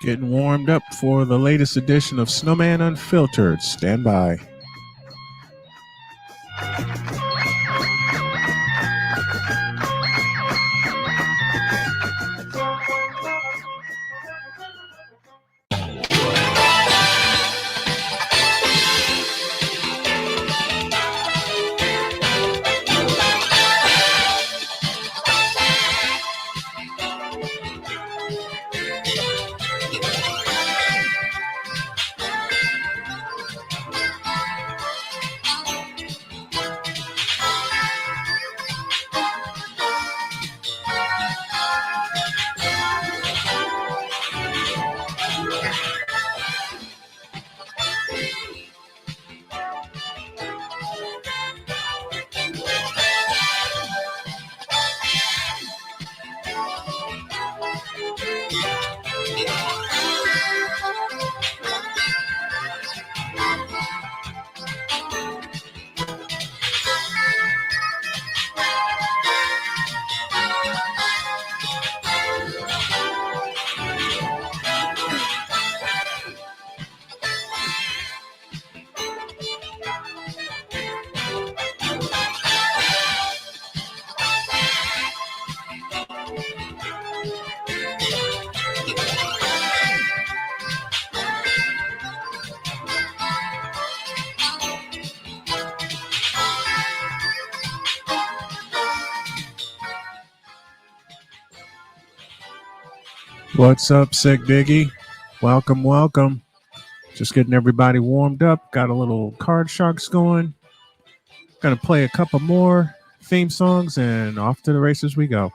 Getting warmed up for the latest edition of Snowman Unfiltered. Stand by. What's up, Sick Biggie? Welcome, welcome. Just getting everybody warmed up. Got a little Card Sharks going. Gonna play a couple more theme songs and off to the races we go.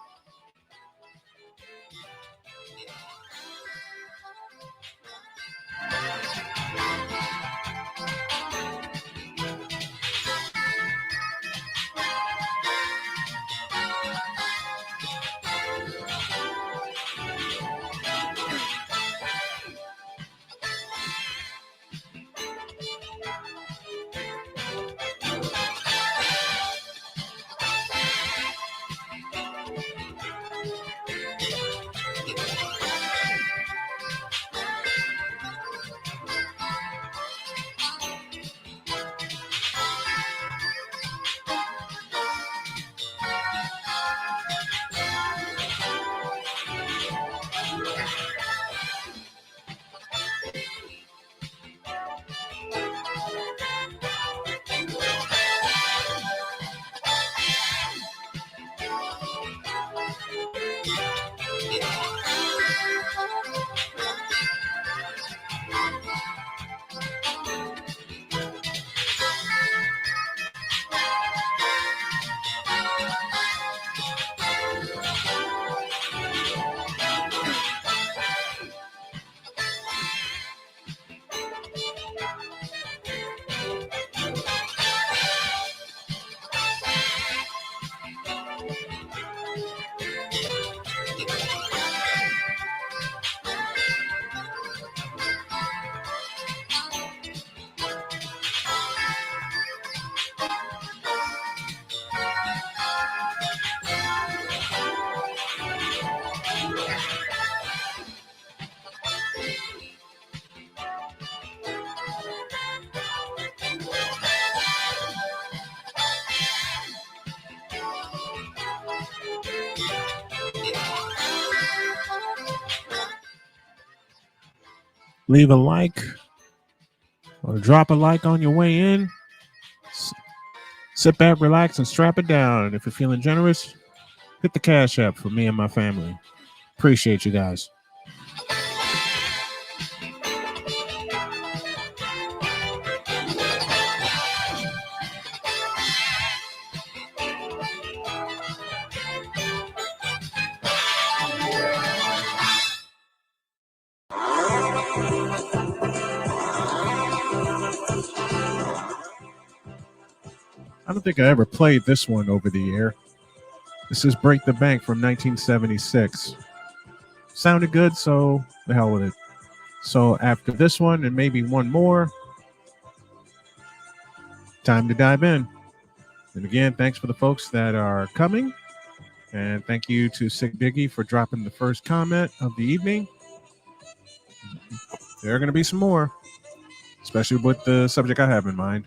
Leave a like or drop a like on your way in. Sit back, relax, and strap it down. If you're feeling generous, hit the Cash App for me and my family. Appreciate you guys. don't think I ever played this one over the air. This is Break the Bank from 1976. Sounded good, so the hell with it. So after this one and maybe one more, time to dive in. And again, thanks for the folks that are coming. And thank you to Sick Biggie for dropping the first comment of the evening. There are going to be some more, especially with the subject I have in mind.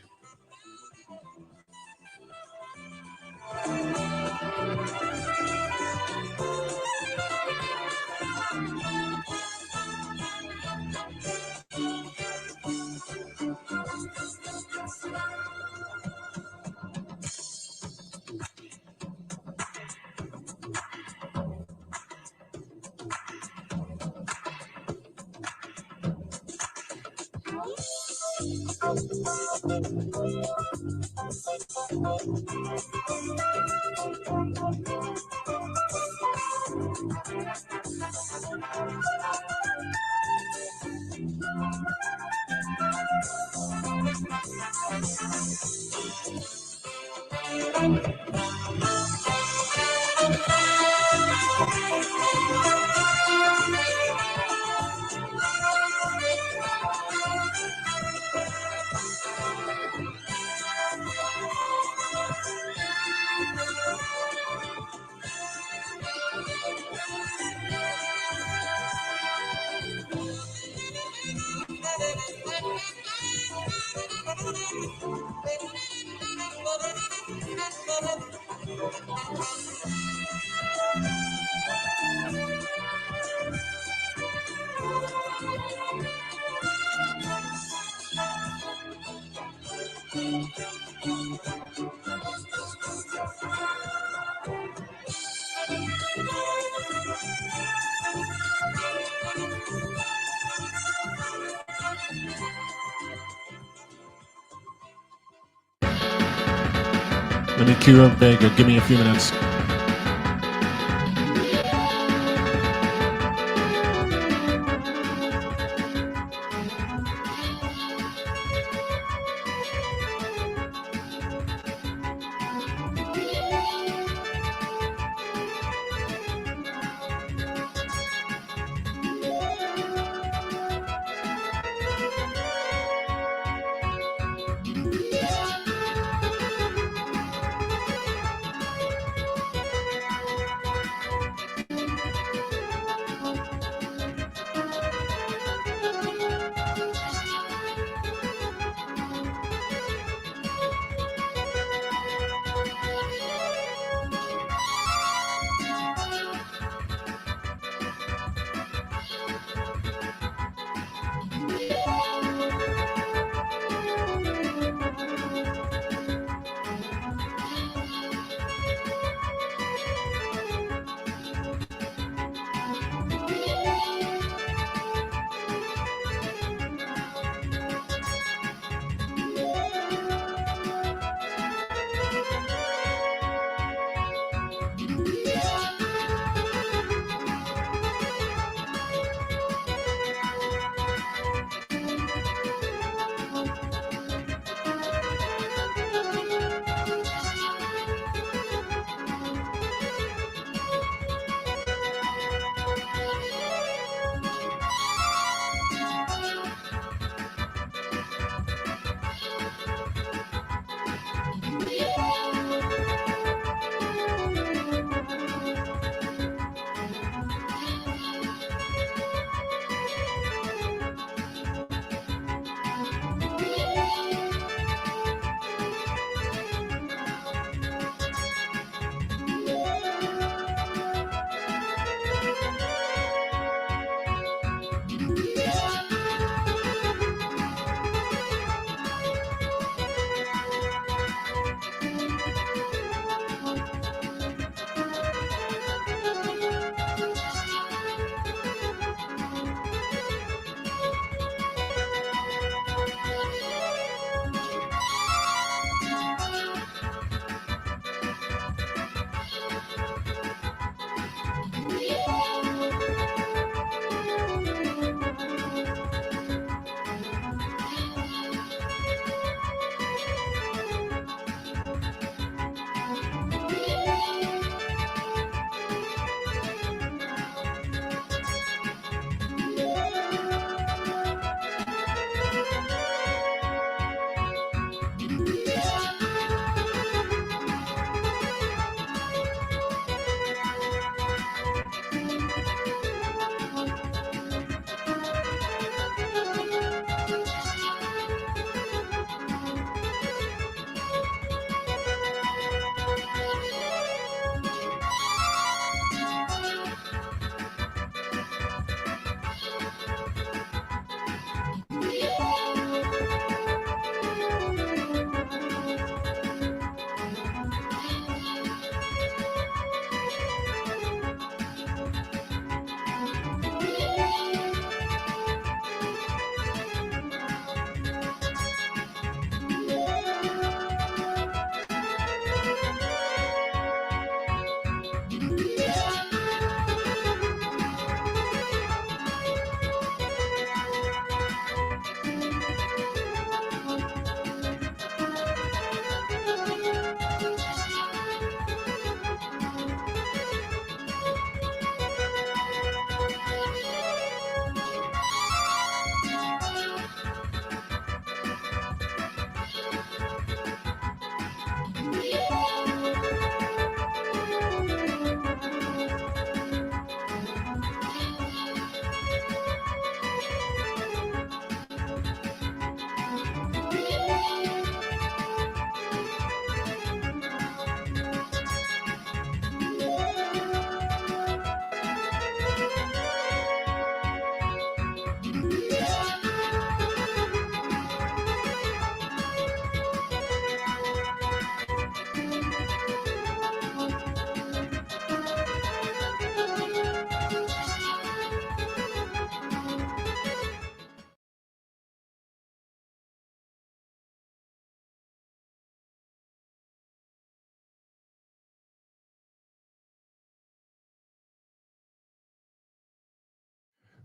Let me cue up Vega. Give me a few minutes.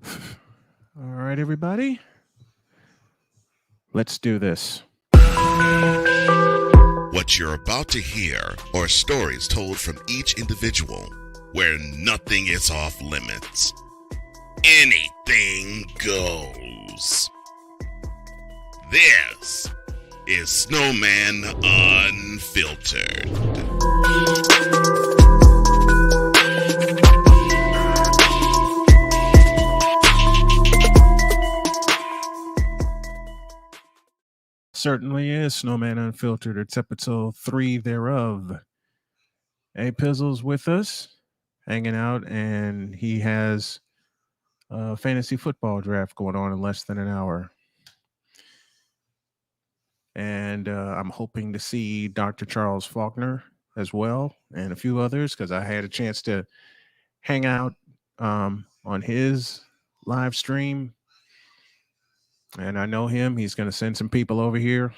All right, everybody. Let's do this. What you're about to hear are stories told from each individual, where nothing is off limits. Anything goes. This is Snowman Unfiltered. Certainly is Snowman Unfiltered. It's episode 3 thereof. A Pizzle's with us, hanging out, and he has a fantasy football draft going on in less than an hour. And I'm hoping to see Dr. Charles Faulkner as well, and a few others, because I had a chance to hang out on his live stream. And I know him. He's going to send some people over here.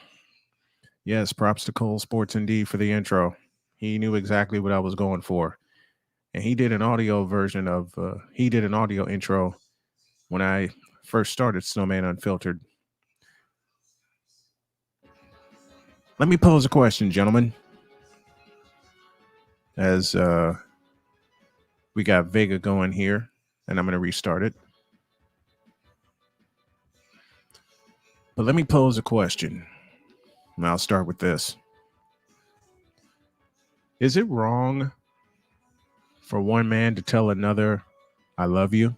Yes, props to Cole Sports Indeed for the intro. He knew exactly what I was going for. And he did an audio version of, he did an audio intro when I first started Snowman Unfiltered. Let me pose a question, gentlemen. As we got Vega going here, and I'm going to restart it. But let me pose a question. And I'll start with this. Is it wrong for one man to tell another, I love you?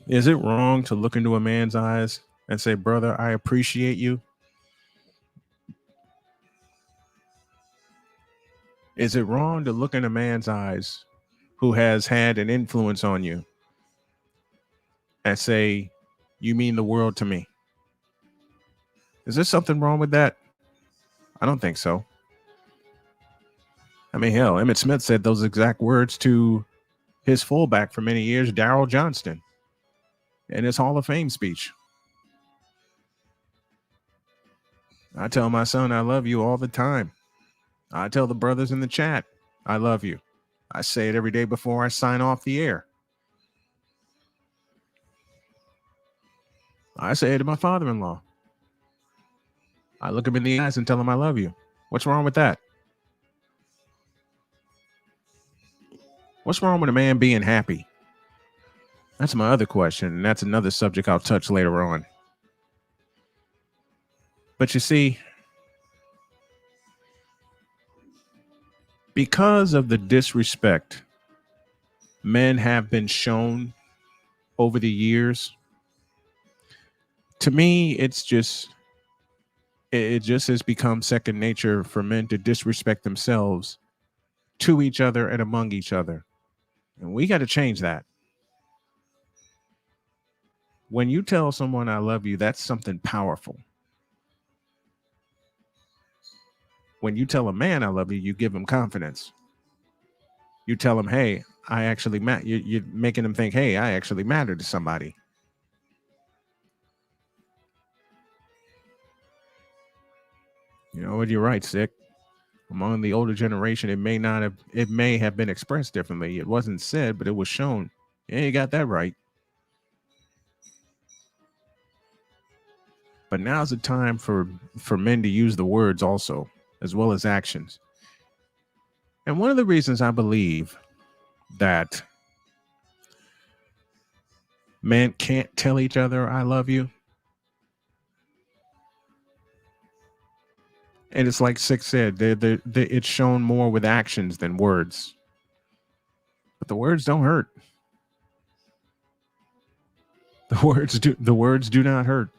Is it wrong to look into a man's eyes and say, brother, I appreciate you? Is it wrong to look in a man's eyes who has had an influence on you and say, you mean the world to me? Is there something wrong with that? I don't think so. I mean, hell, Emmitt Smith said those exact words to his fullback for many years, Darryl Johnston, in his Hall of Fame speech. I tell my son I love you all the time. I tell the brothers in the chat I love you. I say it every day before I sign off the air. I say it to my father-in-law. I look him in the eyes and tell him I love you. What's wrong with that? What's wrong with a man being happy? That's my other question, and that's another subject I'll touch later on. But you see, because of the disrespect men have been shown over the years, to me, it just has become second nature for men to disrespect themselves to each other and among each other. And we got to change that. When you tell someone I love you, that's something powerful. When you tell a man I love you, you give him confidence. You tell him, hey, I actually matter. You're making him think, hey, I actually matter to somebody. You know what? You're right, Sick. Among the older generation, it may have been expressed differently. It wasn't said, but it was shown. Yeah, you got that right. But now's the time for men to use the words also, as well as actions. And one of the reasons I believe that men can't tell each other I love you, and it's like Six said, it's shown more with actions than words. But the words don't hurt. The words do not hurt.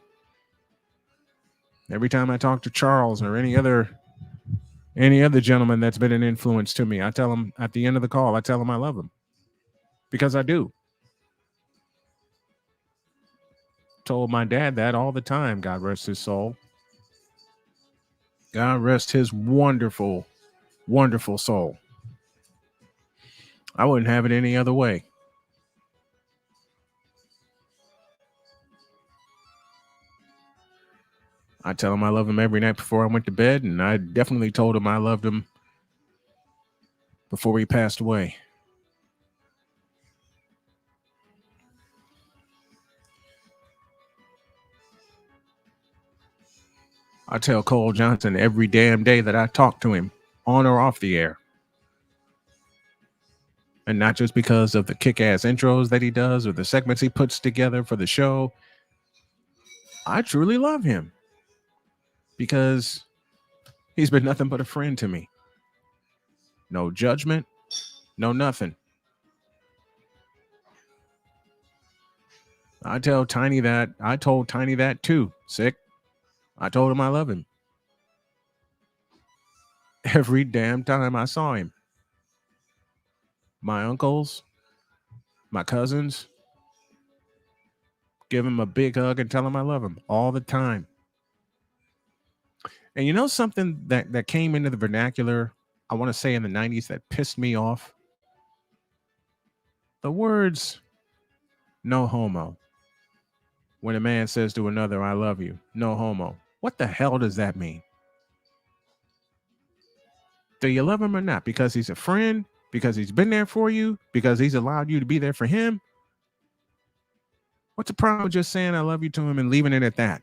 Every time I talk to Charles or any other gentleman that's been an influence to me, I tell him at the end of the call, I tell him I love him. Because I do. Told my dad that all the time, God rest his soul. God rest his wonderful, wonderful soul. I wouldn't have it any other way. I tell him I love him every night before I went to bed, and I definitely told him I loved him before he passed away. I tell Cole Johnson every damn day that I talk to him, on or off the air. And not just because of the kick-ass intros that he does or the segments he puts together for the show. I truly love him because he's been nothing but a friend to me. No judgment, no nothing. I told Tiny that too, sick. I told him I love him. Every damn time I saw him. My uncles, my cousins, give him a big hug and tell him I love him all the time. And you know something that came into the vernacular, I want to say in the 90s, that pissed me off? The words, no homo. When a man says to another, I love you, no homo. What the hell does that mean? Do you love him or not? Because he's a friend? Because he's been there for you? Because he's allowed you to be there for him? What's the problem with just saying I love you to him and leaving it at that?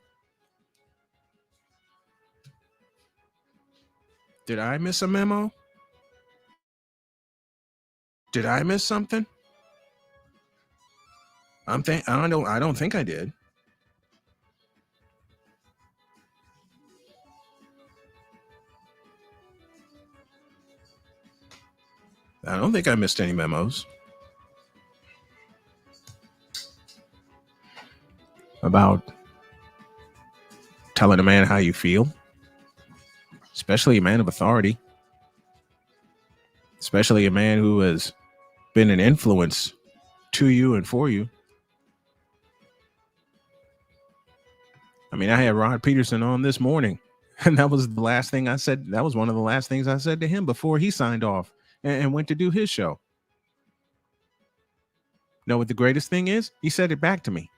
Did I miss a memo? Did I miss something? I don't think I did. I don't think I missed any memos about telling a man how you feel, especially a man of authority, especially a man who has been an influence to you and for you. I mean, I had Rod Peterson on this morning, and that was the last thing I said. That was one of the last things I said to him before he signed off and went to do his show. Know what the greatest thing is? He said it back to me.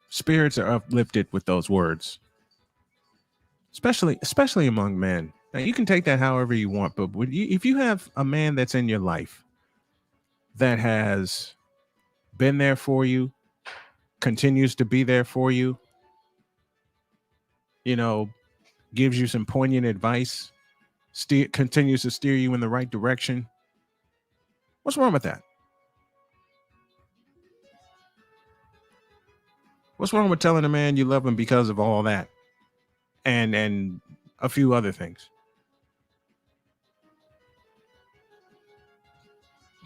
Spirits are uplifted with those words, especially among men. Now, you can take that however you want, but if you have a man that's in your life that has been there for you, continues to be there for you, you know, gives you some poignant advice, continues to steer you in the right direction, what's wrong with that? What's wrong with telling a man you love him because of all that and a few other things?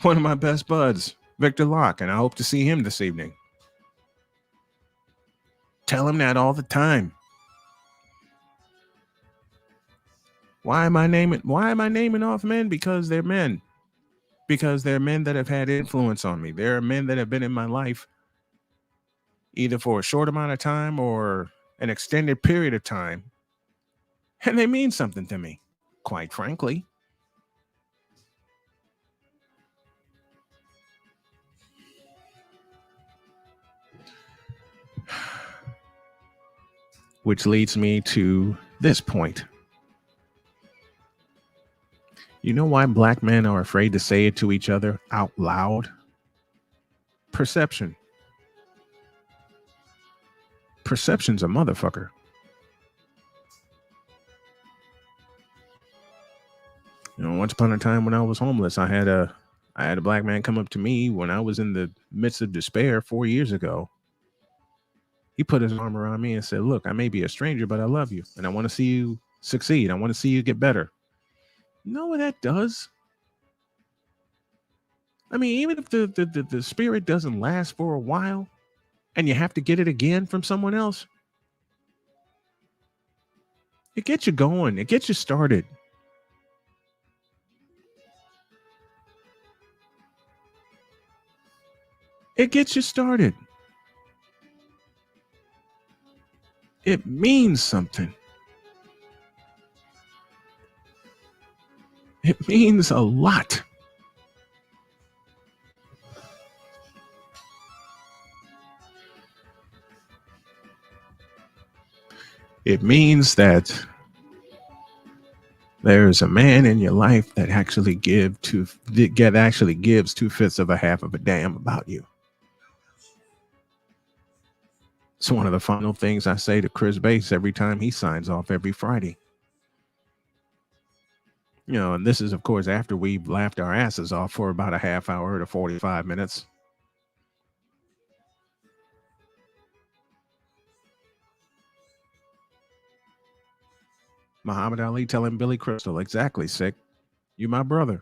One of my best buds, Victor Locke, and I hope to see him this evening. Tell him that all the time. Why am I naming off men? Because they're men. Because they're men that have had influence on me. There are men that have been in my life either for a short amount of time or an extended period of time. And they mean something to me, quite frankly. Which leads me to this point. You know why black men are afraid to say it to each other out loud? Perception. Perception's a motherfucker. You know, once upon a time when I was homeless, I had a black man come up to me when I was in the midst of despair 4 years ago. He put his arm around me and said, look, I may be a stranger, but I love you. And I want to see you succeed. I want to see you get better. You know what that does? I mean, even if the spirit doesn't last for a while and you have to get it again from someone else, it gets you going. It gets you started. It gets you started. It means something. It means a lot. It means that there's a man in your life that actually gives 2/5 of a damn about you. It's one of the final things I say to Chris Bates every time he signs off every Friday. And this is, of course, after we've laughed our asses off for about a half hour to 45 minutes. Muhammad Ali telling Billy Crystal, exactly, sick. You my brother.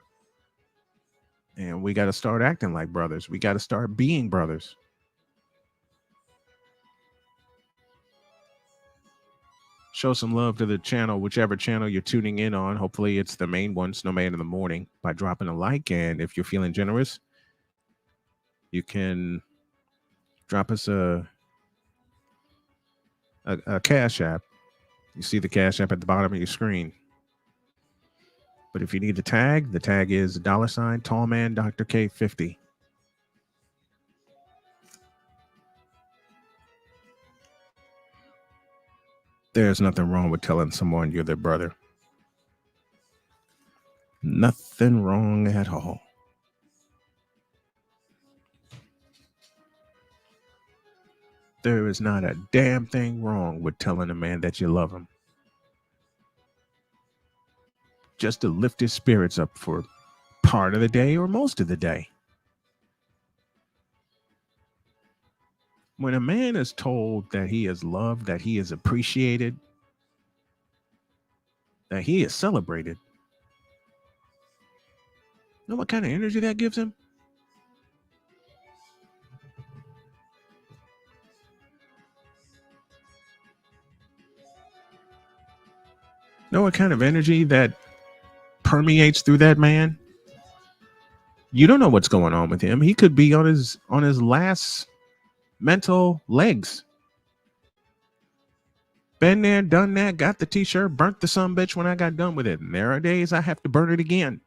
And we got to start acting like brothers. We got to start being brothers. Show some love to the channel, whichever channel you're tuning in on. Hopefully it's the main one, Snowman in the Morning, by dropping a like. And if you're feeling generous, you can drop us a Cash App. You see the Cash App at the bottom of your screen. But if you need the tag is $ Tallman Dr. K50. There's nothing wrong with telling someone you're their brother. Nothing wrong at all. There is not a damn thing wrong with telling a man that you love him. Just to lift his spirits up for part of the day or most of the day. When a man is told that he is loved, that he is appreciated, that he is celebrated, you know what kind of energy that gives him? Know what kind of energy that permeates through that man? You don't know what's going on with him. He could be on his last mental legs. Been there, done that, got the t-shirt, burnt the sumbitch when I got done with it. And there are days I have to burn it again.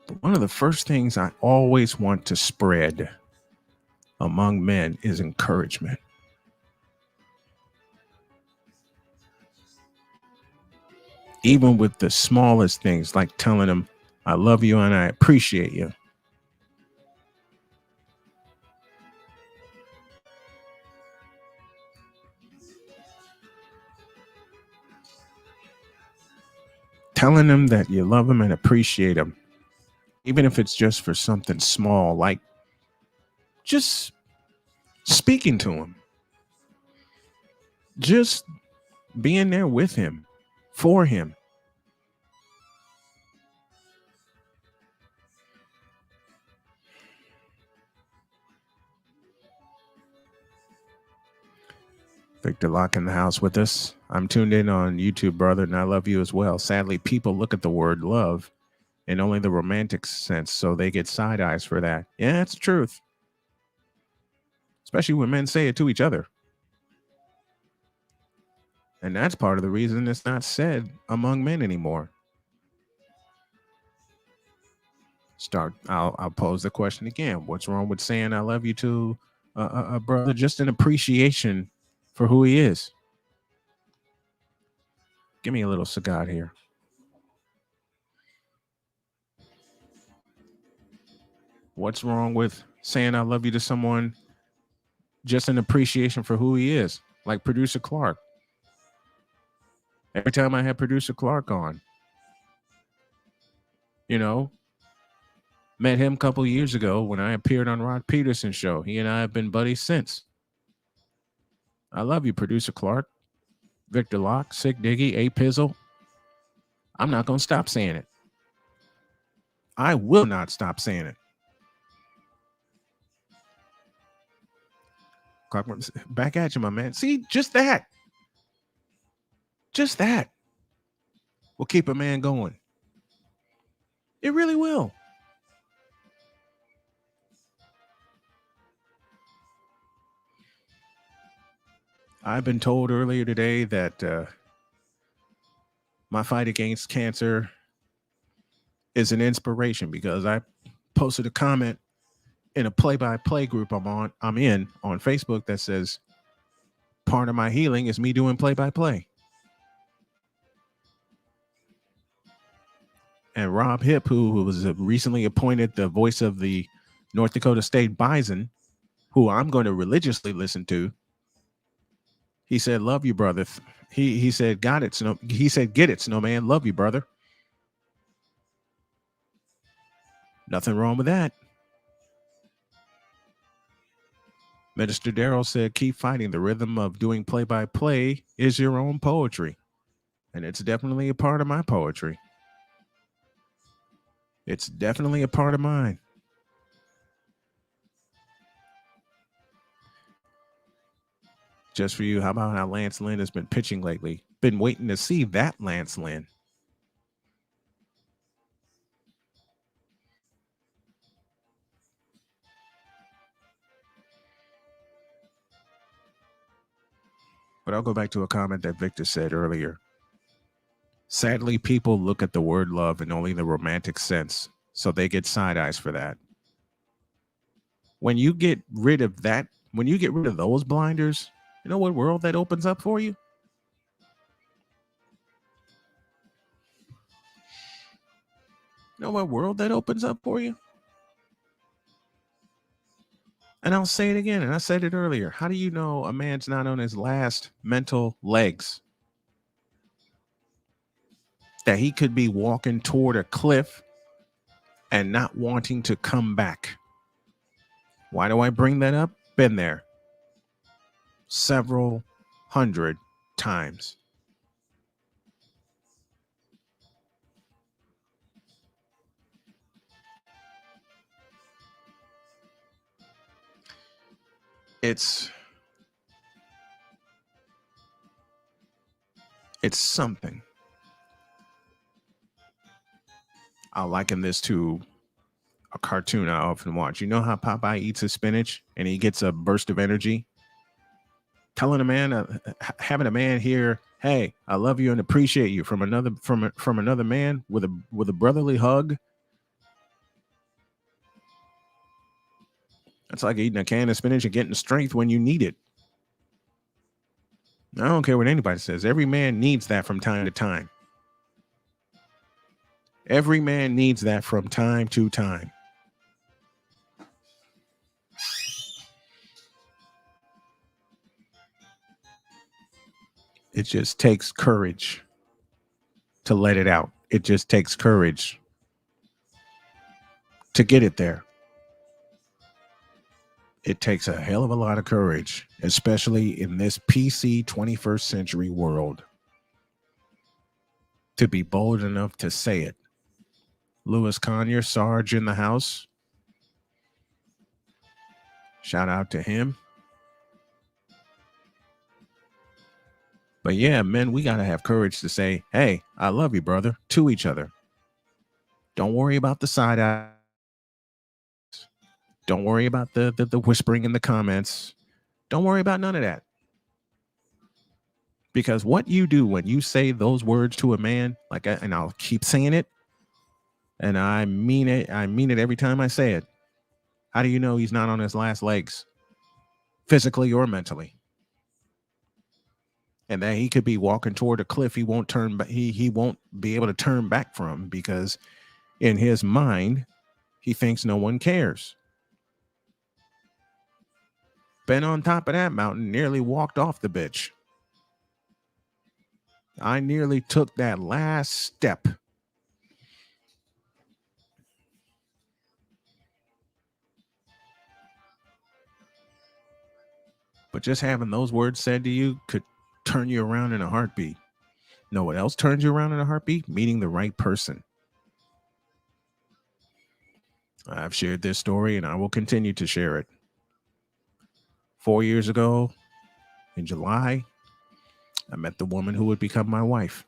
But one of the first things I always want to spread among men is encouragement. Even with the smallest things, like telling them, I love you and I appreciate you. Telling them that you love them and appreciate them. Even if it's just for something small, like just speaking to him. Just being there with him, for him. Victor Locke in the house with us. I'm tuned in on YouTube, brother, and I love you as well. Sadly, people look at the word love in only the romantic sense, so they get side eyes for that. Yeah, it's the truth. Especially when men say it to each other. And that's part of the reason it's not said among men anymore. I'll pose the question again. What's wrong with saying I love you to a brother? Just an appreciation for who he is. Give me a little cigar here. What's wrong with saying I love you to someone? Just an appreciation for who he is, like Producer Clark. Every time I had Producer Clark on, met him a couple years ago when I appeared on Rod Peterson's show. He and I have been buddies since. I love you, Producer Clark, Victor Locke, Sick Diggy, A Pizzle. I'm not going to stop saying it. I will not stop saying it. Clark, back at you, my man. See, just that. Just that will keep a man going. It really will. I've been told earlier today that my fight against cancer is an inspiration because I posted a comment in a play-by-play group I'm in on Facebook that says part of my healing is me doing play-by-play. And Rob Hip, who was recently appointed the voice of the North Dakota State Bison, who I'm going to religiously listen to, he said, "Love you, brother." He said, "Got it, Snow." He said, "Get it, Snowman. Love you, brother." Nothing wrong with that. Minister Darrell said, "Keep fighting. The rhythm of doing play-by-play is your own poetry." And it's definitely a part of my poetry. It's definitely a part of mine. Just for you, how about how Lance Lynn has been pitching lately? Been waiting to see that Lance Lynn. But I'll go back to a comment that Victor said earlier. Sadly, people look at the word love in only the romantic sense, so they get side eyes for that. When you get rid of that, when you get rid of those blinders, you know what world that opens up for you? You know what world that opens up for you? And I'll say it again, and I said it earlier. How do you know a man's not on his last mental legs? That he could be walking toward a cliff and not wanting to come back. Why do I bring that up? Been there several hundred times. It's something. I'll liken this to a cartoon I often watch. You know how Popeye eats his spinach and he gets a burst of energy? Telling a man, having a man hear, "Hey, I love you and appreciate you," from another man with a brotherly hug. That's like eating a can of spinach and getting strength when you need it. I don't care what anybody says. Every man needs that from time to time. Every man needs that from time to time. It just takes courage to let it out. It just takes courage to get it there. It takes a hell of a lot of courage, especially in this PC 21st century world, to be bold enough to say it. Louis Conyer, Sarge in the house. Shout out to him. But yeah, men, we got to have courage to say, "Hey, I love you, brother," to each other. Don't worry about the side eye. Don't worry about the whispering in the comments. Don't worry about none of that. Because what you do when you say those words to a man, and I'll keep saying it, and I mean it every time I say it. How do you know he's not on his last legs, physically or mentally? And that he could be walking toward a cliff he won't turn back. He won't be able to turn back from, because in his mind, he thinks no one cares. Been on top of that mountain, nearly walked off the bitch. I nearly took that last step. But just having those words said to you could turn you around in a heartbeat. Know what else turns you around in a heartbeat? Meeting the right person. I've shared this story and I will continue to share it. 4 years ago, in July, I met the woman who would become my wife.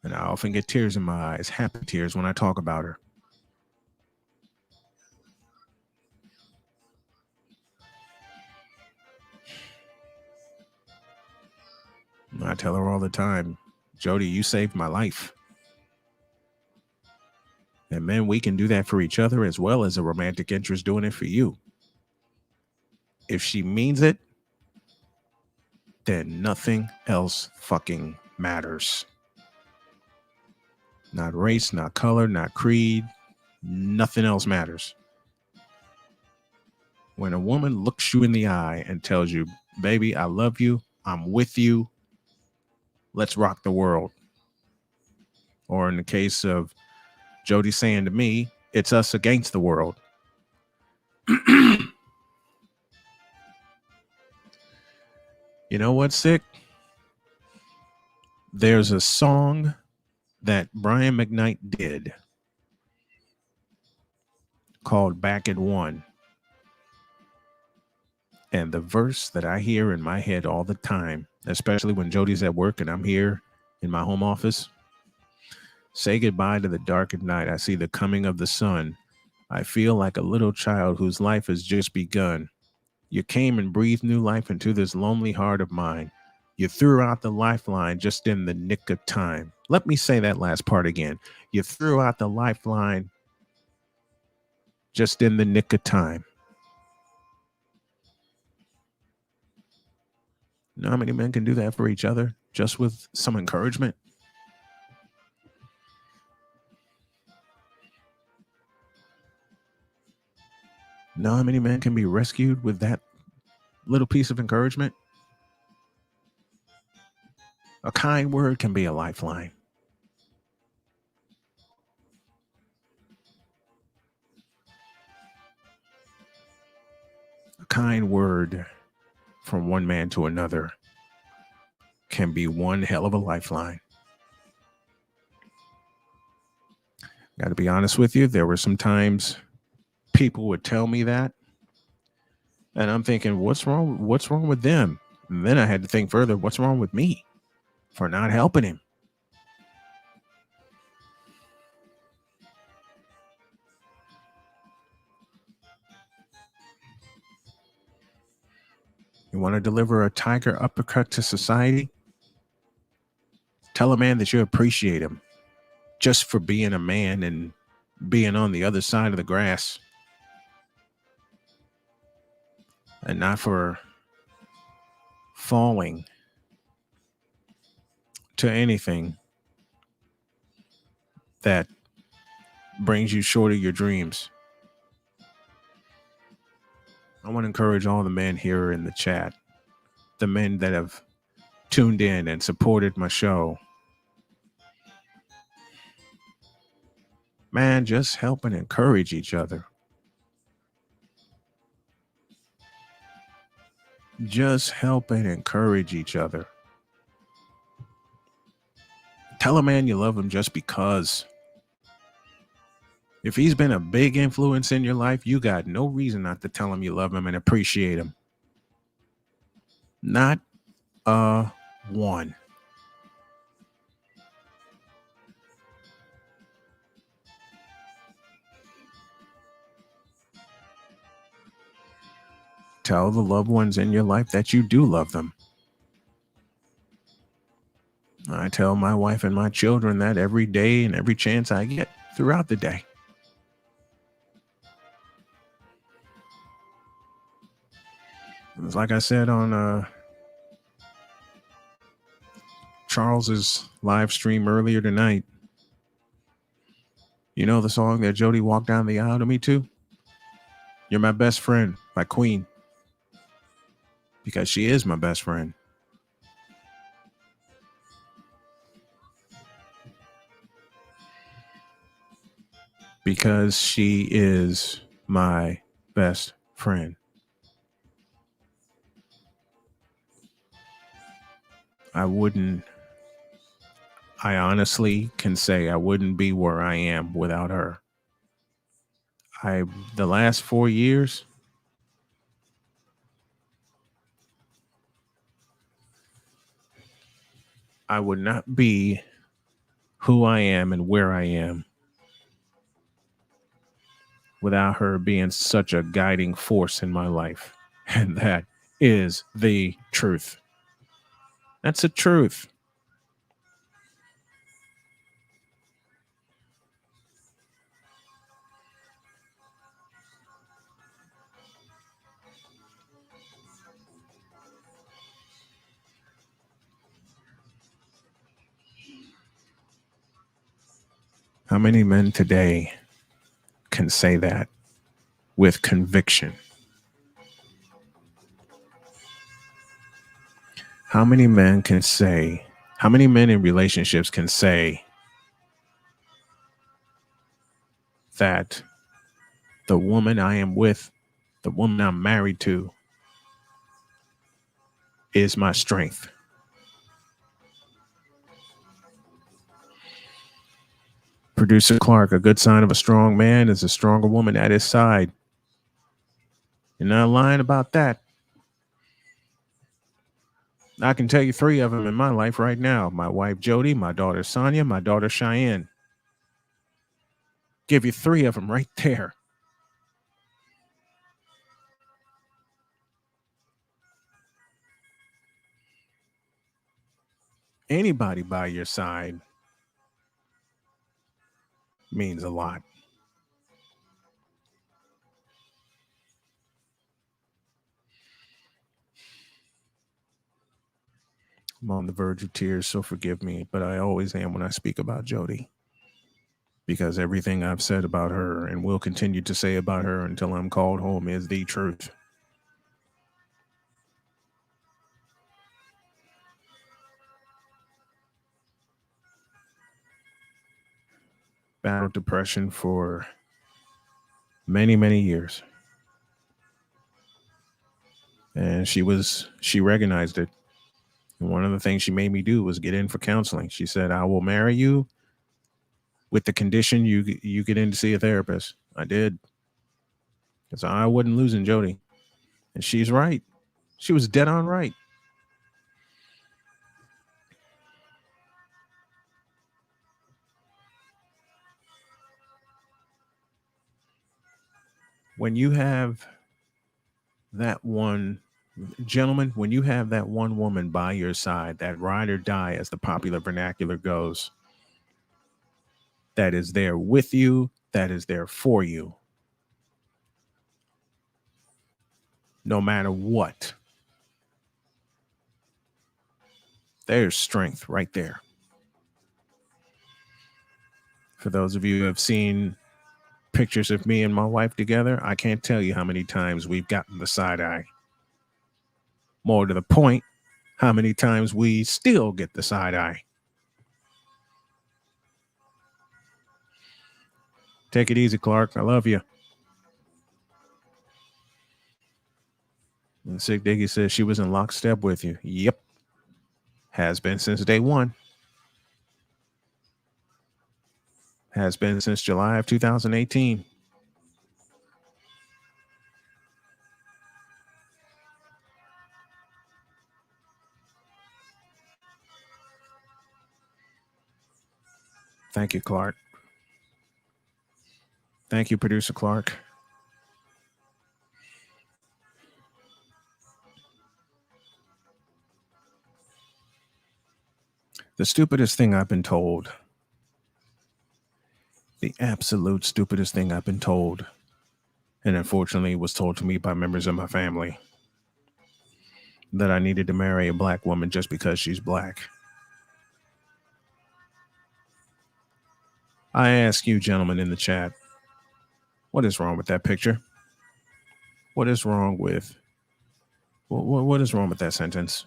And I often get tears in my eyes, happy tears, when I talk about her. I tell her all the time, "Jody, you saved my life." And men, we can do that for each other as well as a romantic interest doing it for you. If she means it, then nothing else fucking matters. Not race, not color, not creed. Nothing else matters. When a woman looks you in the eye and tells you, baby, I love you, I'm with you, let's rock the world. Or in the case of Jody saying to me, it's us against the world. You know what's sick? There's a song that Brian McKnight did called Back at One. And the verse that I hear in my head all the time, especially when Jody's at work and I'm here in my home office, say goodbye to the dark at night. I see the coming of the sun. I feel like a little child whose life has just begun. You came and breathed new life into this lonely heart of mine. You threw out the lifeline just in the nick of time. Let me say that last part again. You threw out the lifeline just in the nick of time. You know how many men can do that for each other just with some encouragement? You know how many men can be rescued with that little piece of encouragement? A kind word can be a lifeline. A kind word from one man to another can be one hell of a lifeline. Got to be honest with you, there were some times people would tell me that, and I'm thinking, what's wrong with them? And then I had to think further, what's wrong with me for not helping him? You want to deliver a tiger uppercut to society? Tell a man that you appreciate him just for being a man and being on the other side of the grass, and not for falling to anything that brings you short of your dreams. I want to encourage all the men here in the chat, the men that have tuned in and supported my show. Man, just help and encourage each other. Just help and encourage each other. Tell a man you love him just because. If he's been a big influence in your life, you got no reason not to tell him you love him and appreciate him. Not one. Tell the loved ones in your life that you do love them. I tell my wife and my children that every day and every chance I get throughout the day. It's like I said on Charles's live stream earlier tonight. You know the song that Jody walked down the aisle to me to? You're My Best Friend by Queen. Because she is my best friend. Because she is my best friend. I honestly can say I wouldn't be where I am without her. The last 4 years, I would not be who I am and where I am without her being such a guiding force in my life. And that is the truth. That's the truth. How many men today can say that with conviction? How many men can say, how many men in relationships can say that the woman I am with, the woman I'm married to, is my strength? Producer Clark, a good sign of a strong man is a stronger woman at his side. You're not lying about that. I can tell you 3 of them in my life right now. My wife, Jody, my daughter, Sonia, my daughter, Cheyenne. Give you 3 of them right there. Anybody by your side means a lot. I'm on the verge of tears, so forgive me, but I always am when I speak about Jody. Because everything I've said about her and will continue to say about her until I'm called home is the truth. Battled depression for many, many years. And she recognized it. And one of the things she made me do was get in for counseling. She said, I will marry you with the condition you get in to see a therapist. I did. Because I wasn't losing Jody. And she's right. She was dead on right. When you have that one gentleman, when you have that one woman by your side, that ride or die, as the popular vernacular goes, that is there with you, that is there for you, no matter what, there's strength right there. For those of you who have seen pictures of me and my wife together, I can't tell you how many times we've gotten the side eye. More to the point, how many times we still get the side eye. Take it easy, Clark. I love you. And Sick Diggy says she was in lockstep with you. Yep. Has been since day one. Has been since July of 2018. Thank you, Clark. Thank you, Producer Clark. The stupidest thing I've been told, the absolute stupidest thing I've been told, and unfortunately was told to me by members of my family, that I needed to marry a black woman just because she's black. I ask you, gentlemen in the chat, what is wrong with that picture? What is wrong with what is wrong with that sentence?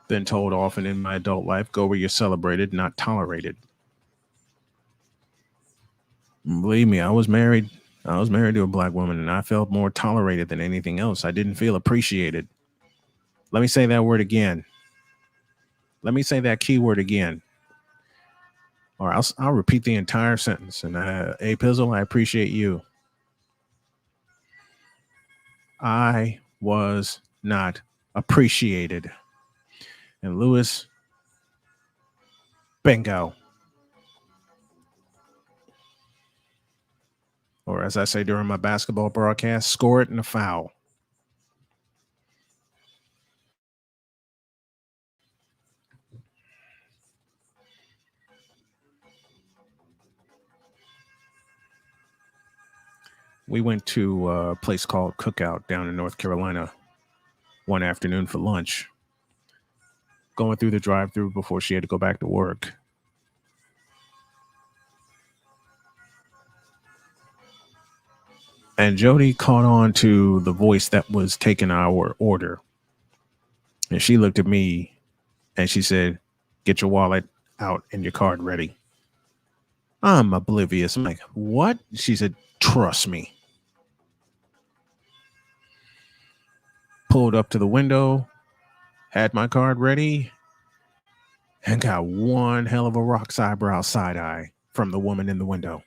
Been told often in my adult life, go where you're celebrated, not tolerated. Believe me, I was married to a black woman, and I felt more tolerated than anything else. I didn't feel appreciated. Let me say that word again. Let me say that key word again. Or I'll repeat the entire sentence. And A Pizzle, I appreciate you. I was not appreciated. And Lewis, bingo. Or as I say during my basketball broadcast, score it in a foul. We went to a place called Cookout down in North Carolina one afternoon for lunch. going through the drive-thru before she had to go back to work. And Jody caught on to the voice that was taking our order. And she looked at me and she said, "Get your wallet out and your card ready." I'm oblivious. I'm like, "What?" She said, "Trust me." Pulled up to the window, had my card ready, and got one hell of a rock's eyebrow side eye from the woman in the window.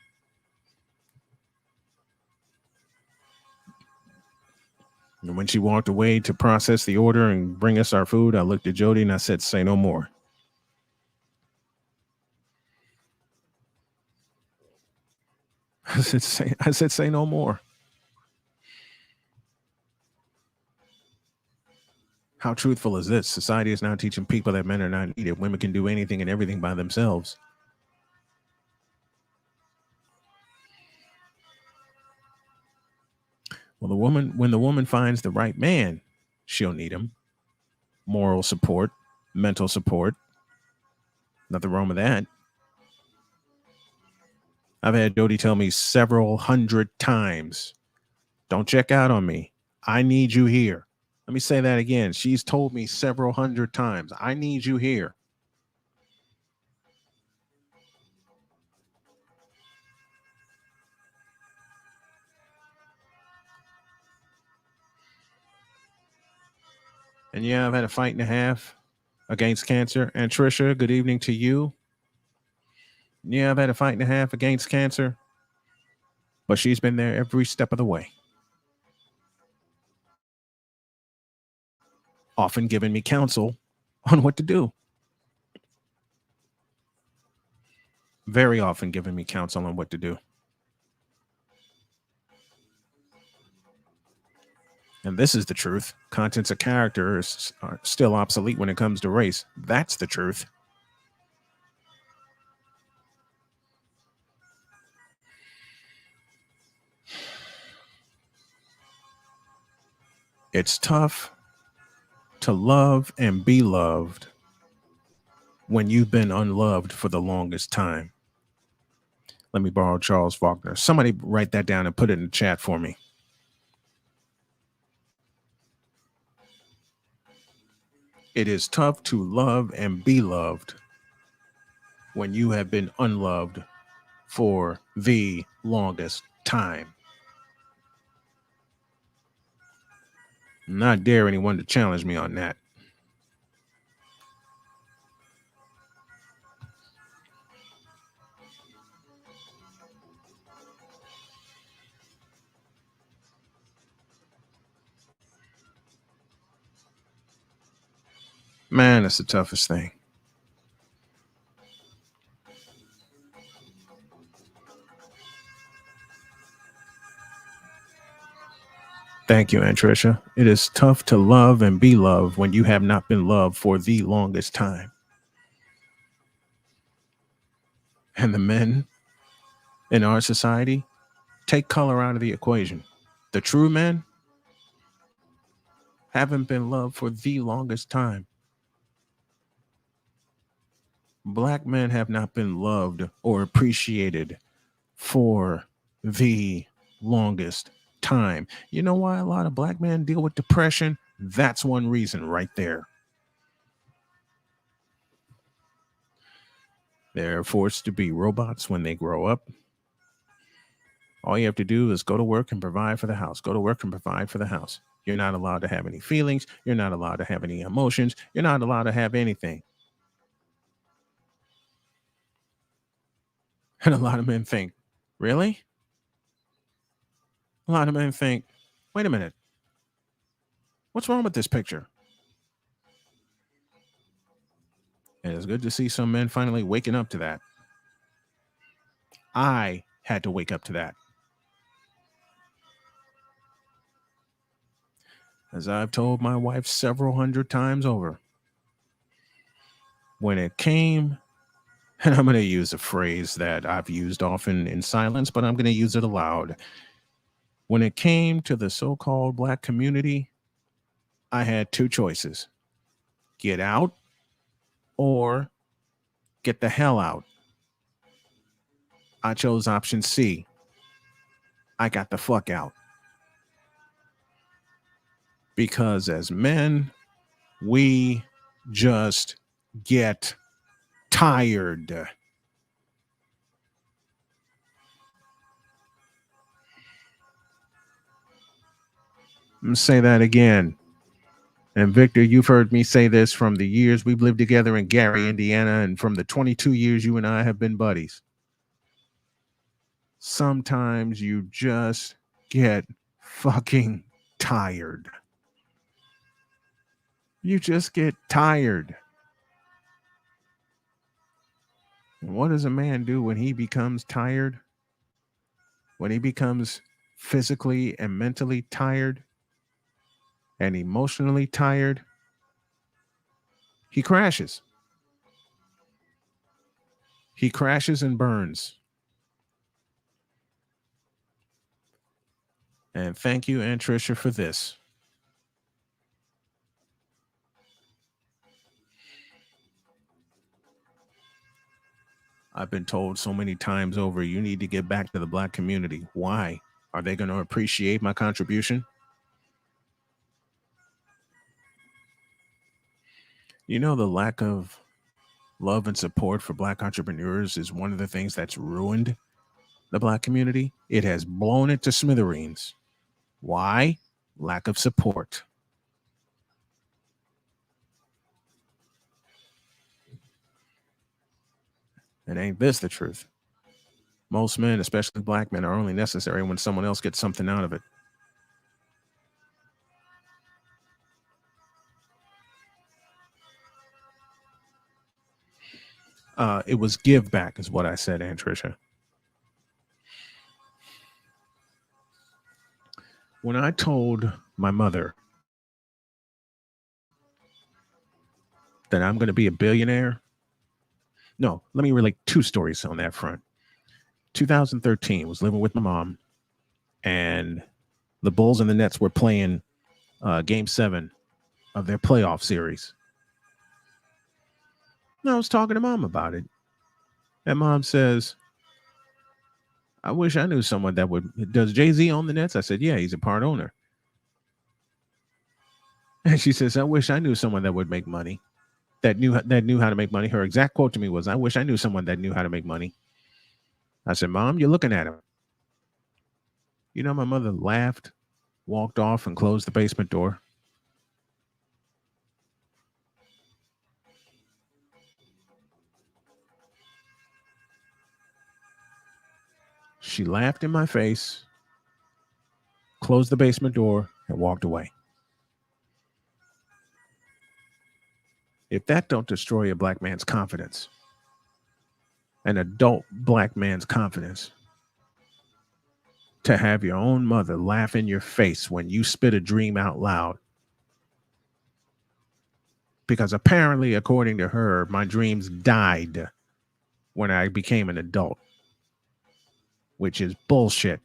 And when she walked away to process the order and bring us our food, I looked at Jody and I said, "Say no more." I said, say no more. How truthful is this? Society is now teaching people that men are not needed. Women can do anything and everything by themselves. Well, when the woman finds the right man, she'll need him. Moral support, mental support. Nothing wrong with that. I've had Jody tell me several hundred times, "Don't check out on me. I need you here." Let me say that again. She's told me several hundred times, "I need you here." And yeah, I've had a fight and a half against cancer. And Trisha, good evening to you. Yeah, I've had a fight and a half against cancer, but she's been there every step of the way. Often giving me counsel on what to do. Very often giving me counsel on what to do. And this is the truth. Contents of character are still obsolete when it comes to race. That's the truth. It's tough to love and be loved when you've been unloved for the longest time. Let me borrow Charles Faulkner. Somebody write that down and put it in the chat for me. It is tough to love and be loved when you have been unloved for the longest time. Not dare anyone to challenge me on that. Man, it's the toughest thing. Thank you, Aunt Tricia. It is tough to love and be loved when you have not been loved for the longest time. And the men in our society, take color out of the equation. The true men haven't been loved for the longest time. Black men have not been loved or appreciated for the longest time. You know why a lot of black men deal with depression? That's one reason right there. They're forced to be robots when they grow up. All you have to do is go to work and provide for the house. Go to work and provide for the house. You're not allowed to have any feelings. You're not allowed to have any emotions. You're not allowed to have anything. And a lot of men think, really? A lot of men think, wait a minute. What's wrong with this picture? And it's good to see some men finally waking up to that. I had to wake up to that. As I've told my wife several hundred times over, when it came, and I'm going to use a phrase that I've used often in silence, but I'm going to use it aloud. When it came to the so-called black community, I had two choices: get out or get the hell out. I chose option C. I got the fuck out. Because as men, we just get tired. I'm going to say that again. And Victor, you've heard me say this from the years we've lived together in Gary, Indiana, and from the 22 years you and I have been buddies. Sometimes you just get fucking tired. You just get tired. And what does a man do when he becomes tired? When he becomes physically and mentally tired and emotionally tired, he crashes. He crashes and burns. And thank you, Aunt Tricia, for this. I've been told so many times over, you need to get back to the Black community. Why? Are they going to appreciate my contribution? You know, the lack of love and support for Black entrepreneurs is one of the things that's ruined the Black community. It has blown it to smithereens. Why? Lack of support. And ain't this the truth? Most men, especially Black men, are only necessary when someone else gets something out of it. It was give back, is what I said, Aunt Tricia. When I told my mother that I'm going to be a billionaire, no, let me relate two stories on that front. 2013, was living with my mom, and the Bulls and the Nets were playing Game 7 of their playoff series. And I was talking to Mom about it. And Mom says, I wish I knew someone that would. Does Jay-Z own the Nets? I said, yeah, he's a part owner. And she says, I wish I knew someone that would make money, that knew how to make money. Her exact quote to me was, I wish I knew someone that knew how to make money. I said, Mom, you're looking at him. You know, my mother laughed, walked off, and closed the basement door. She laughed in my face, closed the basement door, and walked away. If that don't destroy a Black man's confidence, an adult Black man's confidence, to have your own mother laugh in your face when you spit a dream out loud, because apparently, according to her, my dreams died when I became an adult, which is bullshit.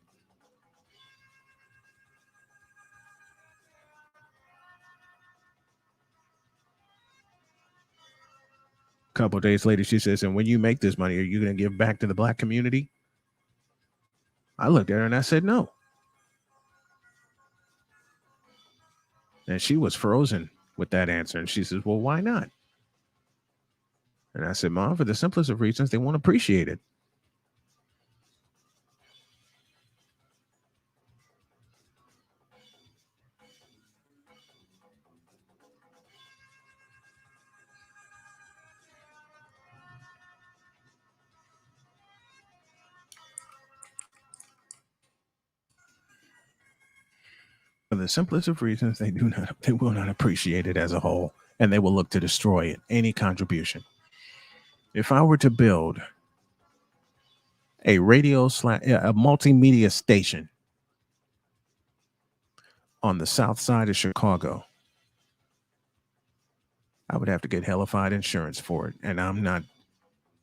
A couple of days later, she says, and when you make this money, are you going to give back to the Black community? I looked at her and I said, no. And she was frozen with that answer. And she says, well, why not? And I said, Mom, for the simplest of reasons, they won't appreciate it. For the simplest of reasons, they will not appreciate it as a whole, and they will look to destroy it, any contribution. If I were to build a a multimedia station on the south side of Chicago, I would have to get hellified insurance for it. And I'm not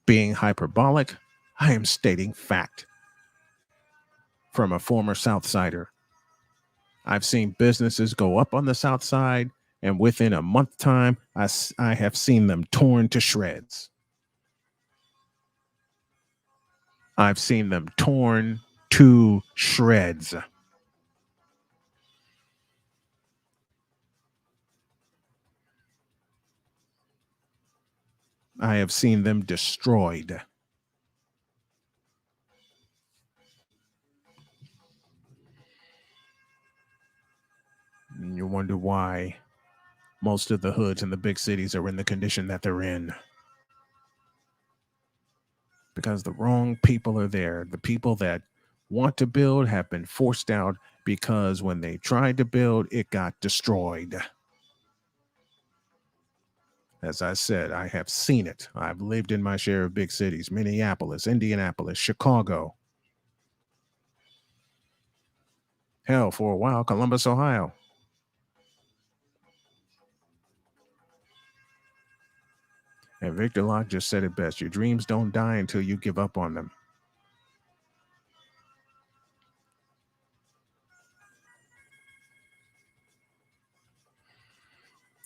being hyperbolic. I am stating fact from a former South Sider. I've seen businesses go up on the South Side And within a month time, I have seen them torn to shreds. I've seen them torn to shreds. I have seen them destroyed. And you wonder why most of the hoods in the big cities are in the condition that they're in. Because the wrong people are there. The people that want to build have been forced out because when they tried to build, it got destroyed. As I said, I have seen it. I've lived in my share of big cities: Minneapolis, Indianapolis, Chicago. Hell, for a while, Columbus, Ohio. And Victor Locke just said it best: your dreams don't die until you give up on them.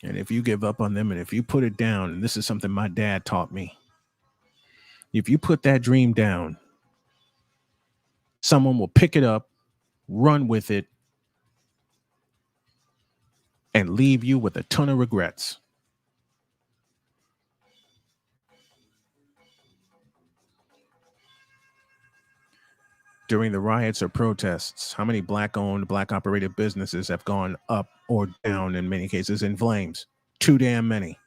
And if you give up on them and if you put it down, and this is something my dad taught me, if you put that dream down, someone will pick it up, run with it, and leave you with a ton of regrets. During the riots or protests, how many black-owned, black-operated businesses have gone up or down, in many cases in flames? Too damn many.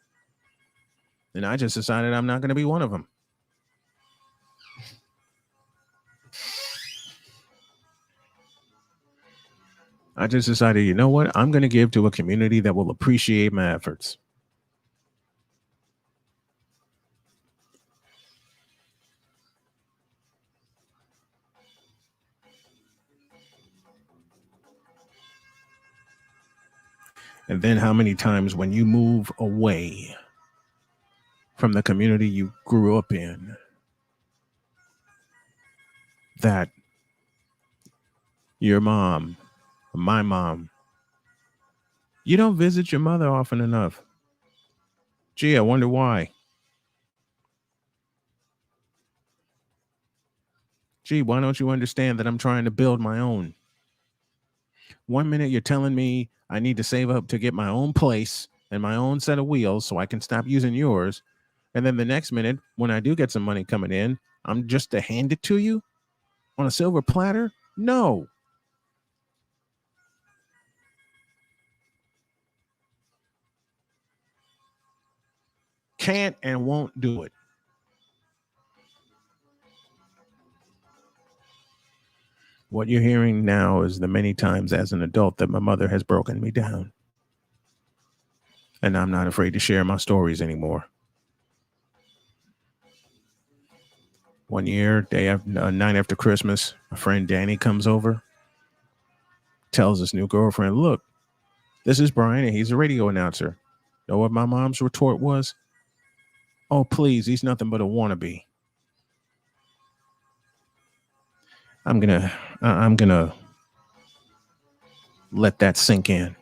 And I just decided I'm not going to be one of them. I just decided, you know what? I'm going to give to a community that will appreciate my efforts. And then how many times when you move away from the community you grew up in, that your mom, my mom, you don't visit your mother often enough. Gee, I wonder why. Gee, why don't you understand that I'm trying to build my own? 1 minute you're telling me I need to save up to get my own place and my own set of wheels so I can stop using yours. And then the next minute, when I do get some money coming in, I'm just to hand it to you on a silver platter? No. Can't and won't do it. What you're hearing now is the many times as an adult that my mother has broken me down. And I'm not afraid to share my stories anymore. One year, night after Christmas, my friend Danny comes over, tells his new girlfriend, look, this is Brian, and he's a radio announcer. Know what my mom's retort was? Oh, please, he's nothing but a wannabe. I'm gonna let that sink in.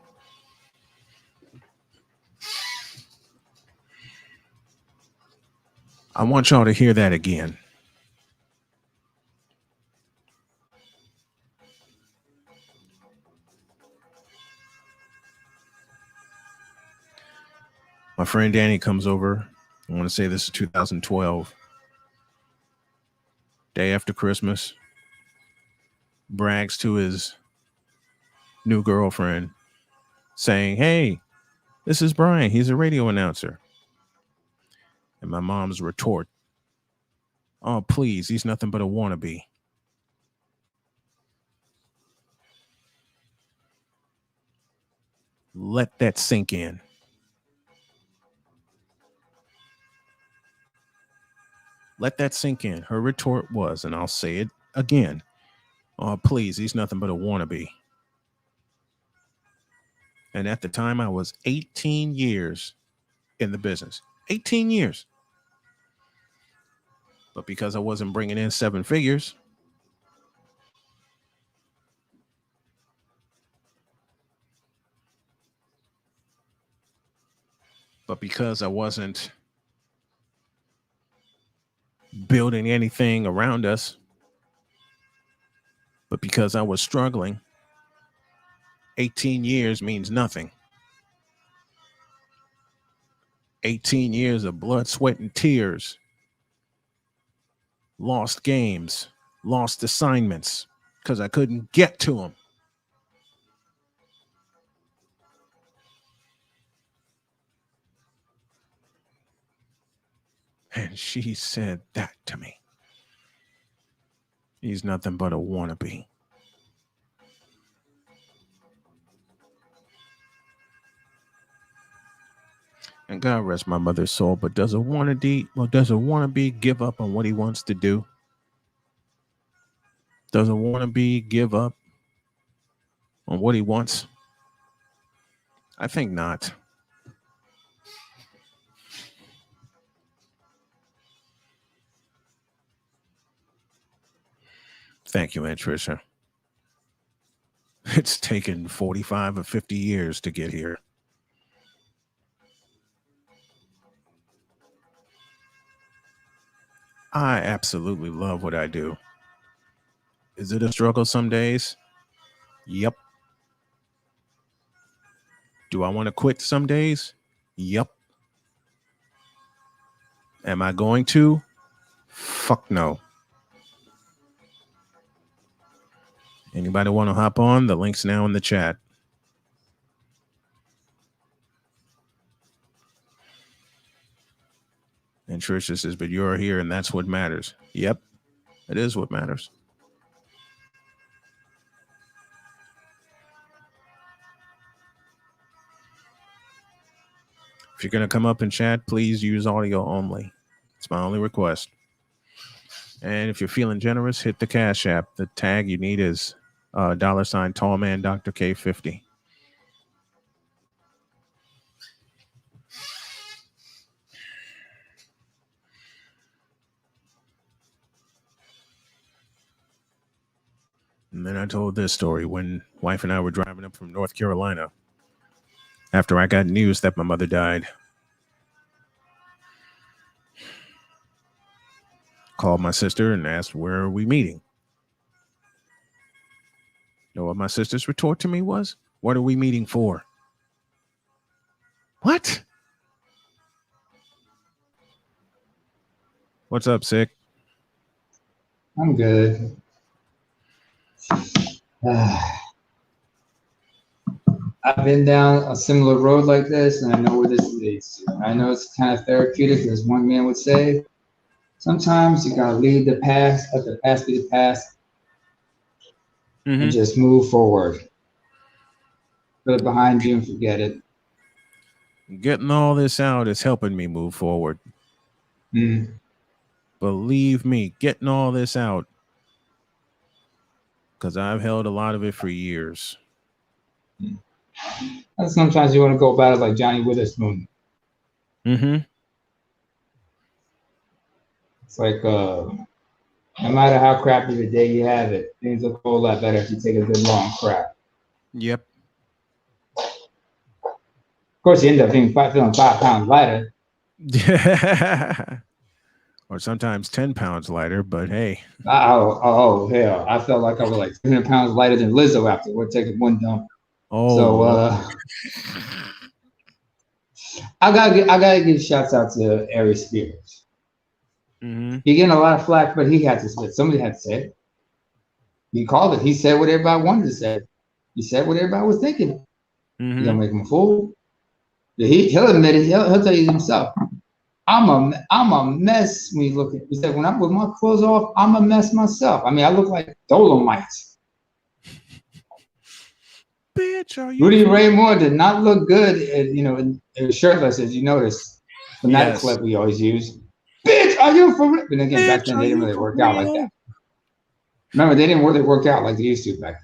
I want y'all to hear that again. My friend Danny comes over. I want to say this is 2012. Day after Christmas. Brags to his new girlfriend saying, hey, this is Brian. He's a radio announcer. And my mom's retort, oh, please, he's nothing but a wannabe. Let that sink in. Let that sink in. Her retort was, and I'll say it again, oh, please, he's nothing but a wannabe. And at the time, I was 18 years in the business. 18 years. But because I wasn't bringing in 7 figures, But because I wasn't building anything around us, but because I was struggling, 18 years means nothing. 18 years of blood, sweat, and tears, lost games, lost assignments because I couldn't get to them. And she said that to me. He's nothing but a wannabe. And God rest my mother's soul, but does a wannabe give up on what he wants to do? Does a wannabe give up on what he wants? I think not. Thank you, Aunt Tricia. It's taken 45 or 50 years to get here. I absolutely love what I do. Is it a struggle some days? Yep. Do I want to quit some days? Yep. Am I going to? Fuck no. Anybody want to hop on? The link's now in the chat. And Trisha says, but you're here and that's what matters. Yep, it is what matters. If you're going to come up and chat, please use audio only. It's my only request. And if you're feeling generous, hit the Cash App. The tag you need is $ Tallman Dr. K50. And then I told this story when wife and I were driving up from North Carolina after I got news that my mother died. Called my sister and asked, where are we meeting? You know what my sister's retort to me was? What are we meeting for? What? What's up, Sick? I'm good. I've been down a similar road like this, and I know where this leads to. I know it's kind of therapeutic, as one man would say. Sometimes you gotta leave the past, let the past be the past, and just move forward. Put it behind you and forget it. Getting all this out is helping me move forward. Believe me, getting all this out, because I've held a lot of it for years. And sometimes you want to go about it like Johnny Witherspoon. It's like, no matter how crappy the day you have it, things look a whole lot better if you take a good long crap. Yep. Of course, you end up feeling 5 pounds lighter. Or sometimes 10 pounds lighter, but hey. Oh, hell. I felt like I was like 300 pounds lighter than Lizzo after we're taking one dump. Oh, so I gotta give shouts out to Ari Spears. He getting a lot of flack, but he had to spit. Somebody had to say it. He called it. He said what everybody wanted to say. He said what everybody was thinking. You gonna make him a fool? He'll admit it. He'll tell you himself. I'm a mess when you look at. He said when I'm with my clothes off, I'm a mess myself. I mean, I look like Dolomite. Bitch, are you? Rudy Ray Moore did not look good, in shirtless, as you notice. From that clip we always use. Bitch, are you for real? But again, bitch, back then they didn't really work out like that. Remember, they didn't really work out like they used to back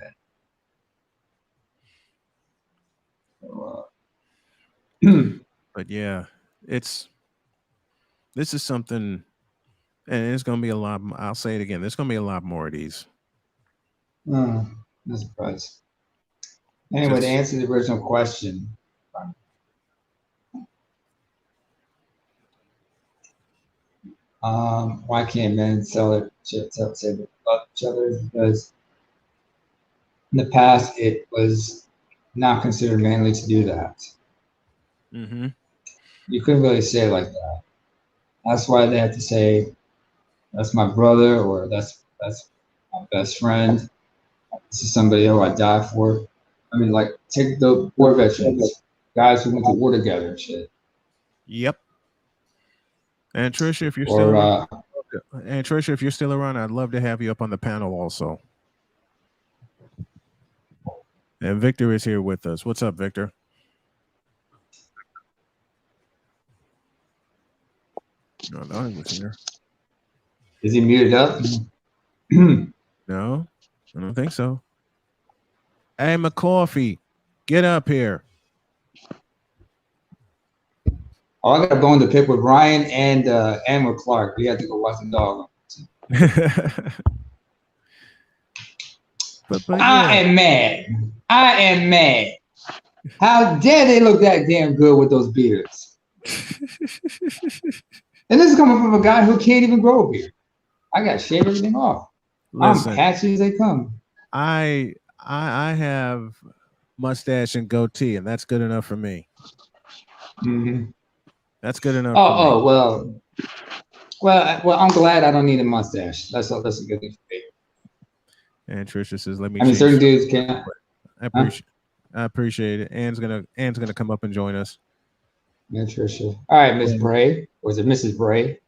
then. But yeah, this is something, and it's going to be a lot. I'll say it again. There's going to be a lot more of these. No surprise. Anyway, to answer the original question, Why can't men say they love each other? Because in the past, it was not considered manly to do that. Mm-hmm. You couldn't really say it like that. That's why they had to say, "That's my brother," or "That's my best friend." This is somebody who I die for. I mean, like, take the war veterans, guys who went to war together and shit. Yep. And Trisha, if you're still Or around, I'd love to have you up on the panel also. And Victor is here with us. What's up, Victor? No, he was here. is he muted up? No, I don't think so. Hey, McCoffee, get up here. Oh, I got a bone to pick with Ryan and with Clark. We had to go watch the dog. but yeah. I am mad. I am mad. How dare they look that damn good with those beards? And this is coming from a guy who can't even grow a beard. I got to shave everything off. Listen, I'm patchy as they come. I have mustache and goatee, and that's good enough for me. Mm-hmm. That's good enough. Oh, well. I'm glad I don't need a mustache. That's a good thing for me. And Trisha says, "Let me." I mean, certain dudes can't. I appreciate it. Anne's gonna come up and join us. Yeah, Trisha. All right, Miss Bray. Or is it Mrs. Bray?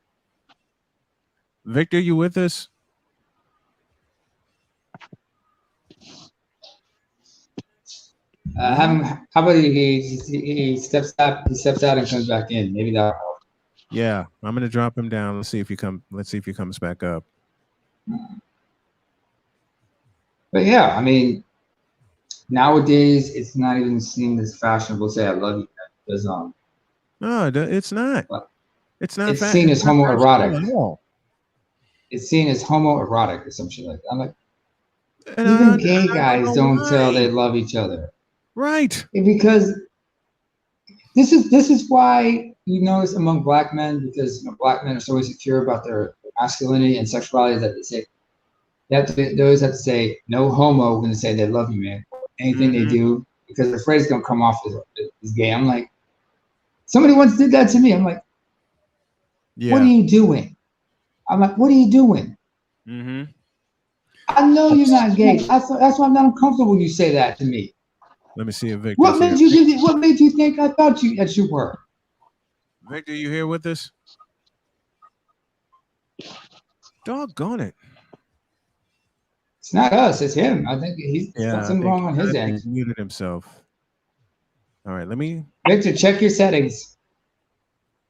Victor, you with us? How about he steps out? He steps out and comes back in. Maybe that. Yeah, I'm gonna drop him down. Let's see if he comes back up. But yeah, I mean, nowadays it's not even seen as fashionable to say "I love you" because no, it's not. It's not. It's seen as homoerotic. It's seen as homoerotic or some shit like that. I'm like, even gay guys don't tell they love each other, right? Because this is why you notice among black men, because black men are so insecure about their masculinity and sexuality that they say they always have to say no homo when they say they love you, man. Anything they do, because the phrase gonna come off as gay. I'm like, somebody once did that to me. I'm like, what are you doing? I'm like, what are you doing? Mm-hmm. I know you're not gay. That's why I'm not uncomfortable when you say that to me. Let me see if Victor. What made you think I thought that you were? Victor, you here with us? Doggone it. It's not us, it's him. I think he's something wrong on his end. He muted himself. All right, let me. Victor, check your settings.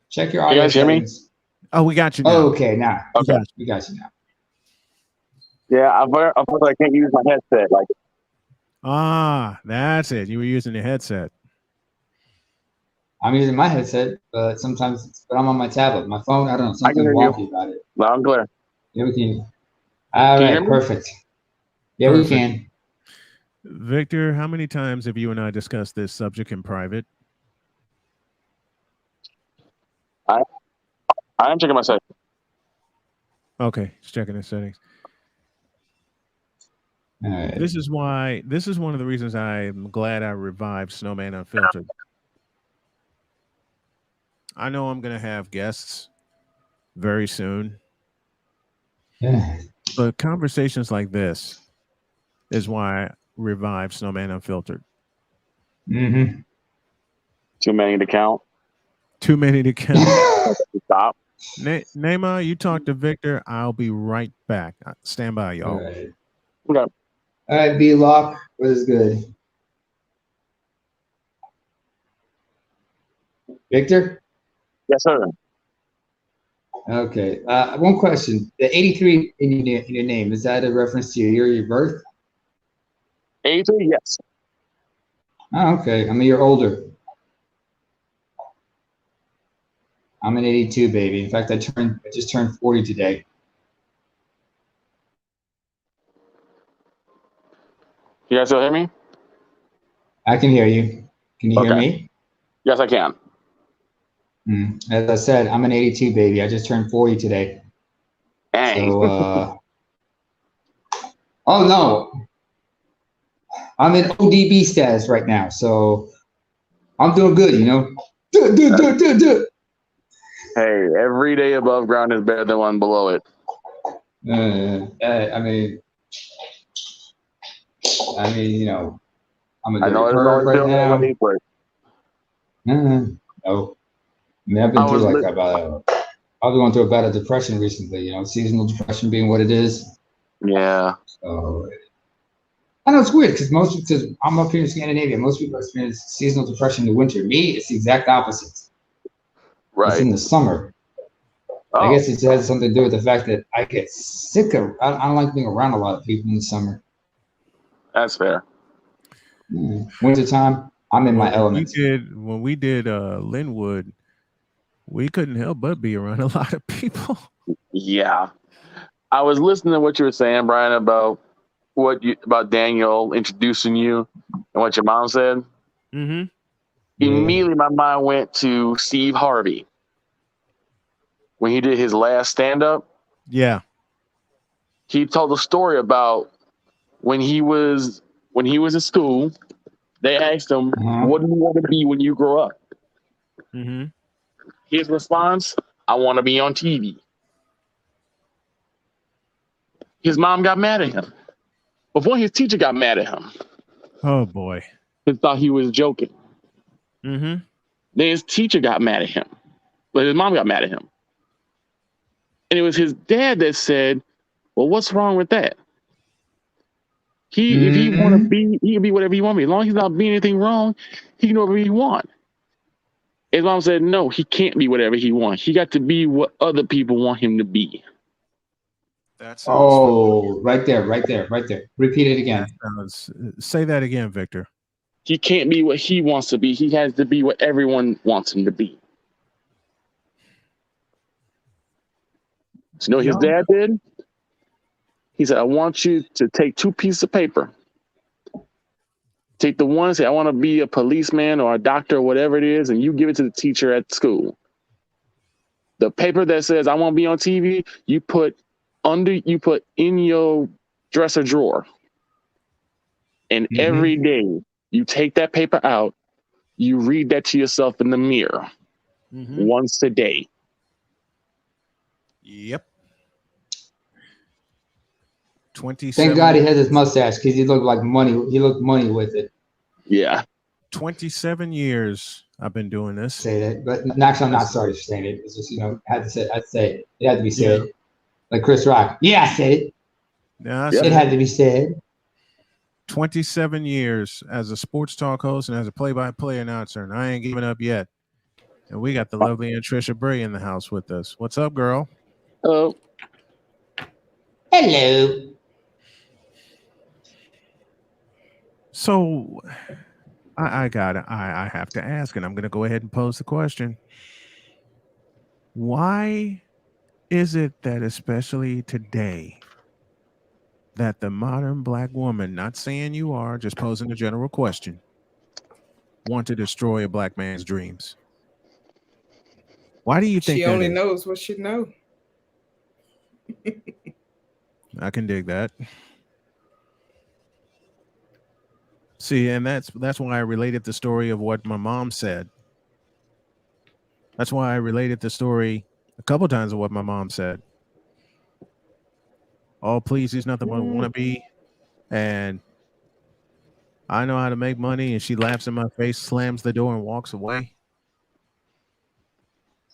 Check your audio settings. Oh, we got you now. Oh, okay, now. Okay. We got you now. Yeah, unfortunately, I can't use my headset. That's it. You were using the headset. I'm using my headset, but sometimes I'm on my tablet. My phone, I don't know, something wonky about it. Loud and clear. Yeah, we can. All right, perfect. Yeah, we can. Victor, how many times have you and I discussed this subject in private? I'm checking my settings. Okay, just checking the settings. All right. This is one of the reasons I'm glad I revived Snowman Unfiltered. I know I'm going to have guests very soon. Yeah. But conversations like this is why I revived Snowman Unfiltered. Mm-hmm. Too many to count. Too many to count. Stop. Neymar, you talk to Victor. I'll be right back. Stand by, y'all. All right. Okay. All right, B-Lock, what is good? Victor? Yes, sir. Okay. One question. The 83 in your name, is that a reference to your year of your birth? 83, yes. Oh, okay. I mean, you're older. I'm an 82 baby. In fact, I just turned 40 today. You guys still hear me? I can hear you. Can you hear me? Yes, I can. As I said, I'm an 82 baby. I just turned 40 today. Dang. So, oh no, I'm in ODB status right now. So I'm doing good, you know. Do. Hey, every day above ground is better than one below it. I mean, you know, I'm a I know dirty it's perv always right feel that now. way, but No, I mean, I've been I through was like li- about. I've been going through a bout of depression recently. You know, seasonal depression being what it is. yeah. So I know it's weird because I'm up here in Scandinavia. Most people experience seasonal depression in the winter. Me, it's the exact opposite. It's Right. in the summer. I Oh, guess it has something to do with the fact that I get sick of. I don't like being around a lot of people in the summer. that's fair. Wintertime, I'm in Well, my element. when we did Linwood, we couldn't help but be around a lot of people. Yeah. I was listening to what you were saying, Brian, about about Daniel introducing you and what your mom said. Mm-hmm. Immediately my mind went to Steve Harvey when he did his last stand-up. Yeah. He told a story about when he was in school. They asked him, "What do you want to be when you grow up?" Mm-hmm. His response, "I want to be on TV." His mom got mad at him. Before his teacher got mad at him, Oh boy. he thought he was joking. Mm-hmm. Then his teacher got mad at him, but his mom got mad at him. And it was his dad that said, "Well, what's wrong with that? If he want to be, he can be whatever he want to be. As long as he's not being anything wrong, he can do whatever he want." His mom said, "No, he can't be whatever he wants. He got to be what other people want him to be." That sounds. Oh, right there. Repeat it again. Say that again, Victor. He can't be what he wants to be. He has to be what everyone wants him to be. So you know what his dad did? He said, "I want you to take 2 pieces of paper. Take the one and say, I want to be a policeman or a doctor or whatever it is, and you give it to the teacher at school. The paper that says I want to be on TV, you put in your dresser drawer. And every day you take that paper out, you read that to yourself in the mirror once a day." Yep. 27. Thank God he has his mustache because he looked like money. He looked money with it. Yeah. 27 years I've been doing this. Say that, but actually, I'm not sorry for saying it. It's just, you know, I had to say it. It had to be said. Yeah. Like Chris Rock. Yeah, I said it. Yeah, it had to be said. 27 years as a sports talk host and as a play-by-play announcer, and I ain't giving up yet. And we got the lovely Aunt Trisha Bray in the house with us. What's up, girl? Hello. Hello. So I have to ask, and I'm going to go ahead and pose the question. Why is it that especially today that the modern black woman, not saying you are, just posing a general question, want to destroy a black man's dreams? Why do you think she only knows what she knows? I can dig that. See, and that's why I related the story of what my mom said. That's why I related the story a couple times of what my mom said. Oh, please, he's nothing but a wannabe. And I know how to make money. And she laughs in my face, slams the door, and walks away.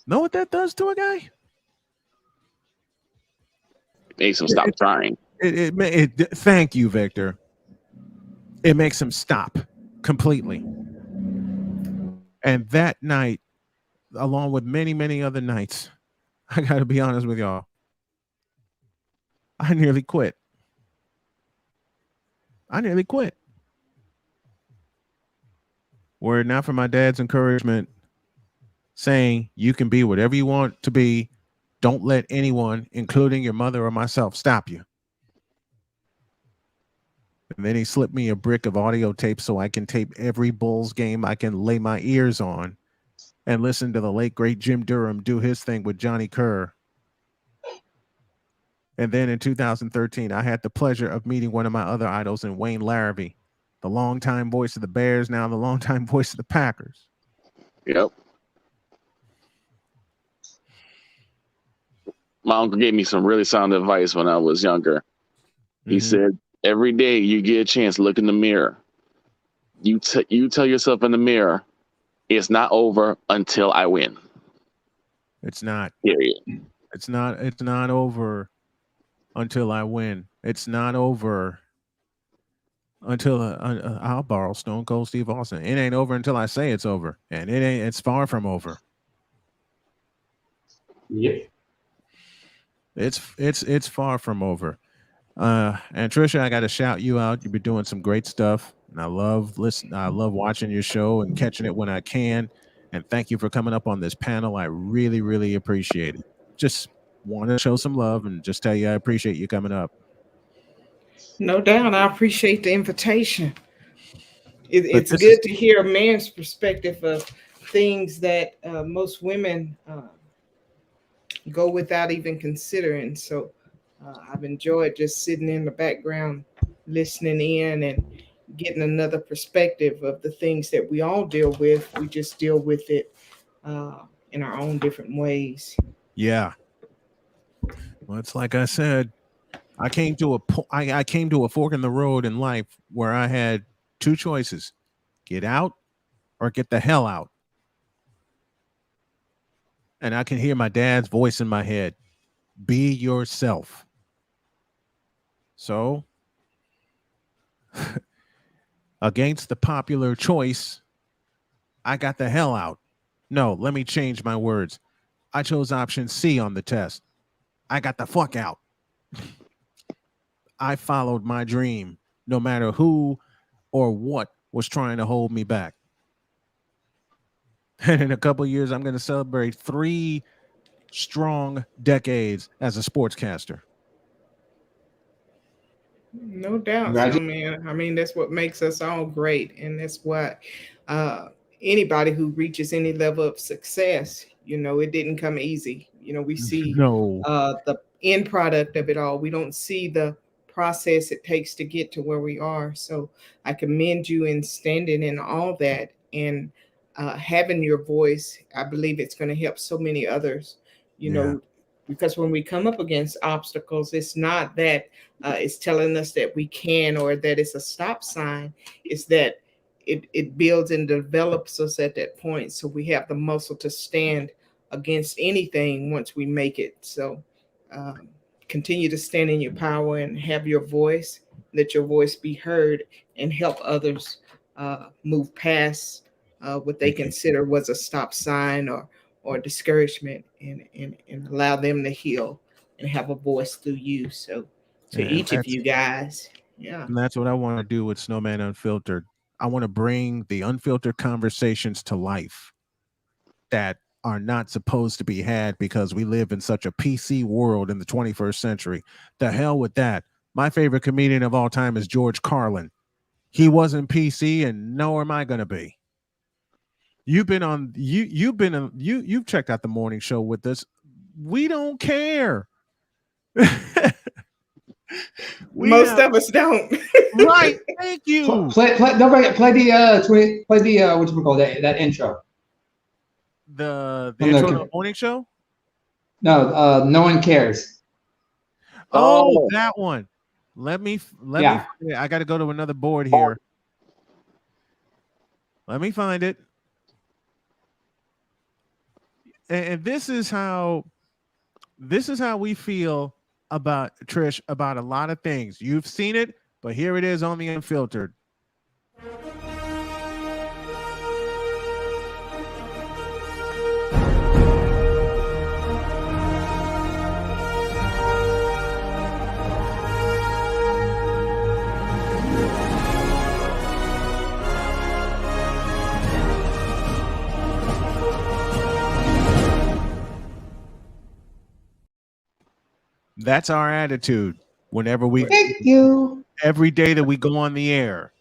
Know what that does to a guy? It makes him stop trying. Thank you, Victor. It makes him stop completely. And that night, along with many, many other nights, I got to be honest with y'all, I nearly quit. Were it not for my dad's encouragement saying you can be whatever you want to be, don't let anyone, including your mother or myself, stop you. And then he slipped me a brick of audio tape so I can tape every Bulls game I can lay my ears on and listen to the late great Jim Durham do his thing with Johnny Kerr. And then in 2013, I had the pleasure of meeting one of my other idols in Wayne Larrivee, the longtime voice of the Bears, now the longtime voice of the Packers. Yep. My uncle gave me some really sound advice when I was younger. He said, every day you get a chance, look in the mirror. You tell yourself in the mirror, it's not over until I win. It's not. Period. It's not over until I win. It's not over until I'll borrow Stone Cold Steve Austin. It ain't over until I say it's over, and it's far from over. Yep. It's far from over. And Trisha, I got to shout you out. You've been doing some great stuff, and I love watching your show and catching it when I can. And thank you for coming up on this panel. I really, really appreciate it. Just want to show some love and just tell you I appreciate you coming up. No doubt. I appreciate the invitation. It's good to hear a man's perspective of things that most women go without even considering. So I've enjoyed just sitting in the background, listening in and getting another perspective of the things that we all deal with. We just deal with it in our own different ways. Yeah. Well, it's like I said, I came to a fork in the road in life where I had two choices: get out or get the hell out. And I can hear my dad's voice in my head: be yourself. So, against the popular choice, I got the hell out. No, let me change my words. I chose option C on the test. I got the fuck out. I followed my dream, no matter who or what was trying to hold me back. And in a couple of years, I'm going to celebrate 3 strong decades as a sportscaster. No doubt, man. I mean, that's what makes us all great. And that's what anybody who reaches any level of success, it didn't come easy. We see the end product of it all. We don't see the process it takes to get to where we are. So I commend you in standing in all that and having your voice. I believe it's going to help so many others, because when we come up against obstacles, it's not that it's telling us that we can or that it's a stop sign. It's that it builds and develops us at that point. So we have the muscle to stand against anything once we make it. So continue to stand in your power and have your voice, let your voice be heard, and help others move past what they consider was a stop sign or discouragement, and allow them to heal and have a voice through you. So to each of you guys. Yeah. And that's what I want to do with Snowman Unfiltered. I want to bring the unfiltered conversations to life that are not supposed to be had because we live in such a PC world in the 21st century. The hell with that. My favorite comedian of all time is George Carlin. He wasn't PC, and nor am I going to be. You've checked out the morning show with us. We don't care. Most of us don't. Right. Thank you. Play the what you call that intro. The intro to the morning show? No, no one cares. Oh, that one. Let me I got to go to another board here. Let me find it. And this is how we feel about Trish about a lot of things. You've seen it, but here it is on the Unfiltered. That's our attitude whenever we every day that we go on the air.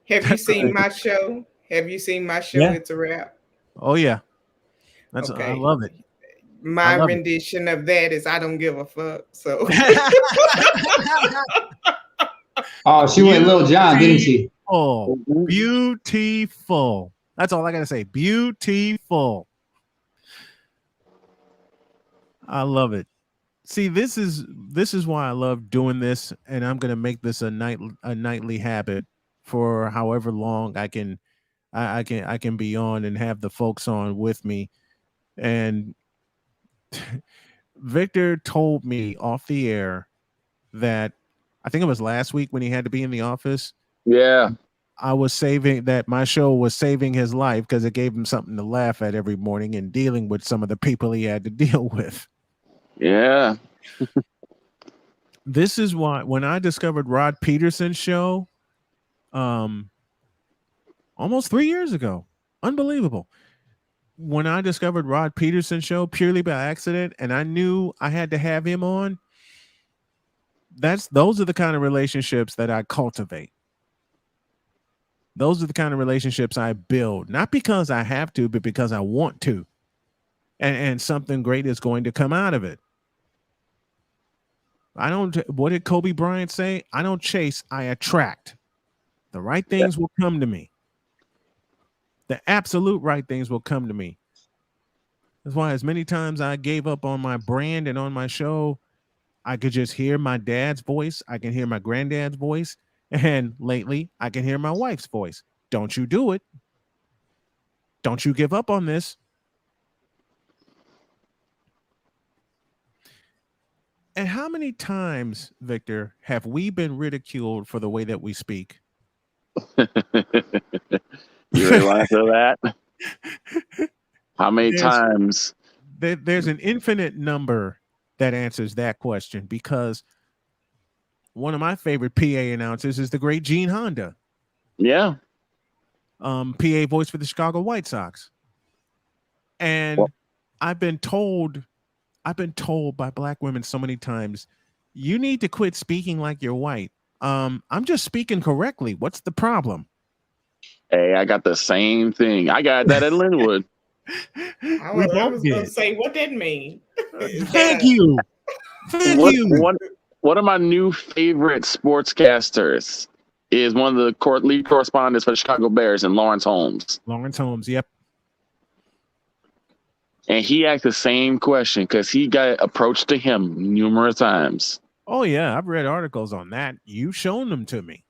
Have you seen my show? Yeah. It's a wrap. Oh yeah. That's Okay. I love it. My rendition of that is I don't give a fuck. So oh, she went Lil Jon, didn't she? Oh, beautiful. That's all I gotta say. Beautiful. I love it. See, this is why I love doing this, and I'm gonna make this a nightly habit for however long I can be on and have the folks on with me. And Victor told me off the air that I think it was last week when he had to be in the office. Yeah. I was saving that my show was saving his life because it gave him something to laugh at every morning and dealing with some of the people he had to deal with. Yeah. This is why when I discovered Rod Peterson's show, almost 3 years ago, unbelievable. When I discovered Rod Peterson's show purely by accident, and I knew I had to have him on, those are the kind of relationships that I cultivate. Those are the kind of relationships I build, not because I have to, but because I want to. And something great is going to come out of it. What did Kobe Bryant say? I don't chase, I attract. The right things will come to me. The absolute right things will come to me. That's why as many times I gave up on my brand and on my show, I could just hear my dad's voice. I can hear my granddad's voice. And lately, I can hear my wife's voice. Don't you do it. Don't you give up on this. And how many times, Victor, have we been ridiculed for the way that we speak? You really want to know that? How many times? There's an infinite number that answers that question, because one of my favorite PA announcers is the great Gene Honda. Yeah. PA voice for the Chicago White Sox. And I've been told by black women so many times, you need to quit speaking like you're white. I'm just speaking correctly. What's the problem? Hey, I got the same thing. I got that at Linwood. I was going to say, what that mean? Thank you. Thank you. One of my new favorite sportscasters is one of the lead correspondents for the Chicago Bears, and Lawrence Holmes. Lawrence Holmes, yep. And he asked the same question because he got approached to him numerous times. Oh, yeah. I've read articles on that. You've shown them to me.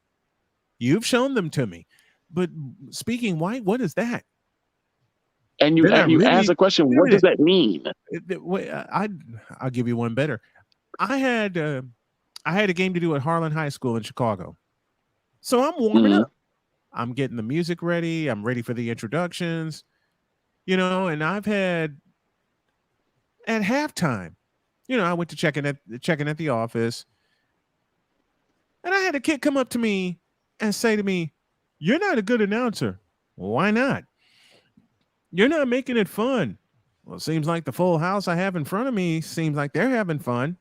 But speaking white, what is that? And you ask the question, what does that mean? I'll give you one better. I had a game to do at Harlan High School in Chicago. So I'm warming up. I'm getting the music ready. I'm ready for the introductions. And I've had at halftime, I went to checking at the office, and I had a kid come up to me and say to me, "You're not a good announcer." "Why not?" "You're not making it fun." Well, it seems like the full house I have in front of me seems like they're having fun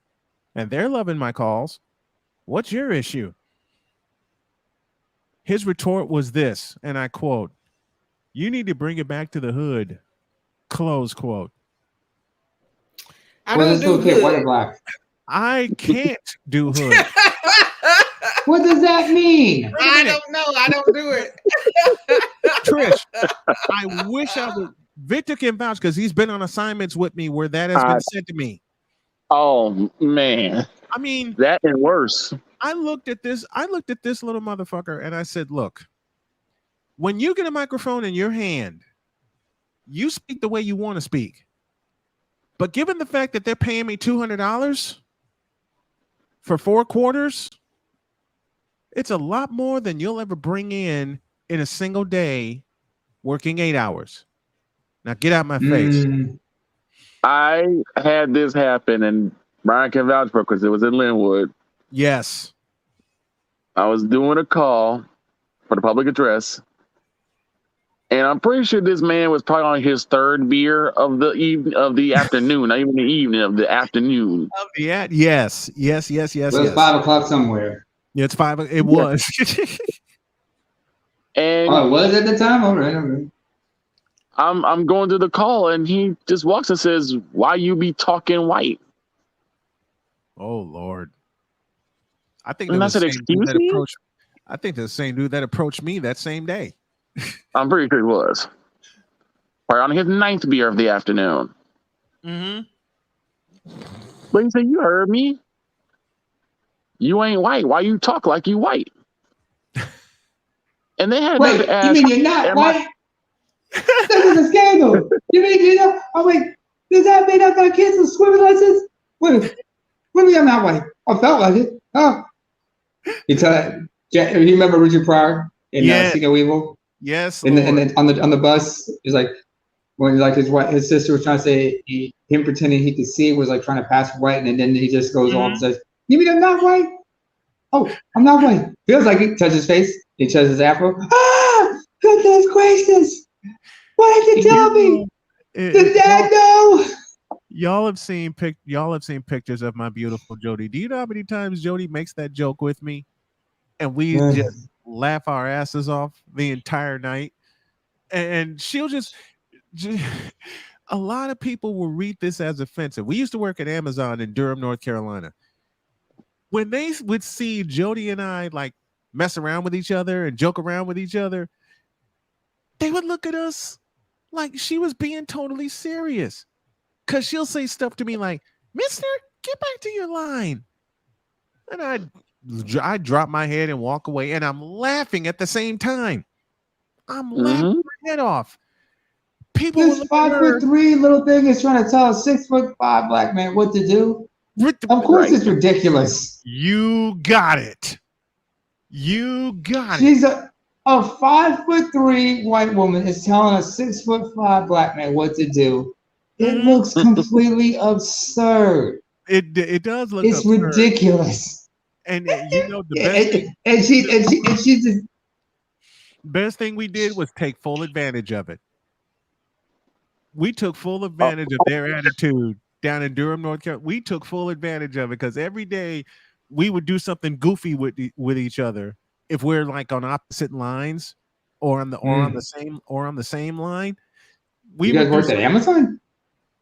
and they're loving my calls. What's your issue? His retort was this, and I quote, "You need to bring it back to the hood." Close quote. I don't do hood. White or black? I can't do hood. What does that mean? I don't know. I don't do it. Trish, I wish I would. Victor can vouch because he's been on assignments with me where that has been said to me. Oh, man. I mean, that and worse. I looked at this little motherfucker and I said, look, when you get a microphone in your hand, you speak the way you want to speak. But given the fact that they're paying me $200 for 4 quarters, it's a lot more than you'll ever bring in a single day working 8 hours. Now get out my face. I had this happen, and Brian can vouch for it because it was in Linwood. Yes. I was doing a call for the public address, and I'm pretty sure this man was probably on his 3rd beer of the afternoon, not even the evening, of the afternoon. Yes. Well, it's 5 o'clock somewhere. Yeah, it's 5. It was. And it was at the time. All right. I'm going to the call, and he just walks and says, "Why you be talking white?" Oh Lord. I think And that I was said, the same dude "Excuse that me?" approached. I think the same dude that approached me that same day. I'm pretty sure it was. Right on his 9th beer of the afternoon. Mm-hmm. But he said, "You heard me. You ain't white. Why you talk like you white?" And they had Wait, to you ask, mean you're not "Am I?" white? This is a scandal. You mean you're not? Oh wait, does that mean I got kids with swimming lessons? Wait, what do you mean I'm not white? I felt like it. Oh, you tell that. You remember Richard Pryor in Yeah. Seeing No Evil? Yes, And Lord. then on the bus, it's like when like his sister was trying to say him pretending he could see was like trying to pass for white, and then he just goes off and says, "You mean I'm not white? Oh, I'm not white." Feels like he touches his face. He touches his afro. Ah, goodness gracious! Why didn't you tell me? Did Dad know? Y'all have seen pictures of my beautiful Jody. Do you know how many times Jody makes that joke with me, and we just laugh our asses off the entire night? And she'll just a lot of people will read this as offensive. We used to work at Amazon in Durham, North Carolina. When they would see Jody and I like mess around with each other and joke around with each other, they would look at us like she was being totally serious. Cause she'll say stuff to me like, "Mister, get back to your line." And I drop my head and walk away, and I'm laughing at the same time. I'm laughing my head off. People This 5'3" little thing is trying to tell a 6'5" black man what to do. Of course, it's ridiculous. You got it. You got She's a 5'3" white woman is telling a 6'5" black man what to do. It looks completely absurd. It does look. It's absurd. Ridiculous. And you know the best thing, and she just best thing we did was take full advantage of it. We took full advantage of their attitude down in Durham, North Carolina. We took full advantage of it because every day we would do something goofy with each other if we're like on opposite lines or on the same line. You guys worked at Amazon?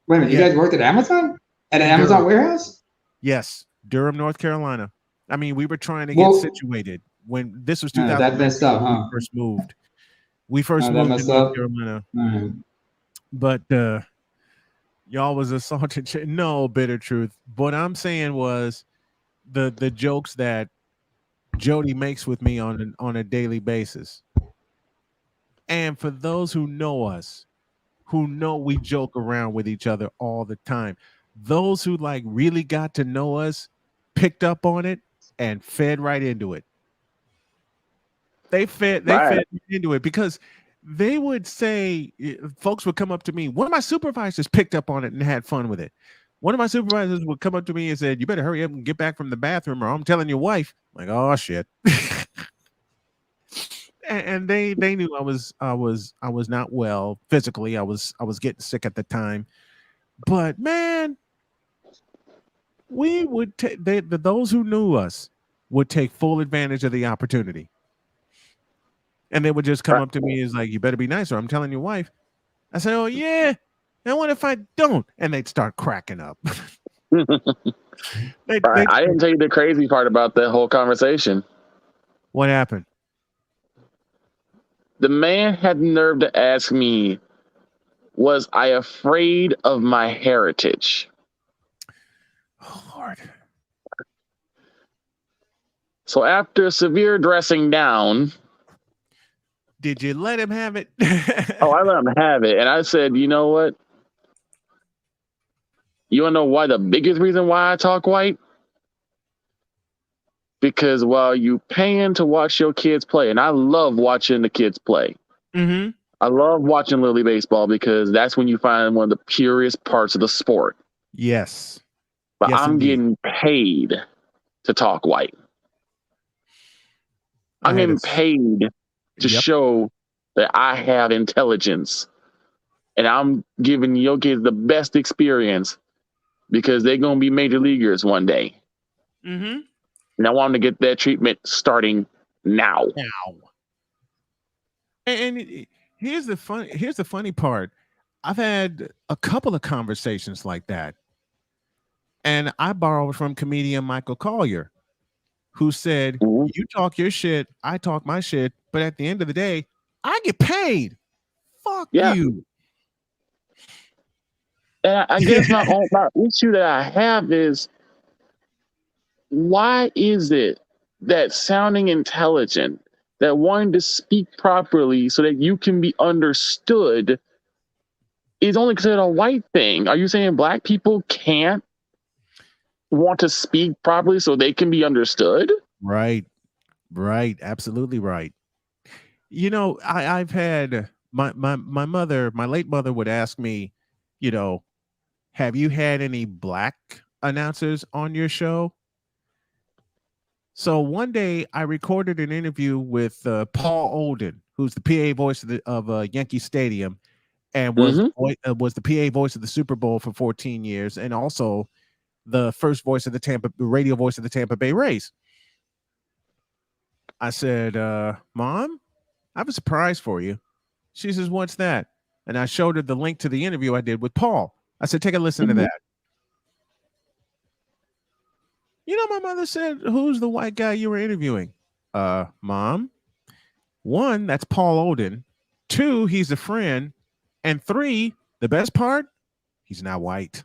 Wait a minute, you guys worked at Amazon? At an Amazon warehouse? Yes, Durham, North Carolina. I mean, we were trying to get situated when this was 2000. That messed up, huh? We first moved. We first moved to North Carolina. But y'all was assaulted. No, bitter truth. What I'm saying was the jokes that Jody makes with me on a daily basis. And for those who know us, who know we joke around with each other all the time, those who like really got to know us picked up on it and fed right into it. They fed into it because they would say, folks would come up to me. One of my supervisors picked up on it and had fun with it. One of my supervisors would come up to me and said, "You better hurry up and get back from the bathroom or I'm telling your wife." I'm like, oh shit. and they knew I was not well physically. I was getting sick at the time. But man, we would those who knew us would take full advantage of the opportunity. And they would just come up to me and like, "You better be nice or I'm telling your wife." I said, "Oh yeah. And what if I don't?" And they'd start cracking up. I didn't tell you the crazy part about that whole conversation. What happened? The man had the nerve to ask me, was I afraid of my heritage? Oh, Lord. So after severe dressing down... Did you let him have it? Oh, I let him have it. And I said, "You know what? You want to know why the biggest reason why I talk white? Because while you paying to watch your kids play, and I love watching the kids play. Mm-hmm. I love watching Little League Baseball because that's when you find one of the purest parts of the sport. Yes. But yes, I'm indeed. getting paid to talk white. I'm getting paid to show that I have intelligence. And I'm giving your kids the best experience because they're going to be major leaguers one day. Mm-hmm. And I want them to get that treatment starting now. And Here's the funny part. I've had a couple of conversations like that. And I borrowed from comedian Michael Collier, who said, Mhm. you talk your shit, I talk my shit, but at the end of the day, I get paid. Fuck Yeah. you. And I guess my issue that I have is, why is it that sounding intelligent, that wanting to speak properly so that you can be understood, is only considered a white thing? Are you saying black people can't want to speak properly so they can be understood? Right. Absolutely right. You know, I've had my mother, my late mother would ask me, you know, have you had any black announcers on your show? So one day I recorded an interview with Paul Olden, who's the PA voice of Yankee Stadium, and was was the PA voice of the Super Bowl for 14 years, and also the first voice of the radio voice of the Tampa Bay Rays. I said, Mom, I have a surprise for you. She says, what's that? And I showed her the link to the interview I did with Paul. I said, take a listen to that. You know, my mother said, who's the white guy you were interviewing? Mom, 1, that's Paul Olden. 2, he's a friend. And 3, the best part, he's not white.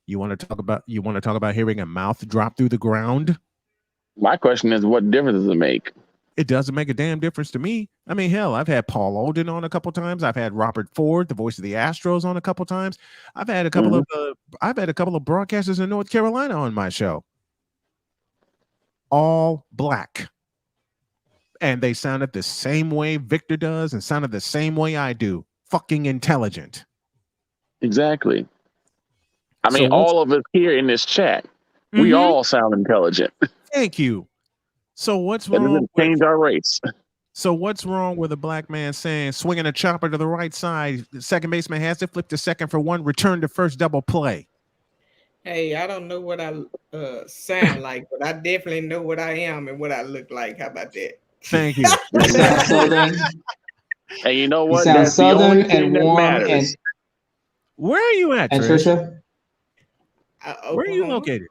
You want to talk about hearing a mouth drop through the ground? My question is, what difference does it make? It doesn't make a damn difference to me. I mean, hell, I've had Paul Olden on a couple times. I've had Robert Ford, the voice of the Astros, on a couple times. I've had a couple of broadcasters in North Carolina on my show. All black. And they sounded the same way Victor does and sounded the same way I do. Fucking intelligent. Exactly. I mean, all of us here in this chat, we all sound intelligent. Thank you. So what's That wrong doesn't change our race? So what's wrong with a black man saying, swinging a chopper to the right side, the second baseman has to flip to second for 1, return to first, double play? Hey, I don't know what I sound like, but I definitely know what I am and what I look like. How about that? Thank you. You sound southern. And you know what? You sound That's southern the only thing and that warm. matters. Where are you at, and Trish? Trisha? Where are you located?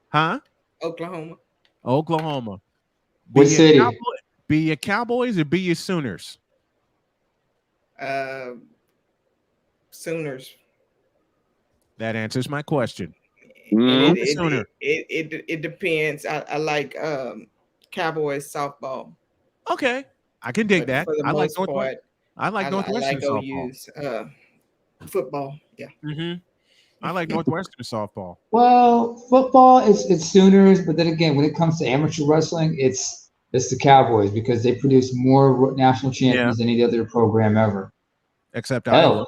Huh? Oklahoma. Which city? Be you Cowboys or be you Sooners? Sooners. That answers my question. It depends. I like Cowboys softball. Okay, I can dig that. For the most part, I like Northwestern softball. Football. Yeah. I like Northwestern softball. Well, football it's Sooners, but then again, when it comes to amateur wrestling, it's the Cowboys because they produce more national champions than any other program ever. Except Iowa.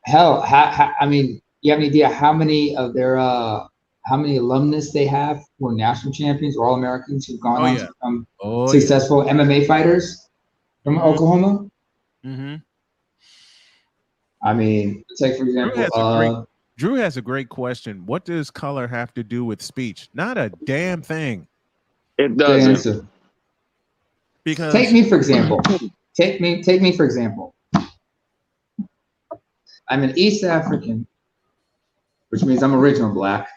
Hell, I mean, you have any idea how many of their how many alumnus they have who are national champions or All-Americans who've gone on to become successful MMA fighters from Oklahoma? I mean, take for example, Drew has a great question. What does color have to do with speech? Not a damn thing. It doesn't. Because take me for example. Take me for example. I'm an East African, which means I'm original black.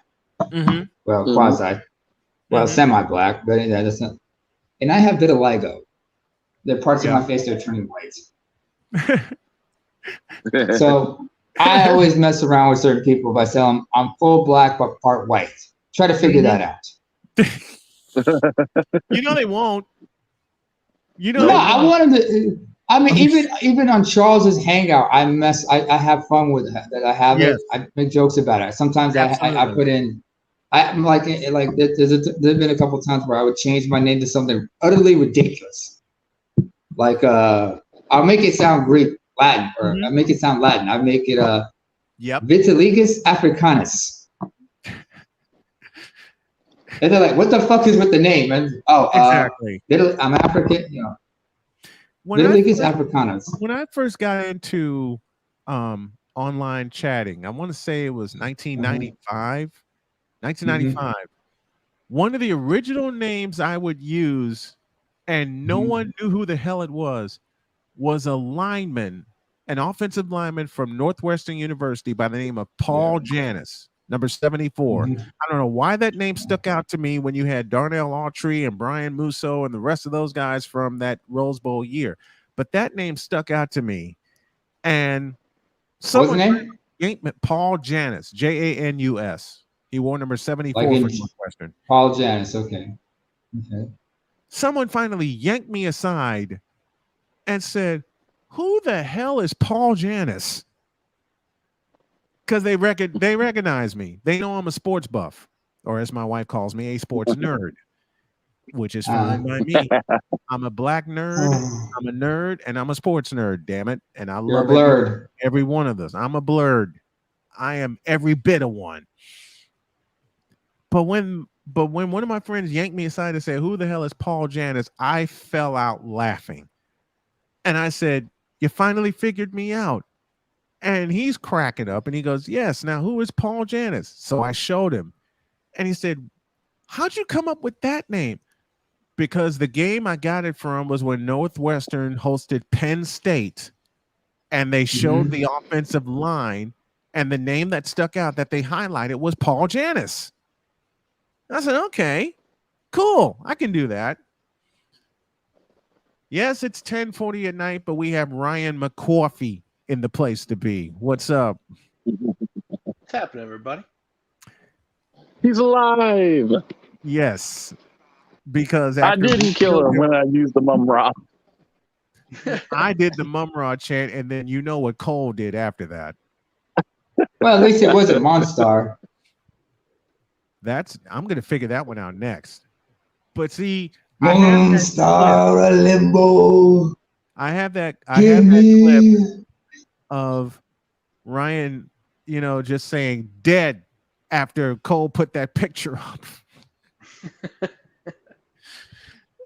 Well, quasi. Well, semi-black, but that's not. And I have vitiligo. There are parts of my face that are turning white. So I always mess around with certain people by saying I'm full black but part white. Try to figure that out. You know they won't. You know. No, I want them to. I mean, even on Charles's Hangout, I have fun with that. I have it. I make jokes about it. Sometimes I put in. I'm like there's been a couple of times where I would change my name to something utterly ridiculous. Like I'll make it sound Greek, Latin, or I'll make it sound Latin. I make it Vitiligus Africanus. And they're like, "What the fuck is with the name?" And exactly. I'm African, you know. Vitiligus Africanus. When I first got into online chatting, I want to say it was 1995. 1995. One of the original names I would use, and no one knew who the hell it was a lineman, an offensive lineman from Northwestern University by the name of Paul Janis, number 74. I don't know why that name stuck out to me when you had Darnell Autry and Brian Musso and the rest of those guys from that Rose Bowl year, but that name stuck out to me. And what's his name? Paul Janis, Janus. He wore number 74 like for Northwestern. Paul Janis, okay. Someone finally yanked me aside and said, "Who the hell is Paul Janis?" Because they recognize me. They know I'm a sports buff, or as my wife calls me, a sports nerd, which is fine by me. I'm a black nerd. I'm a nerd, and I'm a sports nerd. Damn it! And I love every one of those. I'm a blurred. I am every bit of one. But when one of my friends yanked me aside to say, "Who the hell is Paul Janis?" I fell out laughing. And I said, "You finally figured me out." And he's cracking up and he goes, "Yes, now who is Paul Janis?" So I showed him. And he said, "How'd you come up with that name?" Because the game I got it from was when Northwestern hosted Penn State. And they showed the offensive line. And the name that stuck out that they highlighted was Paul Janis. I said, "Okay, cool. I can do that." Yes, it's 10:40 at night, but we have Ryan McCoffey in the place to be. What's up? What's happening, everybody? He's alive. Yes, because I didn't kill him when I used the Mumra. I did the Mumra chant, and then you know what Cole did after that. Well, at least it wasn't Monstar. I'm going to figure that one out next. But see, Monstar Limbo. I have that clip of Ryan, just saying dead after Cole put that picture up.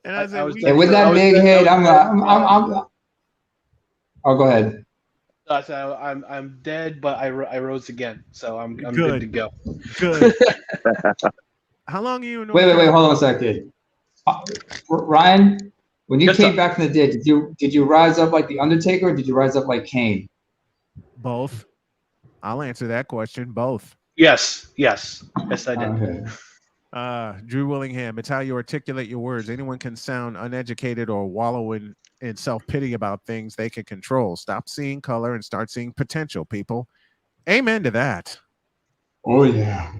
And I said, with that big head, I'm oh, go ahead. I'm dead, but I rose again, so I'm good to go. Good. How long are you in? Wait, hold on a second. Ryan, when you came back from the dead, did you rise up like the Undertaker, or did you rise up like Kane? Both. I'll answer that question. Both. Yes, I did. Okay. Drew Willingham, it's how you articulate your words. Anyone can sound uneducated or wallow in self-pity about things they can control. Stop seeing color and start seeing potential, people. Amen to that. Oh, yeah.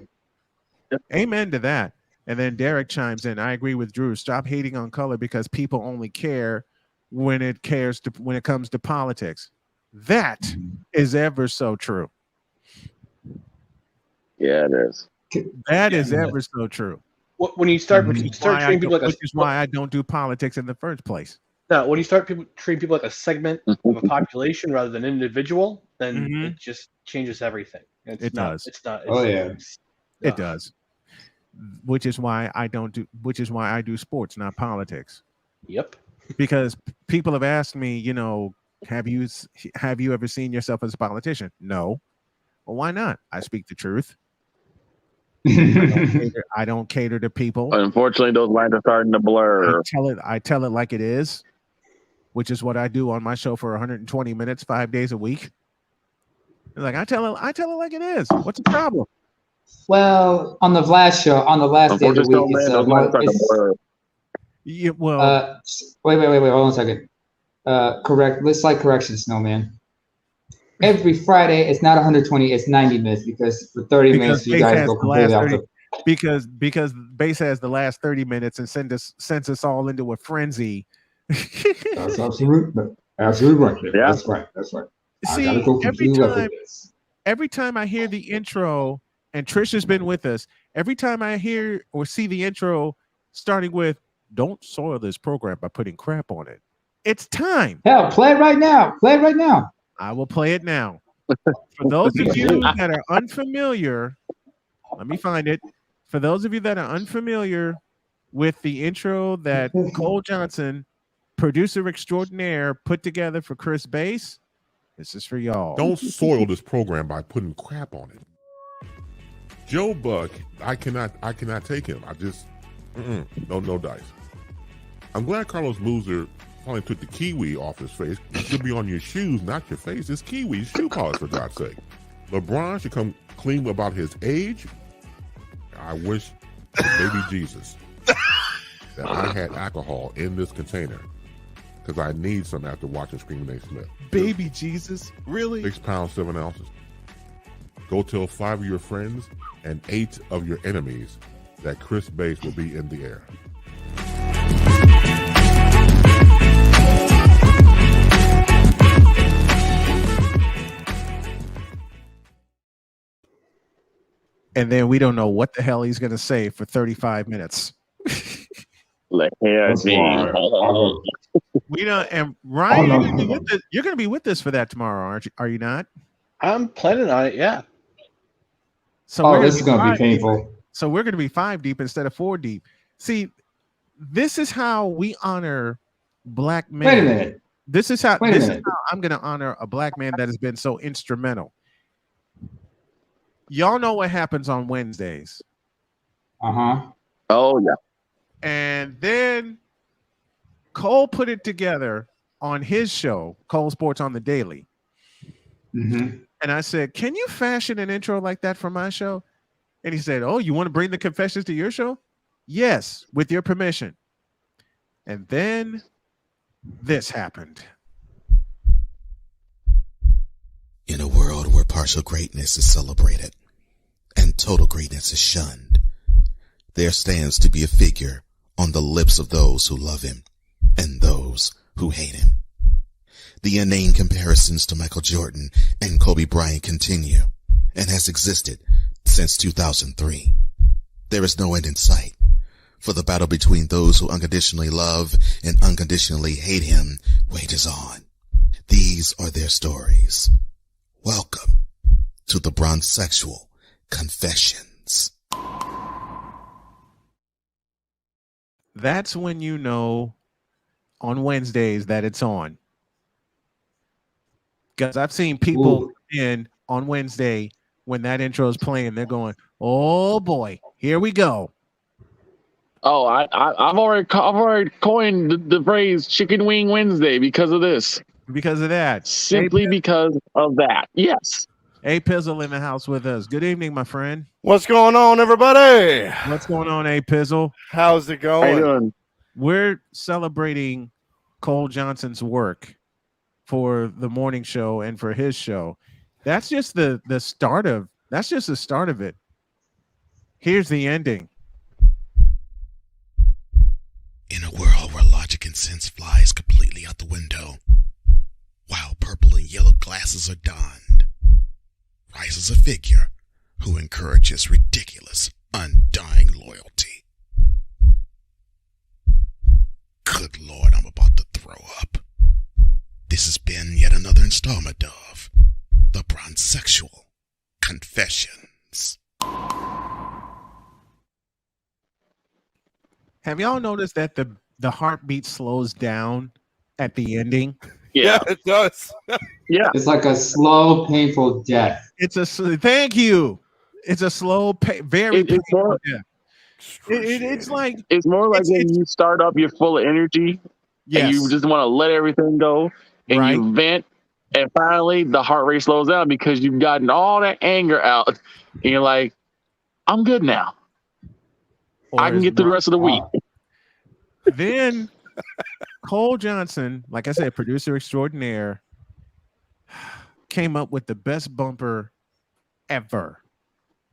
Amen to that. And then Derek chimes in. I agree with Drew. Stop hating on color because people only care when it comes to politics. That is ever so true. Yeah, it is. That is ever so true. When you start treating people which is why I don't do politics in the first place. No, when you start treating people like a segment of a population rather than an individual, then it just changes everything. It does. It does. Which is why I do sports, not politics. Yep. Because people have asked me, have you ever seen yourself as a politician? No. Well, why not? I speak the truth. I don't cater to people. Unfortunately, those lines are starting to blur. I tell it like it is, which is what I do on my show for 120 minutes, 5 days a week. Like I tell it like it is. What's the problem? Well, on the last show, on the last day of the week, wait, hold on a second. Correct. Let's correction, Snowman. Every Friday, it's not 120, it's 90 minutes because for 30 minutes you guys go completely out. Because Base has the last 30 minutes and sends us all into a frenzy. That's absolutely right. Yeah. That's right. See, every time I hear the intro, and Trish has been with us, every time I hear or see the intro starting with "Don't soil this program by putting crap on it," it's time. Hell, play it right now. I will play it now. For those of you that are unfamiliar, let me find it. For those of you that are unfamiliar with the intro that Cole Johnson, producer extraordinaire, put together for Chris Bass, this is for y'all. Don't soil this program by putting crap on it. Joe Buck, I cannot take him. I just no dice. I'm glad Carlos Boozer finally took the kiwi off his face. It should be on your shoes, not your face. It's kiwi shoe polish, for God's sake. LeBron should come clean about his age. I wish baby Jesus that I had alcohol in this container because I need some after watching Screaming Nate Smith. Baby Jesus? Really? 6 pounds, 7 ounces. Go tell 5 of your friends and 8 of your enemies that Chris Bass will be in the air. And then we don't know what the hell he's going to say for 35 minutes. We don't. And Ryan, you're going to be with us for that tomorrow, aren't you? Are you not? I'm planning on it. Yeah. So this is going to be painful. So we're going to be 5 deep instead of 4 deep. See, this is how we honor black men. Wait a minute. This is how I'm going to honor a black man that has been so instrumental. Y'all know what happens on Wednesdays. Uh-huh. Oh, yeah. And then Cole put it together on his show, Cole Sports on the Daily. Mm-hmm. And I said, can you fashion an intro like that for my show? And he said, oh, you want to bring the confessions to your show? Yes, with your permission. And then this happened. In a world where partial greatness is celebrated and total greatness is shunned, there stands to be a figure on the lips of those who love him and those who hate him. The inane comparisons to Michael Jordan and Kobe Bryant continue and has existed since 2003. There is no end in sight, for the battle between those who unconditionally love and unconditionally hate him wages on. These are their stories. Welcome to the Bronzexual Confessions. That's when you know on Wednesdays that it's on. Because I've seen people in on Wednesday when that intro is playing, they're going, "Oh boy, here we go." Oh, I've already coined the phrase "Chicken Wing Wednesday" because of this. Because of that. Simply because of that. Yes. A Pizzle in the house with us. Good evening, my friend. What's going on, everybody? What's going on, A Pizzle? How's it going? How you doing? We're celebrating Cole Johnson's work for the morning show and for his show. That's just the start of it. Here's the ending. In a world where logic and sense flies completely out the window, while purple and yellow glasses are donned, rises a figure who encourages ridiculous, undying loyalty. Good Lord, I'm about to throw up. This has been yet another installment of the Bronzexual Confessions. Have y'all noticed that the heartbeat slows down at the ending? Yeah, it does. Yeah. It's like a slow, painful death. Thank you. It's a slow, very painful death. It's like it's more like when you start up, you're full of energy, and you just want to let everything go, and you vent, and finally the heart rate slows down because you've gotten all that anger out, and you're like, I'm good now. I can get through the rest of the week. Then Cole Johnson, like I said, producer extraordinaire, came up with the best bumper ever.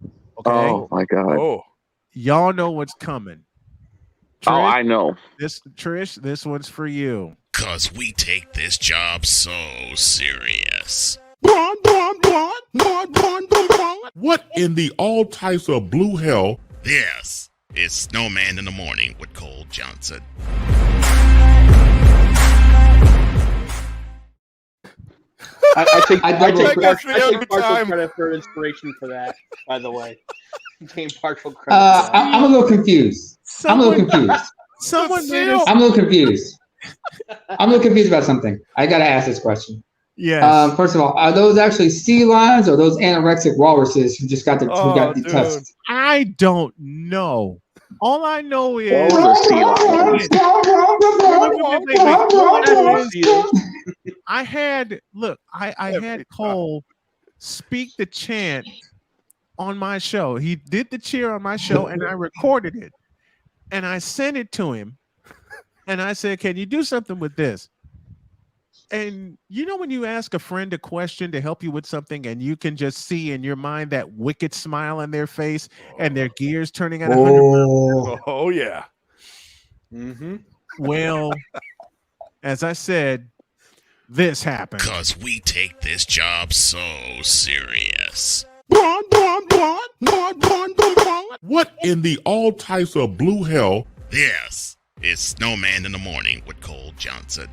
Okay. Oh my God. Oh. Y'all know what's coming. Trish, I know. Trish, this one's for you. 'Cause we take this job so serious. What in the all types of blue hell? This is Snowman in the Morning with Cole Johnson. I take partial time. credit for inspiration for that, by the way. Taking partial credit. I'm a little confused. I'm a little confused about something. I got to ask this question. Yes. First of all, are those actually sea lions or those anorexic walruses who just got the test? I don't know. All I know is I had Cole speak the chant on my show. He did the cheer on my show, and I recorded it, and I sent it to him, and I said, "Can you do something with this?" And you know when you ask a friend a question to help you with something, and you can just see in your mind that wicked smile on their face and their gears turning at 100. Oh yeah. Mm-hmm. Well, as I said, this happened. Because we take this job so serious. What in the all types of blue hell? This is Snowman in the Morning with Cole Johnson.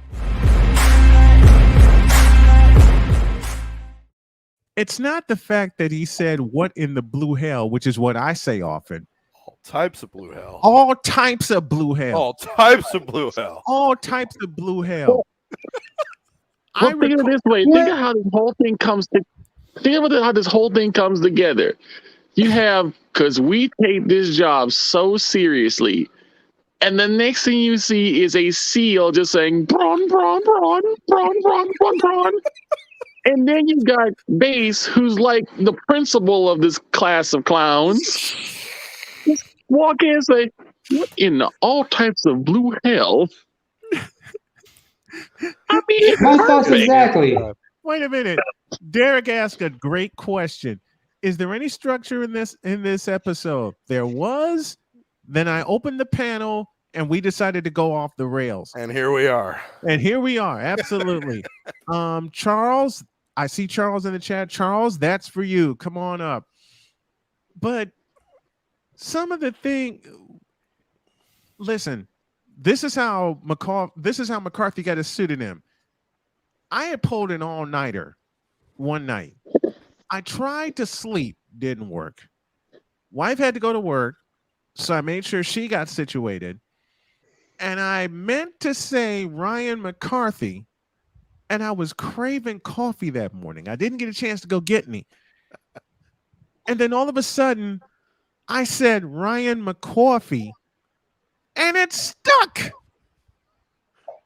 It's not the fact that he said what in the blue hell, which is what I say often. All types of blue hell. All types of blue hell. All types of blue hell. All types of blue hell. Well, think of it this way. Think of how this whole thing comes to. Think about how this whole thing comes together. You have, because we take this job so seriously, and the next thing you see is a seal just saying "brawn, brawn, brawn, brawn, brawn, brawn, brawn," and then you got Bass, who's like the principal of this class of clowns, just walk in and say, "What in the all types of blue hell?" I mean, My thoughts exactly. Wait a minute. Derek asked a great question. Is there any structure in this episode? There was. Then I opened the panel and we decided to go off the rails. And here we are. Absolutely. Charles, I see Charles in the chat. Charles, that's for you. Come on up. But some of the thing, listen, this is how McCarthy got his pseudonym. I had pulled an all-nighter one night. I tried to sleep, didn't work. Wife had to go to work, so I made sure she got situated. And I meant to say Ryan McCarthy, and I was craving coffee that morning. I didn't get a chance to go get any. And then all of a sudden, I said Ryan McCoffee, and it stuck.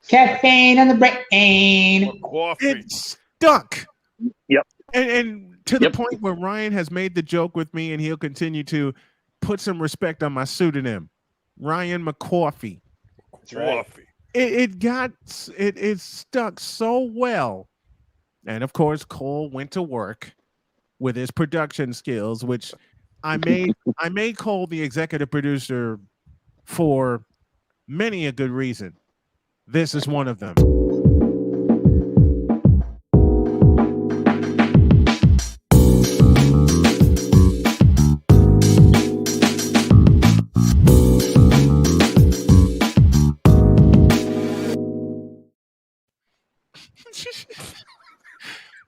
Caffeine on the brain. Coffee. It stuck. Yep. And to the point where Ryan has made the joke with me, and he'll continue to put some respect on my pseudonym, Ryan McCoffee. Coffee. It stuck so well. And of course, Cole went to work with his production skills, which I made Cole the executive producer for many a good reason. This is one of them.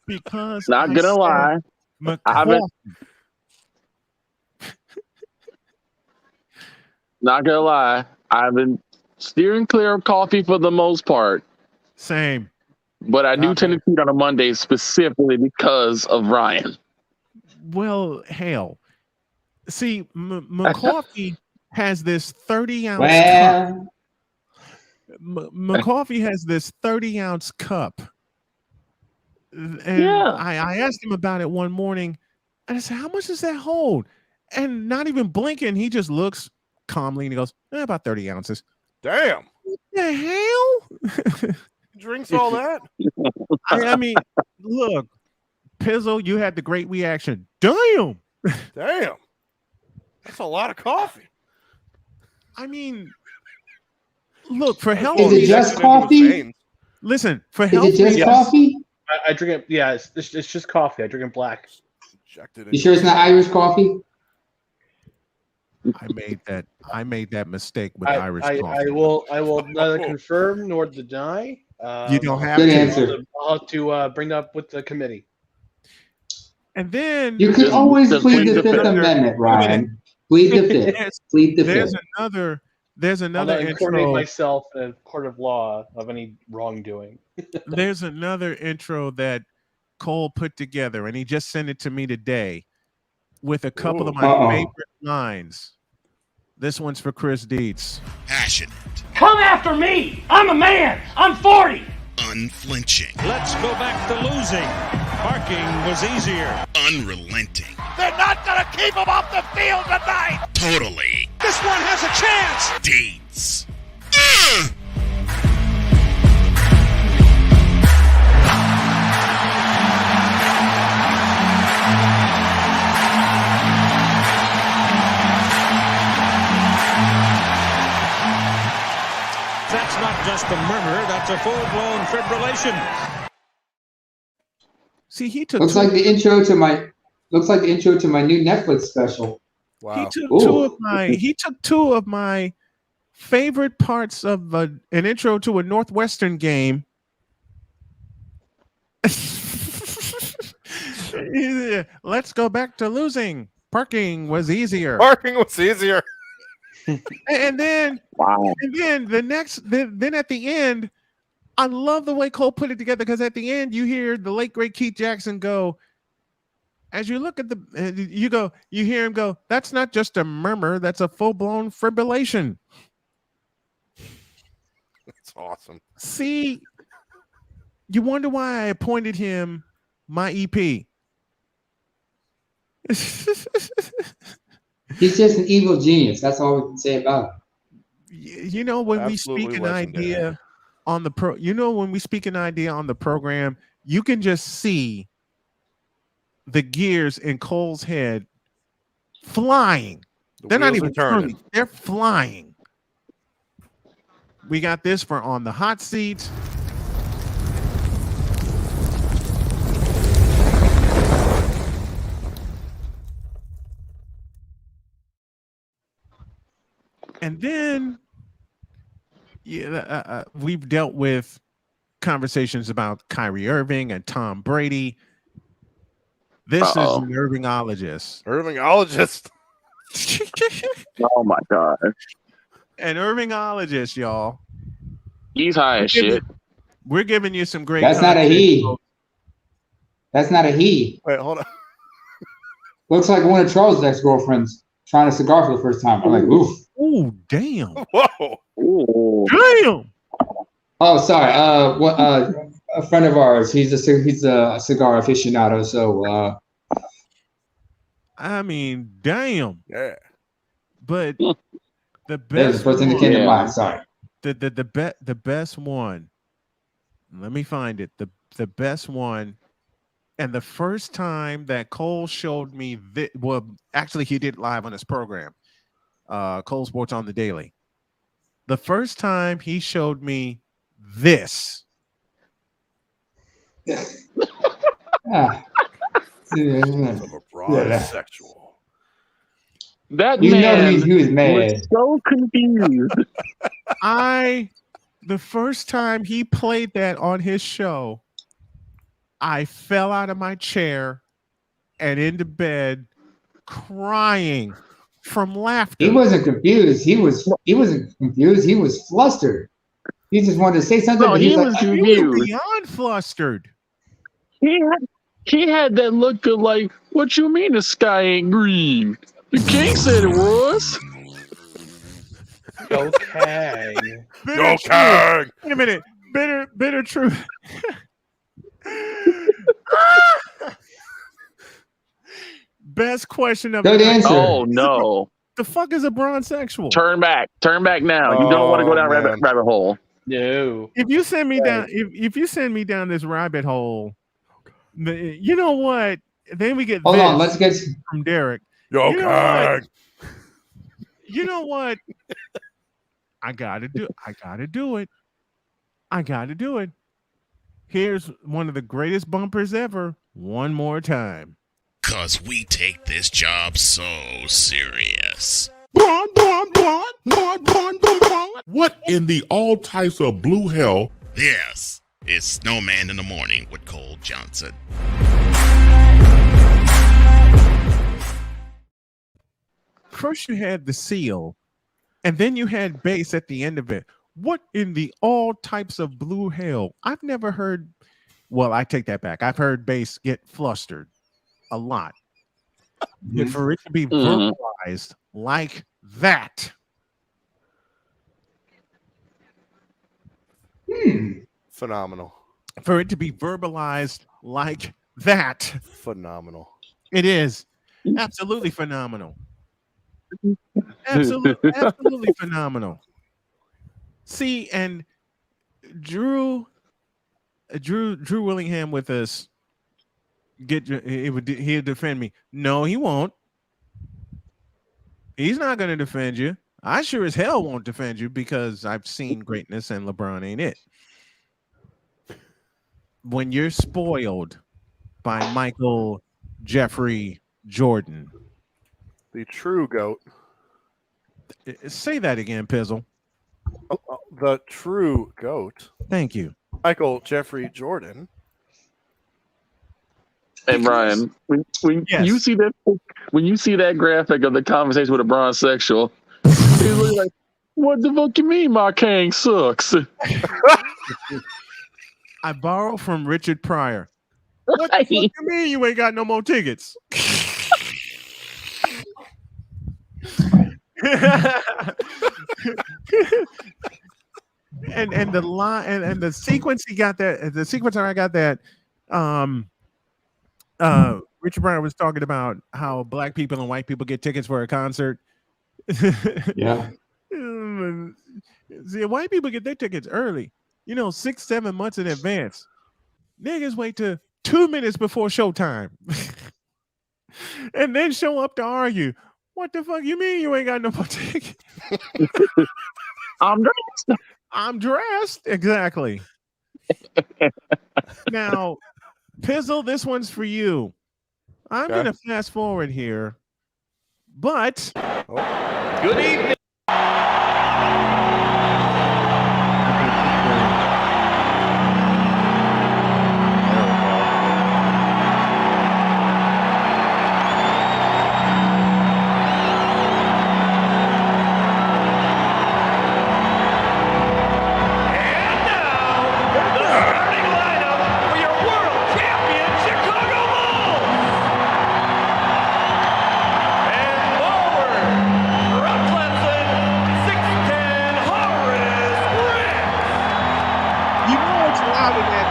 Because not gonna lie, not gonna lie, I've been steering clear of coffee for the most part. Same. But I do tend to cheat on a Monday specifically because of Ryan. Well, hell. See, McCoffee has this 30-ounce cup. McCoffee has this 30-ounce cup. And I asked him about it one morning, and I said, how much does that hold? And not even blinking, he just looks calmly and he goes, about 30 ounces. Damn. What the hell? Drinks all that? I mean, look, Pizzle, you had the great reaction. Damn. Damn. That's a lot of coffee. I mean, look, for health. Is it just coffee? Listen, for health. Is it just coffee? I drink it. Yeah, it's just coffee. I drink it black. You sure it's not Irish coffee? I made that mistake with Irish coffee. I will neither confirm nor deny. You don't have Good to. answer. I'll have to bring that up with the committee. And then you can always plead the Fifth Amendment, Ryan. Plead the Fifth. Plead the Fifth. There's another I'll intro. incriminate myself in a court of law of any wrongdoing. There's another intro that Cole put together, and he just sent it to me today with a couple of my favorite lines. This one's for Chris Dietz. Passionate. Come after me. I'm a man. I'm 40. Unflinching. Let's go back to losing. Parking was easier. Unrelenting. They're not going to keep him off the field tonight. Totally. This one has a chance. Dietz. That's not just a murmur, that's a full-blown fibrillation. See, he took looks like the intro to my new Netflix special. Wow. He took two of my favorite parts of an intro to a Northwestern game. Let's go back to losing. Parking was easier. Parking was easier. And then, Wow. and then then at the end, I love the way Cole put it together, because at the end you hear the late great Keith Jackson go, as you look at you hear him go, that's not just a murmur, that's a full-blown fibrillation. That's awesome. See, you wonder why I appointed him my EP. He's just an evil genius. That's all we can say about him. You know, when Absolutely we speak an legendary. idea on the when we speak an idea on the program, you can just see the gears in Cole's head flying. They're not even turning. They're flying. We got this for on the hot seat. And then we've dealt with conversations about Kyrie Irving and Tom Brady. This is an Irvingologist. Irvingologist. Oh my God. An Irvingologist, y'all. He's high as shit. We're giving you some great. That's not a he. That's not a he. Wait, hold on. Looks like one of Charles' ex-girlfriends trying a cigar for the first time. I'm like, oof. Oh, damn. Whoa. Ooh. Damn. Oh, sorry. A friend of ours. He's a cigar aficionado. So, I mean, damn. Yeah. But the that's best the first thing that came to mind. Sorry. The best one. Let me find it. The best one. And the first time that Cole showed me well, actually he did live on his program, Cole Sports on the Daily. The first time he showed me this. Ah. Of a broad sexual. That You know man he was mad. was so confused. The first time he played that on his show, I fell out of my chair and into bed crying from laughter. He wasn't confused. He wasn't confused. He was flustered. He just wanted to say something. No, but he was was like, He confused. was beyond flustered. He had that look of like, what you mean the sky ain't green? The king said it was. Okay. Yo, Kang. Wait a minute. Bitter truth. Best question of Good the night. answer. Oh no. The fuck is a bronsexual? Turn back now. You don't want to go down rabbit hole. No. If you send me down, if you send me down this rabbit hole, you know what? Then we get Hold this on. Let's get. from Derek. Yo, You know Kang. You know what? I gotta do it. Here's one of the greatest bumpers ever. One more time. 'Cause we take this job so serious. What in the all types of blue hell? This is Snowman in the Morning with Cole Johnson. First you had the seal, and then you had bass at the end of it. What in the all types of blue hell? I've never heard. Well, I take that back. I've heard bass get flustered a lot. And for it to be verbalized like that. Phenomenal. For it to be verbalized like that. Phenomenal. It is absolutely phenomenal. Absolutely phenomenal. See, and Drew Willingham with us. He'll defend me. No, he won't. He's not going to defend you. I sure as hell won't defend you because I've seen greatness and LeBron ain't it. When you're spoiled by Michael Jeffrey Jordan, the true GOAT. Say that again, Pizzle. The true GOAT. Thank you. Michael Jeffrey Jordan. And Brian, when you see that graphic of the conversation with a bronzexual, he's like, "What the fuck you mean my king sucks?" I borrow from Richard Pryor. What the fuck you mean you ain't got no more tickets? and the line and the sequence he got that the sequence I got that Richard Pryor was talking about how black people and white people get tickets for a concert. Yeah. See, white people get their tickets early, 6-7 months in advance. Niggas wait till 2 minutes before showtime and then show up to argue. What the fuck you mean you ain't got no more tickets? I'm dressed. Exactly. Now, Pizzle, this one's for you. I'm going to fast forward here, but Good evening.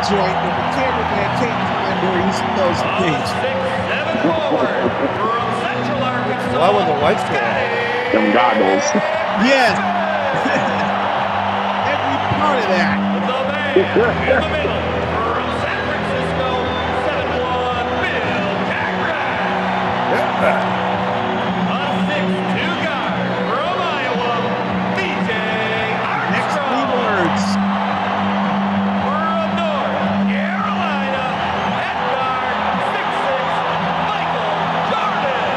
joint when the cameraman can't find where he's supposed to be. 6-7 forward from Central Arkansas. Well, when the lights go on. Them goggles. Yes. Every part of that. The man in the middle from San Francisco, 7'1", Bill Cagrath. A 6'2" guard from Iowa, DJ Armstrong. Next 3 words. From North Carolina, head guard, 6'6", Michael Jordan.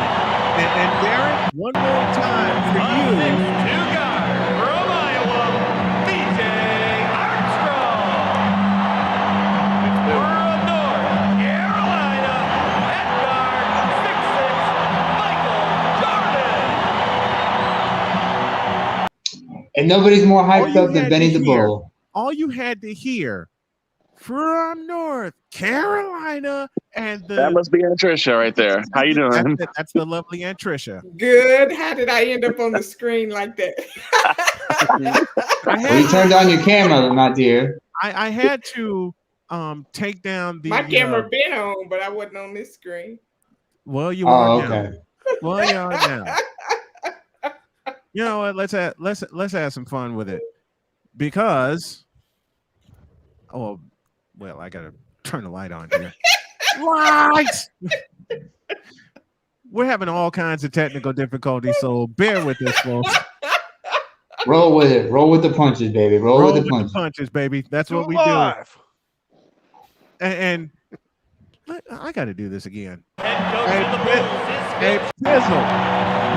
And Darren, one more time for A you. 6'2" guard from Iowa, DJ Armstrong. From North Carolina, head guard, 6'6", Michael Jordan. And nobody's more All hyped you up than had Benny to the hear- Bull. All you had to hear from North Carolina and the That must be Aunt Tricia right there. How you doing? that's the lovely Aunt Tricia. Good. How did I end up on the screen like that? Well, you turned on your camera, my dear. I had to take down the My camera been on, but I wasn't on this screen. well you Oh, are now. okay. Well you are now. You know what? Let's have some fun with it because well I gotta turn the light on here. Lights. We're having all kinds of technical difficulties, so bear with us, folks. Roll with it. Roll with the punches, baby. Roll with the punches. Baby. That's what we do. Live. And I got to do this again. Head coach of the Bulls is Hey, Pizzle,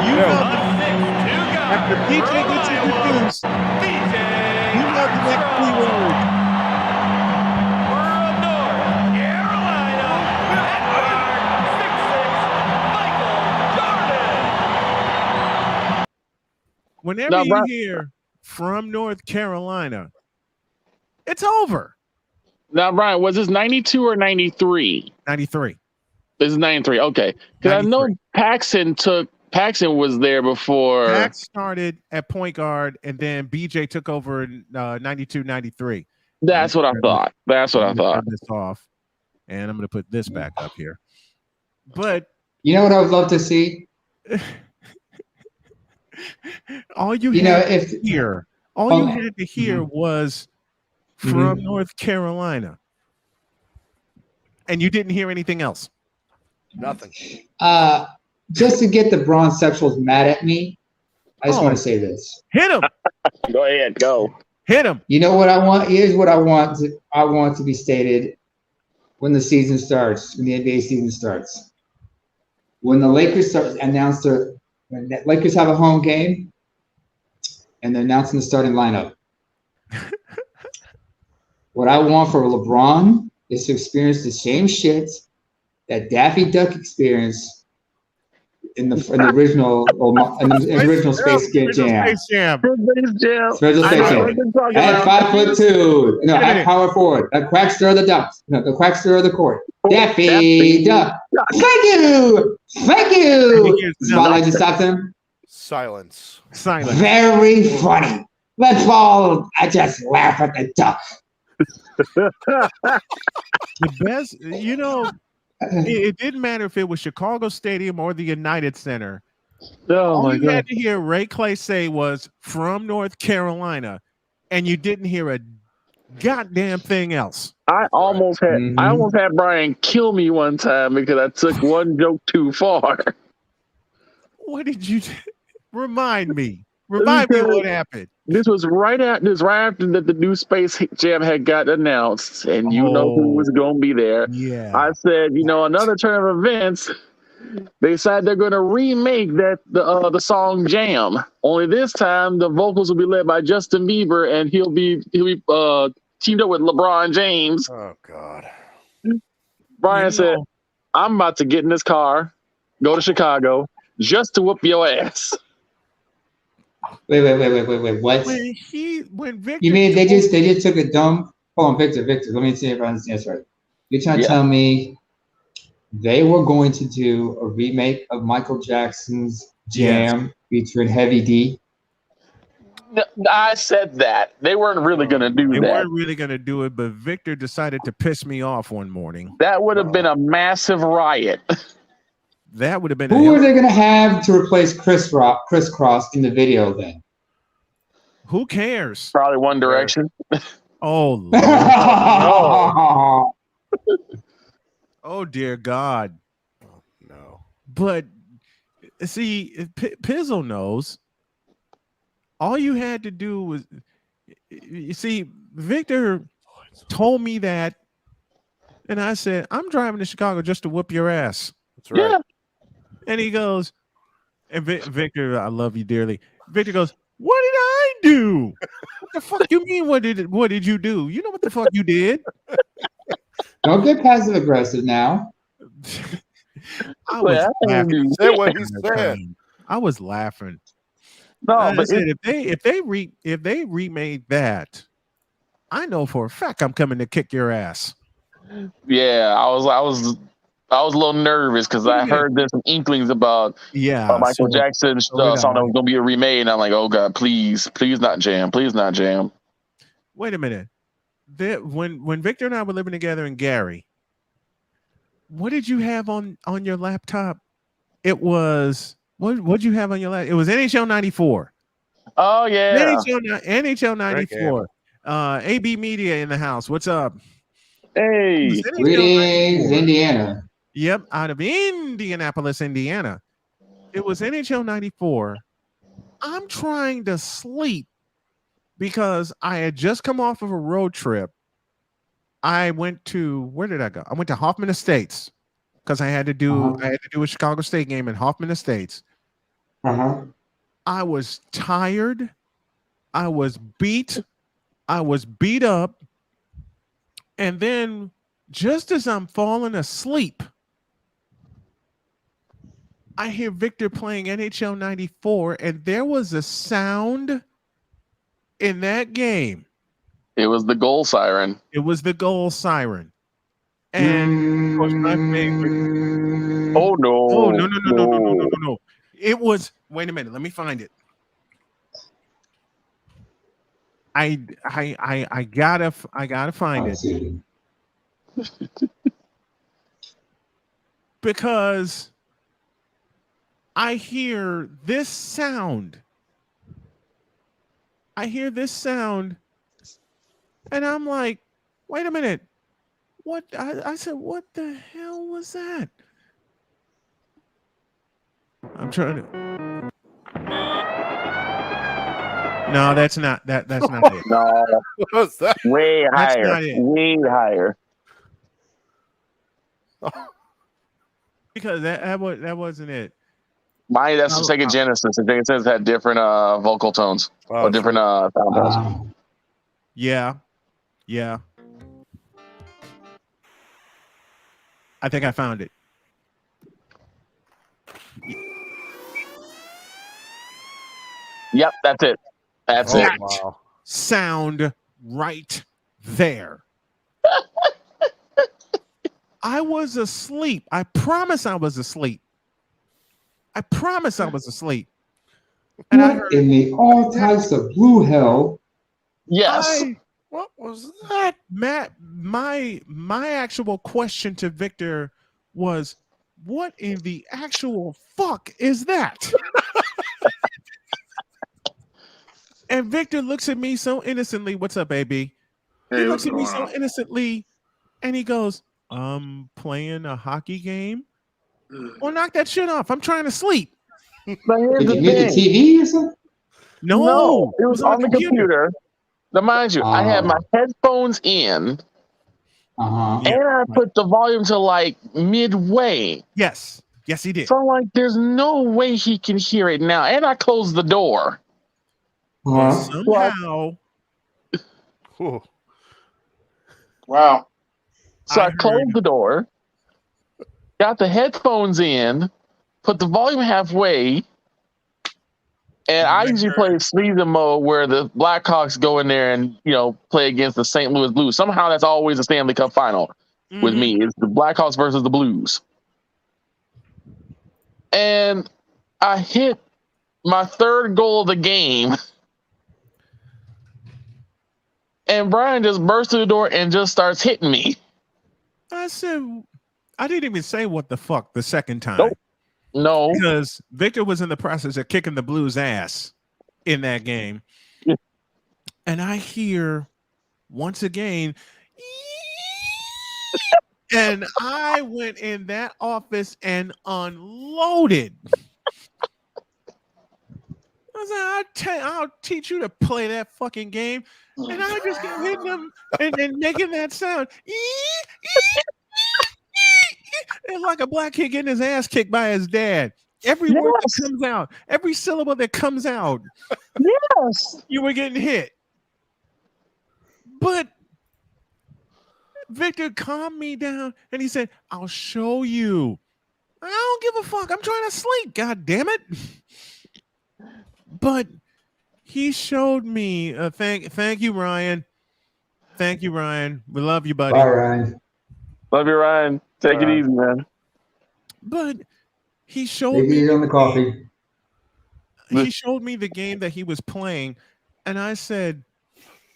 you a know 6'2" guard after DJ from gets Iowa, introduced, DJ you know the next 3 words. From North Carolina, head guard, 6'6", Michael Jordan. Whenever Now, you Brian- hear from North Carolina, it's over. Now, Brian, was this 92 or 93? 93. This is 93. Okay. Because I know 93. Paxson took Paxson was there before. Pax started at point guard, and then BJ took over in 92, 93. That's what I thought. That's what I thought. Turn this off, and I'm going to put this back up here. But you know what I would love to see? all you had to hear was from North Carolina, and you didn't hear anything else. Nothing. Just to get the bronze sexuals mad at me, I just want to say this. Hit him. Go ahead. Go. Hit him. You know what I want? Here's what I want to be stated when the season starts, when the NBA season starts. When the Lakers when the Lakers have a home game and they're announcing the starting lineup. What I want for LeBron is to experience the same shit that Daffy Duck experienced in the original Space Jam. At 5'2", at power forward, at Quackster of the Ducks, the Quackster of the court, Daffy Duck. Thank you. Spotlight just stopped him. Silence. Very funny. I just laugh at the duck. The best, it didn't matter if it was Chicago Stadium or the United Center. All you had to hear Ray Clay say was from North Carolina, and you didn't hear a goddamn thing else. I almost had Brian kill me one time because I took one joke too far. What did you remind me? Remind me what happened. This was right after that the new Space Jam had got announced, and you know who was going to be there. Yeah, I said, another turn of events. They decided they're going to remake the song Jam. Only this time the vocals will be led by Justin Bieber, and he'll be teamed up with LeBron James. Oh God! Brian said, "I'm about to get in this car, go to Chicago, just to whoop your ass." Wait. What? When Victor, you mean they just took a dumb? Hold on, Victor. Let me see if I understand this right. You're trying to tell me they were going to do a remake of Michael Jackson's Jam featuring Heavy D? I said that. They weren't really going to do that. They weren't really going to do it, but Victor decided to piss me off one morning. That would have been a massive riot. That would have been. Who are they going to have to replace Chris Cross in the video then? Who cares? Probably One Direction. Oh, Lord. Oh, dear God. Oh, no. But see, Pizzle knows. All you had to do was, you see, Victor told me that, and I said, I'm driving to Chicago just to whoop your ass. That's right. Yeah. And he goes, and Victor, I love you dearly. Victor goes, what did I do? What the fuck you mean? What did you do? You know what the fuck you did? Don't get passive aggressive now. I was laughing. Say what he said. I was laughing. No, but said, if they remade that, I know for a fact I'm coming to kick your ass. Yeah, I was a little nervous because I heard there's some inklings about Michael Jackson song that was gonna be a remake, and I'm like, oh God, please not Jam, please not Jam. Wait a minute. When Victor and I were living together in Gary, what did you have on your laptop? It was what'd you have on your laptop? It was NHL 94. Oh yeah, NHL 94. AB Media in the house. What's up? Hey, greetings, Indiana. Yep, out of Indianapolis, Indiana. It was NHL 94. I'm trying to sleep because I had just come off of a road trip. I went to, where did I go? I went to Hoffman Estates because I had to do a Chicago State game in Hoffman Estates. I was tired. I was beat up. And then just as I'm falling asleep, I hear Victor playing NHL 94, and there was a sound in that game. It was the goal siren. And of course, my favorite. Oh no! Oh no! It was. Wait a minute. Let me find it. I gotta find it because I hear this sound. And I'm like, wait a minute. What? I said, what the hell was that? I'm trying to. No, that's not that. That's not it. No, What's that? way That's higher. not it. Way higher. Because that wasn't it. Mine, that's the Sega Genesis. The Sega Genesis had different vocal tones or different sound tones. Yeah. I think I found it. Yep, that's it. That's it. Wow. Sound right there. I was asleep. I promise I was asleep. And what I heard, in the all types of blue hell? Yes. What was that? Matt, my actual question to Victor was, what in the actual fuck is that? And Victor looks at me so innocently. What's up, baby? He looks at me so innocently and he goes, playing a hockey game? Well, knock that shit off. I'm trying to sleep. Did you use the TV or something? No, it was on the computer. Now, mind you, I had my headphones in, and I put the volume to like midway. Yes, he did. So I'm like, there's no way he can hear it now. And I closed the door. Somehow. Wow. So I closed the door, got the headphones in, put the volume halfway, and I usually play season mode where the Blackhawks go in there and, play against the St. Louis Blues. Somehow that's always a Stanley Cup final with me. It's the Blackhawks versus the Blues. And I hit my third goal of the game. And Brian just bursts through the door and just starts hitting me. I said, I didn't even say what the fuck the second time. No. Because Victor was in the process of kicking the Blues' ass in that game. And I hear, once again, and I went in that office and unloaded. I was like, I'll teach you to play that fucking game. And I just kept hitting them and making that sound. It's like a black kid getting his ass kicked by his dad. Every word that comes out, every syllable that comes out, you were getting hit. But Victor calmed me down and he said, I'll show you. I don't give a fuck. I'm trying to sleep. God damn it. But he showed me. Thank you, Ryan. Thank you, Ryan. We love you, buddy. Bye, Ryan. Love you, Ryan. Take it easy, man. But he showed Take it easy on the coffee. He showed me the game that he was playing, and I said,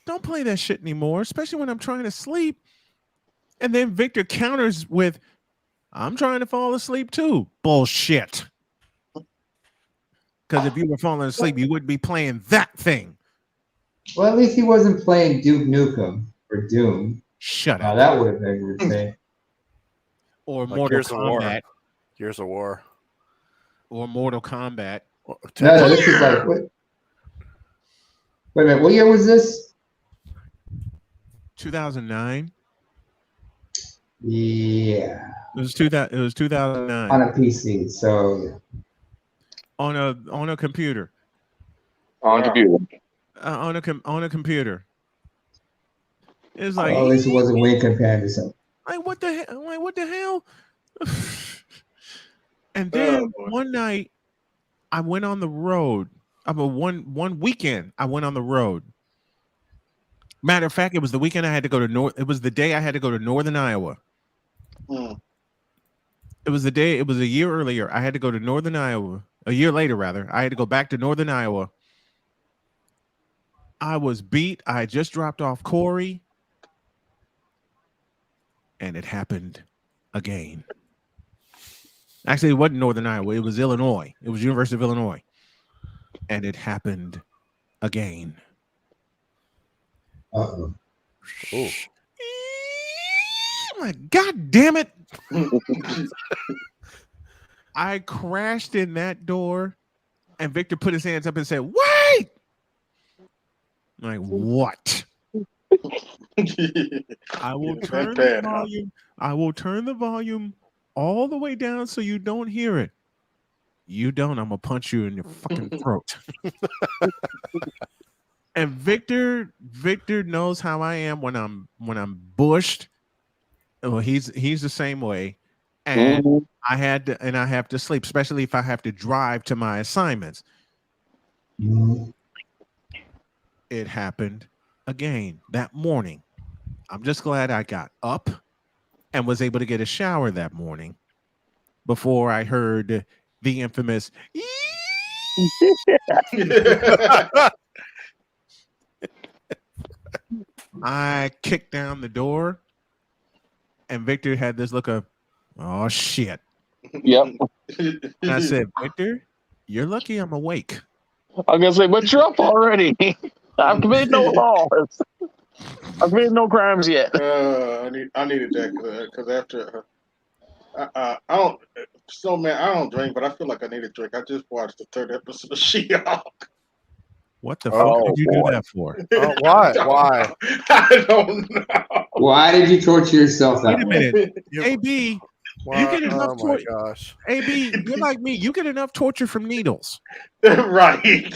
"Don't play that shit anymore, especially when I'm trying to sleep." And then Victor counters with, "I'm trying to fall asleep too." Bullshit. Because if you were falling asleep, you wouldn't be playing that thing. Well, at least he wasn't playing Duke Nukem or Doom. Shut up. That would have been a good thing. Or Mortal Kombat. Gears of War. Or Mortal Kombat. No, this is like, wait a minute, what year was this? 2009. Yeah. It was 2009. On a PC, so on a computer. On a computer. On a computer. It's like, at least it wasn't Wing Comparison. Like what the hell? I'm like, what the hell? And then one night I went on the road. One weekend I went on the road. Matter of fact, it was the weekend I had to go to It was the day I had to go to Northern Iowa. It was a year earlier. I had to go to Northern Iowa. A year later, rather. I had to go back to Northern Iowa. I was beat. I had just dropped off Corey. And it happened again. Actually, it wasn't Northern Iowa. It was Illinois. It was University of Illinois. And it happened again. Uh-oh. Oh. My God damn it. I crashed in that door and Victor put his hands up and said, "Wait!" I'm like, what? I will turn the volume. I will turn the volume all the way down so you don't hear it. You don't, I'm gonna punch you in your fucking throat. And Victor knows how I am when I'm bushed. Well, he's the same way. And I have to sleep, especially if I have to drive to my assignments. It happened again that morning. I'm just glad I got up and was able to get a shower that morning before I heard the infamous I kicked down the door and Victor had this look of, oh shit. Yep. And I said, Victor, you're lucky I'm awake. I'm gonna say, but you're up already. I've committed no laws. I've committed no crimes yet. I needed that because after I don't Snowman, I don't drink, but I feel like I need a drink. I just watched the 3rd episode of She-Hulk. What the fuck did you do that for? Why? Why? I don't know. Why did you torture yourself that Wait a minute. AB, you get enough my gosh. AB, you're like me. You get enough torture from needles. Right.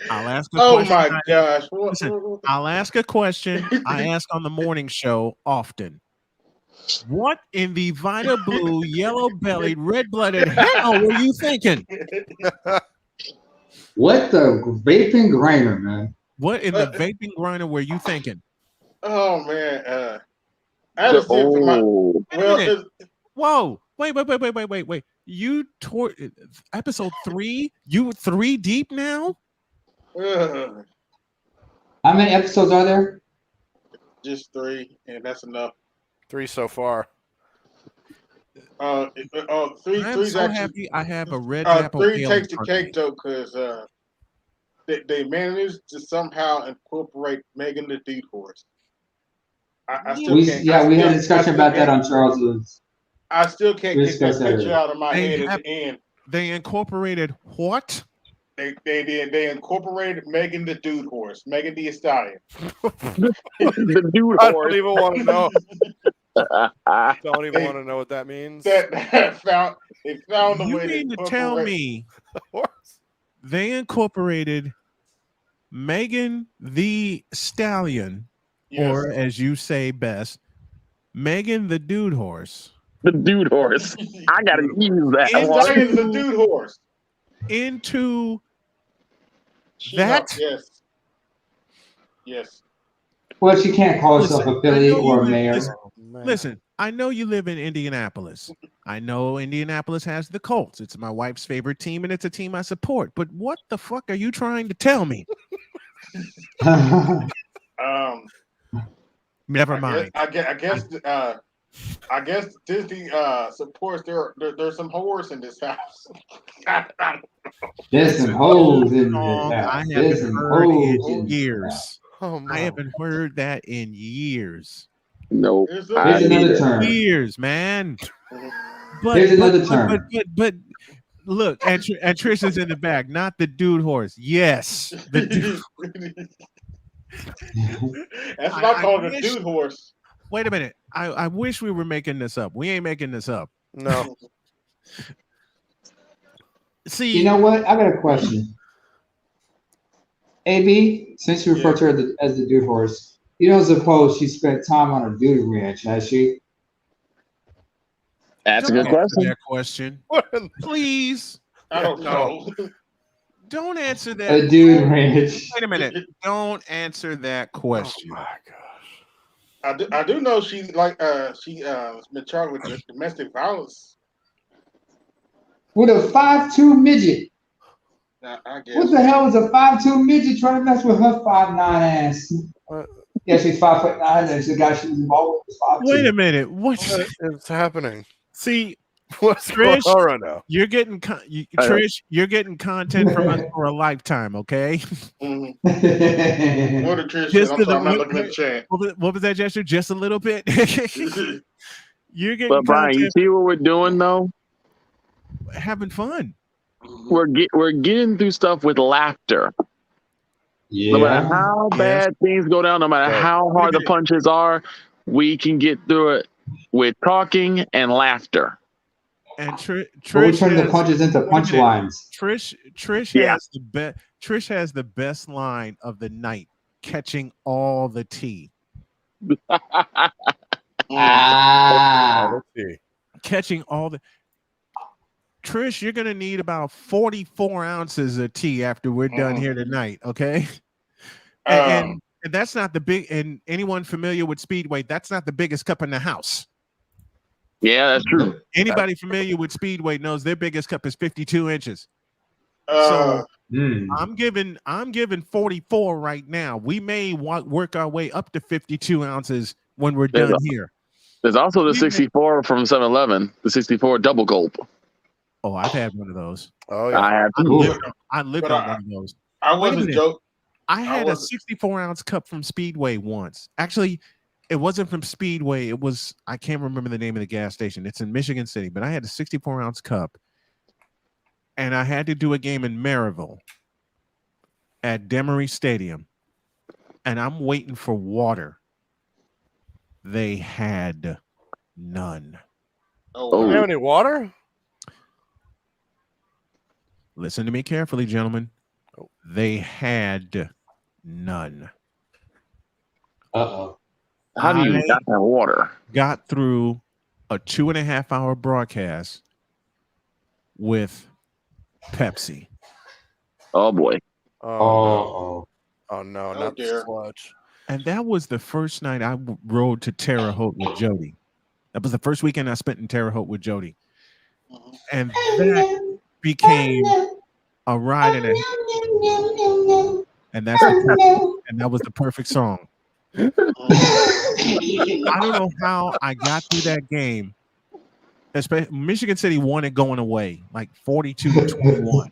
I'll ask a oh question. my gosh. Listen, I'll ask a question I ask on the morning show often. What in the Vita Blue, yellow-bellied, red-blooded hell were you thinking? What the vaping grinder, man? What in the vaping grinder were you thinking? Oh man. I just did for my Whoa. Wait. You tore episode 3? You 3 deep now? How many episodes are there? Just 3, and that's enough. 3 so far. 3 I'm so actually, happy I have a red apple. 3 takes the cake though, because they managed to somehow incorporate Megan the Deed Horse. We had a discussion about that on Charles's. I still can't get that picture out of my head at the end. They incorporated what? They did. They incorporated Megan the Dude Horse, Megan the Stallion. The dude I horse. don't even want to know. Don't even want to know what that means. They found a You way mean to tell me they incorporated Megan the Stallion, or as you say best, Megan the Dude Horse. The dude horse. I gotta use that Megan the Dude Horse. Into that? Yes. Well, she can't call herself a Philly or a mayor. Listen, I know you live in Indianapolis. I know Indianapolis has the Colts. It's my wife's favorite team, and it's a team I support. But what the fuck are you trying to tell me? Never mind. I guess Disney supports there's some whores in this house. There's some hoes in this house. I haven't heard in years. I haven't heard that in years. No, here's another term. Years, man. Here's another term. But look, and Trisha's in the back, not the dude horse. Yes, the dude. That's what I call the dude horse. Wait a minute. I wish we were making this up. We ain't making this up. No. See, you know what? I got a question. AB, since you refer to her as the dude horse, you don't suppose she spent time on a dude ranch, has she? That's a good question. That question. Please. I don't know. Don't answer that. A dude ranch. Wait a minute. Don't answer that question. Oh my I do know she been charged with domestic violence. With a 5'2" midget. I guess. What the hell is a 5'2" midget trying to mess with her 5'9" ass? Yeah, she's 5'9", and the guy she was involved with was 5'2". Wait a minute. What is happening? See, what's Trish, going on right now? You're getting Trish. You're getting content from us for a lifetime. Okay. Mm-hmm. What did Trish said? I'm sorry, I'm not looking at the chat. What was that gesture? Just a little bit. You're getting. But Brian, you see what we're doing though? Having fun. We're getting through stuff with laughter. Yeah. No matter how bad things go down, no matter how hard the punches are, we can get through it with talking and laughter. And Trish turn the punches into punchlines. Trish has the best. Trish has the best line of the night, catching all the tea. Catching all the. Trish, you're gonna need about 44 ounces of tea after we're done here tonight. Okay. And that's not the big. And anyone familiar with Speedway, that's not the biggest cup in the house. Yeah, that's true. Anybody familiar with Speedway knows their biggest cup is 52 inches. So I'm giving 44 right now. We may work our way up to 52 ounces when we're done here. There's also the 64 from 7-Eleven, the 64 double gulp. Oh, I've had one of those. Oh yeah, I have. I lived on one of those. I wasn't joking. I had a 64-ounce cup from Speedway once. Actually, it wasn't from Speedway. It was, I can't remember the name of the gas station. It's in Michigan City, but I had a 64-ounce cup. And I had to do a game in Maryville at Demery Stadium. And I'm waiting for water. They had none. Oh, you have any water? Listen to me carefully, gentlemen. They had none. Uh-oh. How do you not have water? Got through a 2.5-hour broadcast with Pepsi. Oh boy. Oh no, not the sludge. And that was the first night I rode to Terre Haute with Jody. That was the first weekend I spent in Terre Haute with Jody. And that became a ride and and that was the perfect song. I don't know how I got through that game. Especially Michigan City won it going away, like 42-21.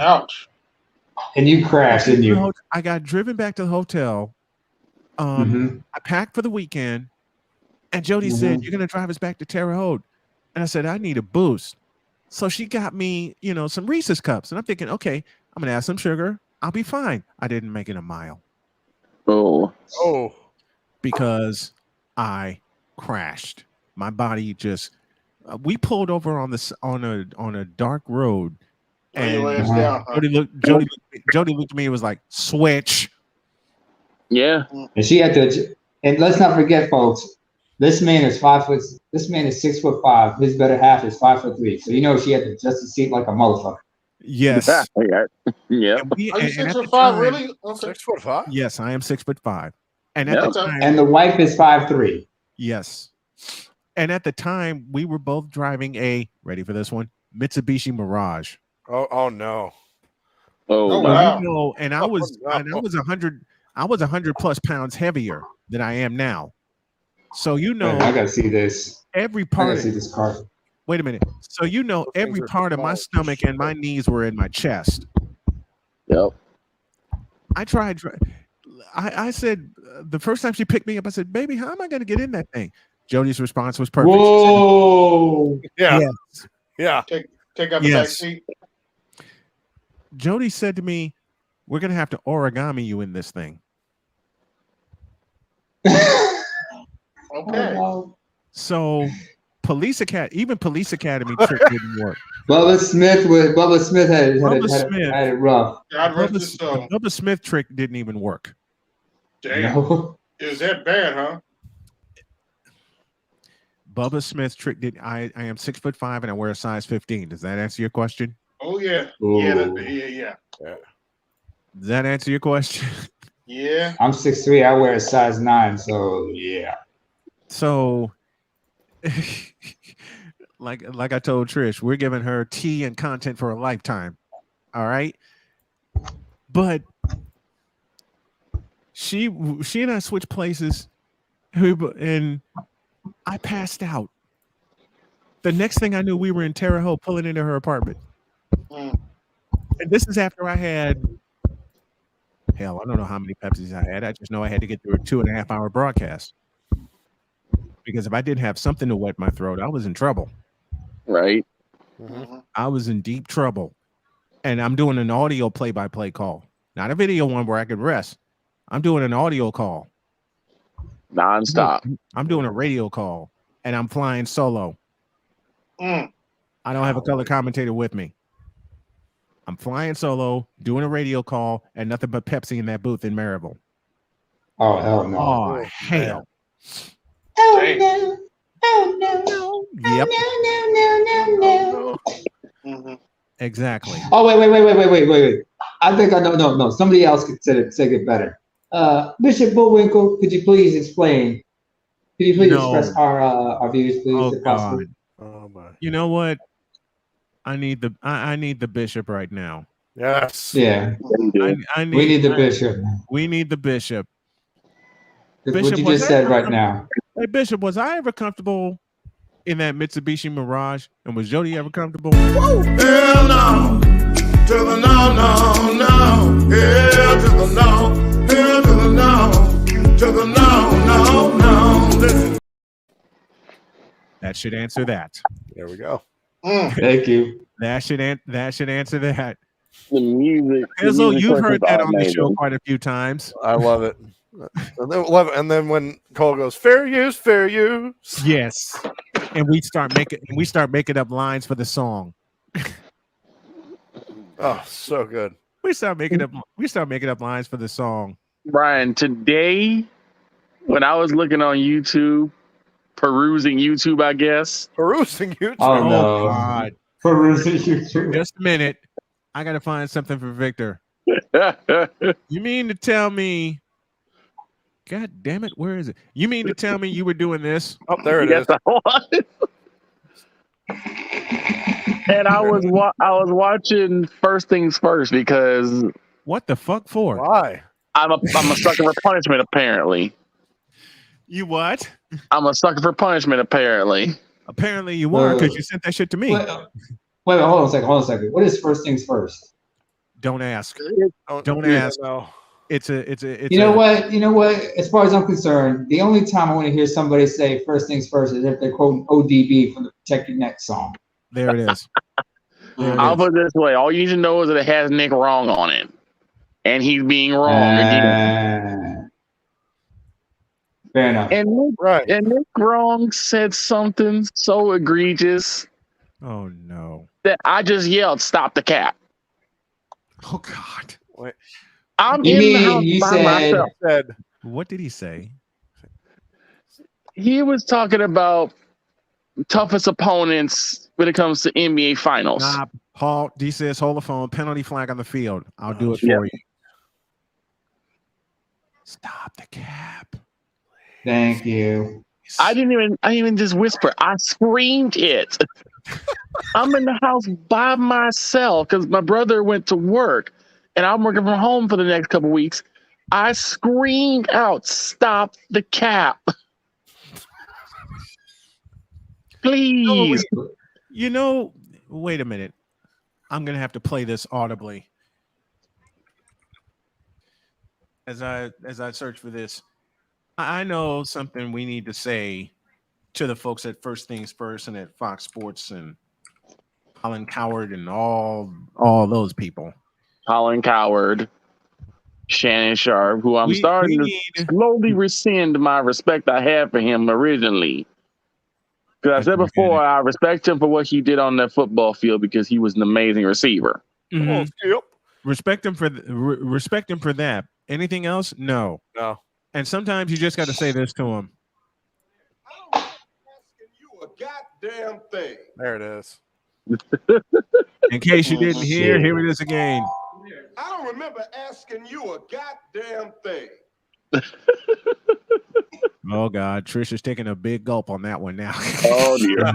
Ouch. And you crashed, didn't you? I got driven back to the hotel. I packed for the weekend, and Jody said, "You're going to drive us back to Terre Haute." And I said, "I need a boost." So she got me, some Reese's cups. And I'm thinking, okay, I'm going to add some sugar. I'll be fine. I didn't make it a mile. Oh. Because I crashed. My body just, we pulled over on a dark road. And Jody looked at me and was like, switch. Yeah. And she had to, and let's not forget, folks, this man is 5 foot. This man is 6'5". His better half is 5'3". So she had to adjust the seat like a motherfucker. Yes. Yeah. Are you 6'5", really? Okay. 6'5"? Yes, I am 6'5". And at the time, and the wife is 5'3". Yes. And at the time, we were both driving a, ready for this one, Mitsubishi Mirage. Oh no. Oh wow. And I was 100 plus pounds heavier than I am now. So I gotta see this. Every part. I gotta see this car. Wait a minute. So every part of my stomach and my knees were in my chest. Yep. I tried. I said the first time she picked me up, I said, "Baby, how am I going to get in that thing?" Jody's response was perfect. Whoa. Yeah. Yes. Yeah. Take out the back seat. Jody said to me, "We're going to have to origami you in this thing." Okay. So Police Academy trick didn't work. Bubba Smith had it rough. Bubba Smith trick didn't even work. Damn. No. It was that bad, huh? Bubba Smith trick did. I am 6'5" and I wear a size 15. Does that answer your question? Oh yeah. Ooh. Yeah. Does that answer your question? Yeah. I'm 6'3". I wear a size 9, so yeah. So, like I told Trish, we're giving her tea and content for a lifetime. All right, but she and I switched places, and I passed out. The next thing I knew, we were in Terre Haute, pulling into her apartment. Mm. And this is after I had, hell, I don't know how many Pepsis I had. I just know I had to get through a 2.5-hour broadcast. Because if I didn't have something to wet my throat, I was in trouble. Right. Mm-hmm. I was in deep trouble. And I'm doing an audio play-by-play call, not a video one where I could rest. I'm doing an audio call. Nonstop. I'm doing a radio call, and I'm flying solo. Mm. I don't have a color commentator with me. I'm flying solo, doing a radio call, and nothing but Pepsi in that booth in Maryville. Oh, hell no. Oh, hell. Oh, no. Oh, no. Yep. Oh, no. Mm-hmm. Exactly. Oh, wait. I think I know. No. Somebody else could say it better. Bishop Bullwinkle, could you please explain? Could you please express our views, please, if possible? Oh my. You know what? I need the bishop right now. Yes. Yeah. I need. We need the bishop. We need the bishop. Bishop, what you just said right now. Hey, Bishop, was I ever comfortable in that Mitsubishi Mirage? And was Jody ever comfortable? Woo! Hell no. To the no. Hell to the no. Hell to the no. To the no. Listen. That should answer that. There we go. Thank you. That should answer that. The music. Izzo, you've heard that on the show quite a few times. I love it. And then when Cole goes, fair use. Yes. And we start making up lines for the song. Oh, so good. We start making up lines for the song. Brian, today when I was looking on YouTube, perusing YouTube, I guess. Perusing YouTube. Oh no. God. Perusing YouTube. Just a minute. I gotta find something for Victor. You mean to tell me? God damn it! Where is it? You mean to tell me you were doing this? Oh, there it is. And I was watching First Things First because what the fuck for? Why? I'm a sucker for punishment. Apparently. You what? I'm a sucker for punishment. Apparently. Apparently you are because you sent that shit to me. Wait, hold on a second. What is First Things First? Don't ask. Don't ask. No. It's you know what? As far as I'm concerned, the only time I want to hear somebody say first things first is if they're quoting ODB from the Protect Your Neck song. There it is. I'll put it this way: all you need to know is that it has Nick wrong on it, and he's being wrong again. Fair enough. And Nick wrong said something so egregious. Oh no! That I just yelled, "Stop the cap!" Oh God! Wait. I'm in the house by myself. What did he say? He was talking about toughest opponents when it comes to NBA Finals. Stop. Paul D says, hold the phone. Penalty flag on the field. I'll do it for you. Stop the cap. Thank you. I didn't even just whisper. I screamed it. I'm in the house by myself because my brother went to work and I'm working from home for the next couple weeks. I screamed out, "Stop the cap." Please. Wait a minute. I'm going to have to play this audibly. As I search for this, I know something we need to say to the folks at First Things First and at Fox Sports and Colin Coward and all those people. Colin Coward, Shannon Sharp, who I'm starting to slowly rescind my respect I had for him originally. Because I said before, I respect him for what he did on that football field because he was an amazing receiver. Mm-hmm. Yep. Respect him for that. Anything else? No. And sometimes you just got to say this to him. I'm asking you a goddamn thing. There it is. In case you didn't hear, here it is again. I don't remember asking you a goddamn thing. Oh God, Trish is taking a big gulp on that one now. Oh dear.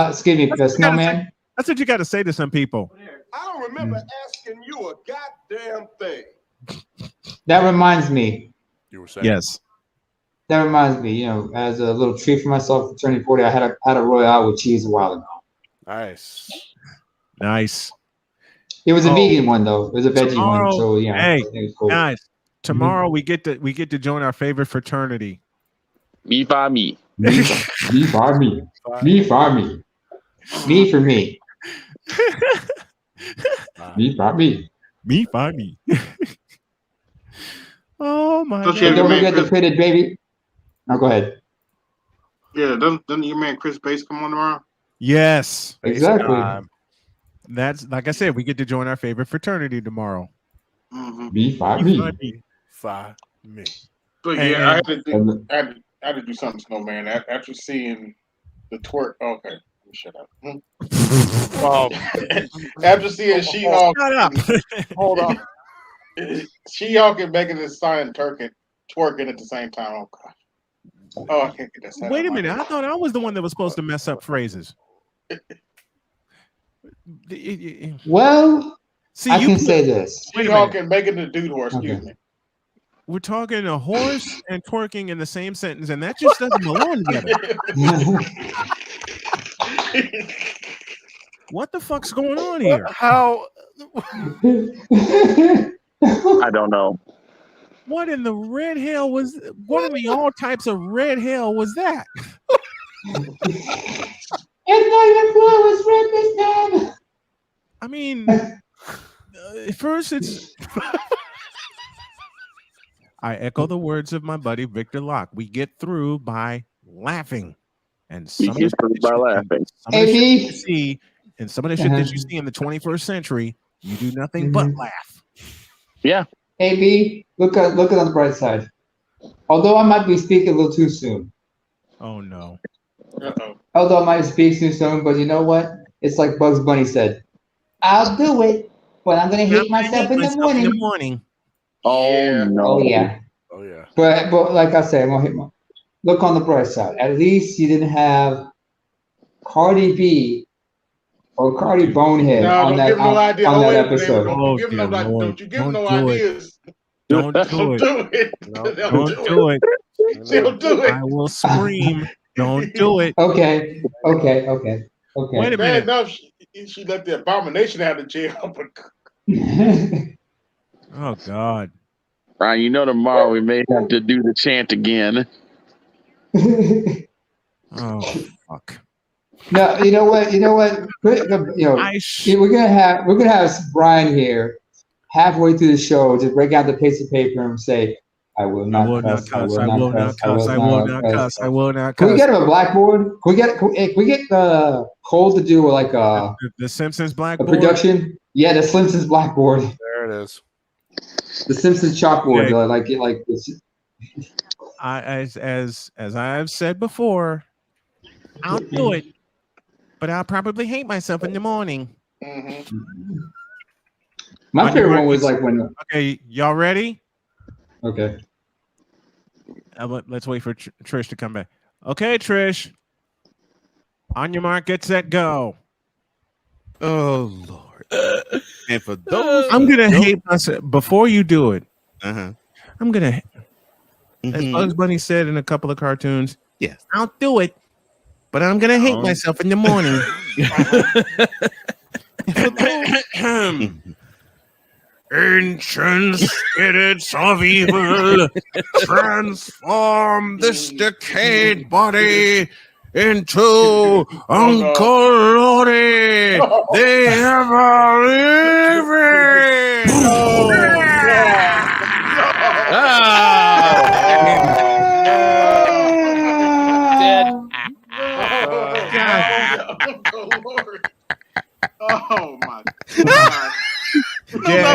Excuse me, Snowman. That's what you got to say to some people. I don't remember asking you a goddamn thing. That reminds me. You were saying? Yes. That reminds me. You know, as a little treat for myself for turning 40, I had a Royale with cheese a while ago. Nice. It was a vegan one though. It was a veggie tomorrow, one. So yeah, hey, it was cool. guys, tomorrow we get to join our favorite fraternity. Me for me. Me for me. Me for me. Me for me. Me for me. Me for me. Oh my God! Don't forget the pitted baby. Now go ahead. Yeah, doesn't your man Chris Bass come on tomorrow? Yes, exactly. That's like I said. We get to join our favorite fraternity tomorrow. Me for me. For me. So yeah, I had to do something, Snowman. After seeing the twerk, okay, shut up. After seeing She-Hulk, shut up. Hold on. She-Hulk and Megan Thee Stallion twerking at the same time. Oh God. Oh, I can't get that. Wait a minute. I thought I was the one that was supposed to mess up phrases. Well, see, I can say this. She-Hulk and Megan the Dude Horse. Excuse me. We're talking a horse and twerking in the same sentence, and that just doesn't belong together. What the fuck's going on here? How? I don't know. What in the red hell was? What in the all types of red hell was that? It's like the floor was red this time. I mean, first it's. I echo the words of my buddy Victor Locke. We get through by laughing, and some of the shit you see, and some of the shit that you see in the 21st century, you do nothing but laugh. Yeah. Hey B, look at on the bright side. Although I might be speaking a little too soon. Oh no. Although I might speak too soon, but you know what? It's like Bugs Bunny said. I'll do it, but I'm gonna hate myself in the morning. Oh no! Oh yeah! Oh yeah! But like I said, look on the bright side. At least you didn't have Cardi B or Cardi Bonehead on that episode. Don't you give no ideas. Don't do it. Don't do it. She'll do it. I will scream. Don't do it. Okay. Wait a minute. Enough. She let the abomination out of jail. Oh God. Ryan, you know tomorrow we may have to do the chant again. Oh fuck. No, you know what? We're gonna have Brian here halfway through the show to break out the piece of paper and say, "I will not cuss. I will not cuss. I will not cuss. I will not cuss." Can we get him a blackboard? Can we get Cole to do like the Simpsons blackboard production? Yeah, the Simpsons blackboard. There it is. The Simpsons chalkboard. Okay. Like this. As I've said before, I'll do it, but I'll probably hate myself in the morning. Mm-hmm. My favorite one was like when. Okay, y'all ready? Okay. Let's wait for Trish to come back. Okay, Trish. On your mark, get set, go. Oh Lord! And for those, I'm gonna hate myself before you do it. I'm gonna, as Bugs Bunny said in a couple of cartoons. Yes, I'll do it, but I'm gonna hate myself in the morning. Ancient spirits of evil, transform this decayed body into Uncle Lordy, the ever living. Oh my God.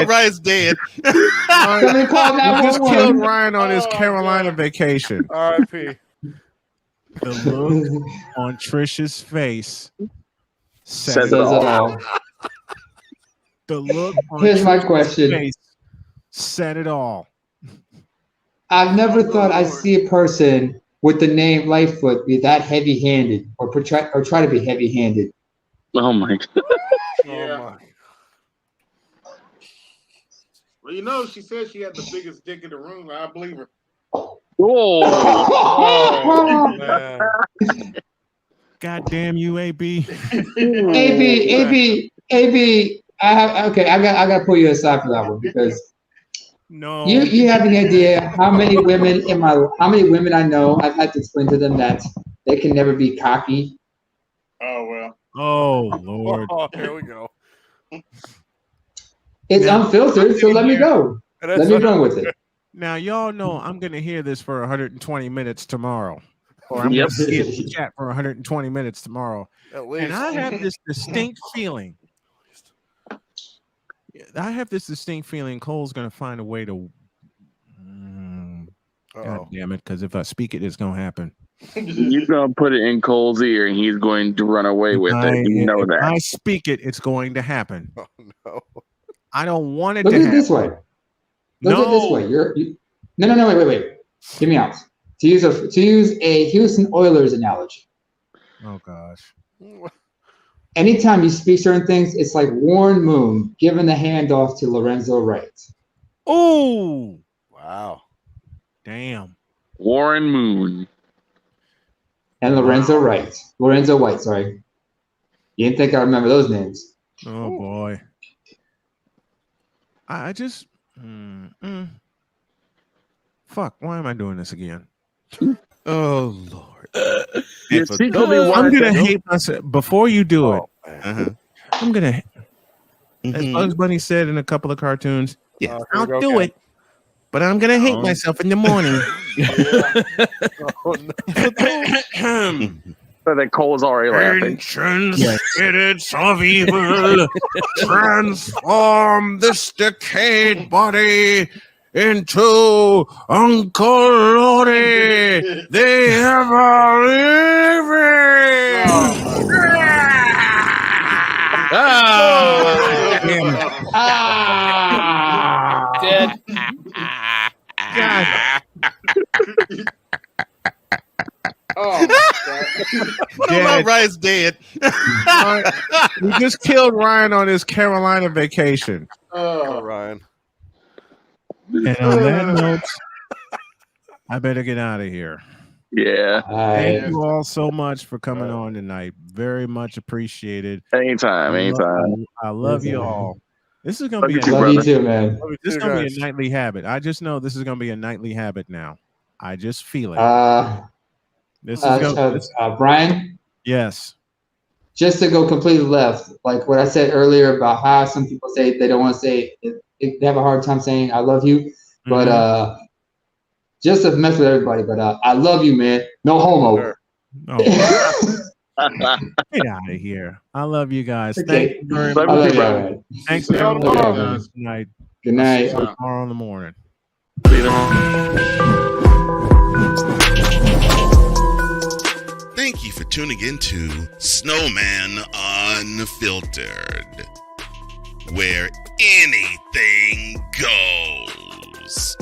Ryan's dead. I just killed Ryan on his Carolina vacation. R.I.P. The look on Trish's face says it all. The look on Here's my Tristan's question. face said it all. I've never thought I'd see a person with the name Lightfoot be that heavy-handed or try to be heavy-handed. Oh my God. Yeah. Well, you know, she said she had the biggest dick in the room. I believe her. Oh, man. God damn you, AB. AB. I gotta pull you aside for that one because no, you have any idea how many women I know I've had to explain to them that they can never be cocky. Oh well. Oh Lord. Oh, here we go. It's unfiltered, so let me go. Let me run with it. Now y'all know I'm gonna hear this for 120 minutes tomorrow. Or I'm gonna see it in the chat for 120 minutes tomorrow. And I have this distinct feeling. Cole's gonna find a way to God damn it, because if I speak it, it's gonna happen. You're gonna put it in Cole's ear and he's going to run away with it. You know that. If I speak it, it's going to happen. Oh no. I don't want it Look to at it happen. this way. Look at it this way. No, wait. Hear me out. To use a Houston Oilers analogy. Oh gosh. Anytime you speak certain things, it's like Warren Moon giving the handoff to Lorenzo Wright. Oh, wow. Damn. Warren Moon. And Lorenzo White, sorry. You didn't think I remember those names. Oh boy. I just fuck, why am I doing this again? Oh Lord. I'm gonna hate myself before you do it. I'm gonna as Bugs Bunny said in a couple of cartoons, I'll do it, but I'm gonna hate myself in the morning. So that Cole's already laughing. Spirits of evil transform this decayed body into Uncle Lordy, the ever living. Dead. Oh, My Ryan's dead. We just killed Ryan on his Carolina vacation. Oh, Ryan. And on that note, I better get out of here. Yeah. Thank you all so much for coming on tonight. Very much appreciated. Anytime. I love you all. This is gonna be love you too, man. This is gonna be a nightly habit. I just know this is gonna be a nightly habit now. I just feel it. This is Brian. Yes. Just to go completely left, like what I said earlier about how some people say they don't want to say they have a hard time saying I love you, but just to mess with everybody. But I love you, man. No homo. Oh, get out of here. I love you guys. Thank you very much. Thanks for everyone guys tonight. Good night. See you tomorrow in the morning. Thank you for tuning in to Snowman Unfiltered, where anything goes.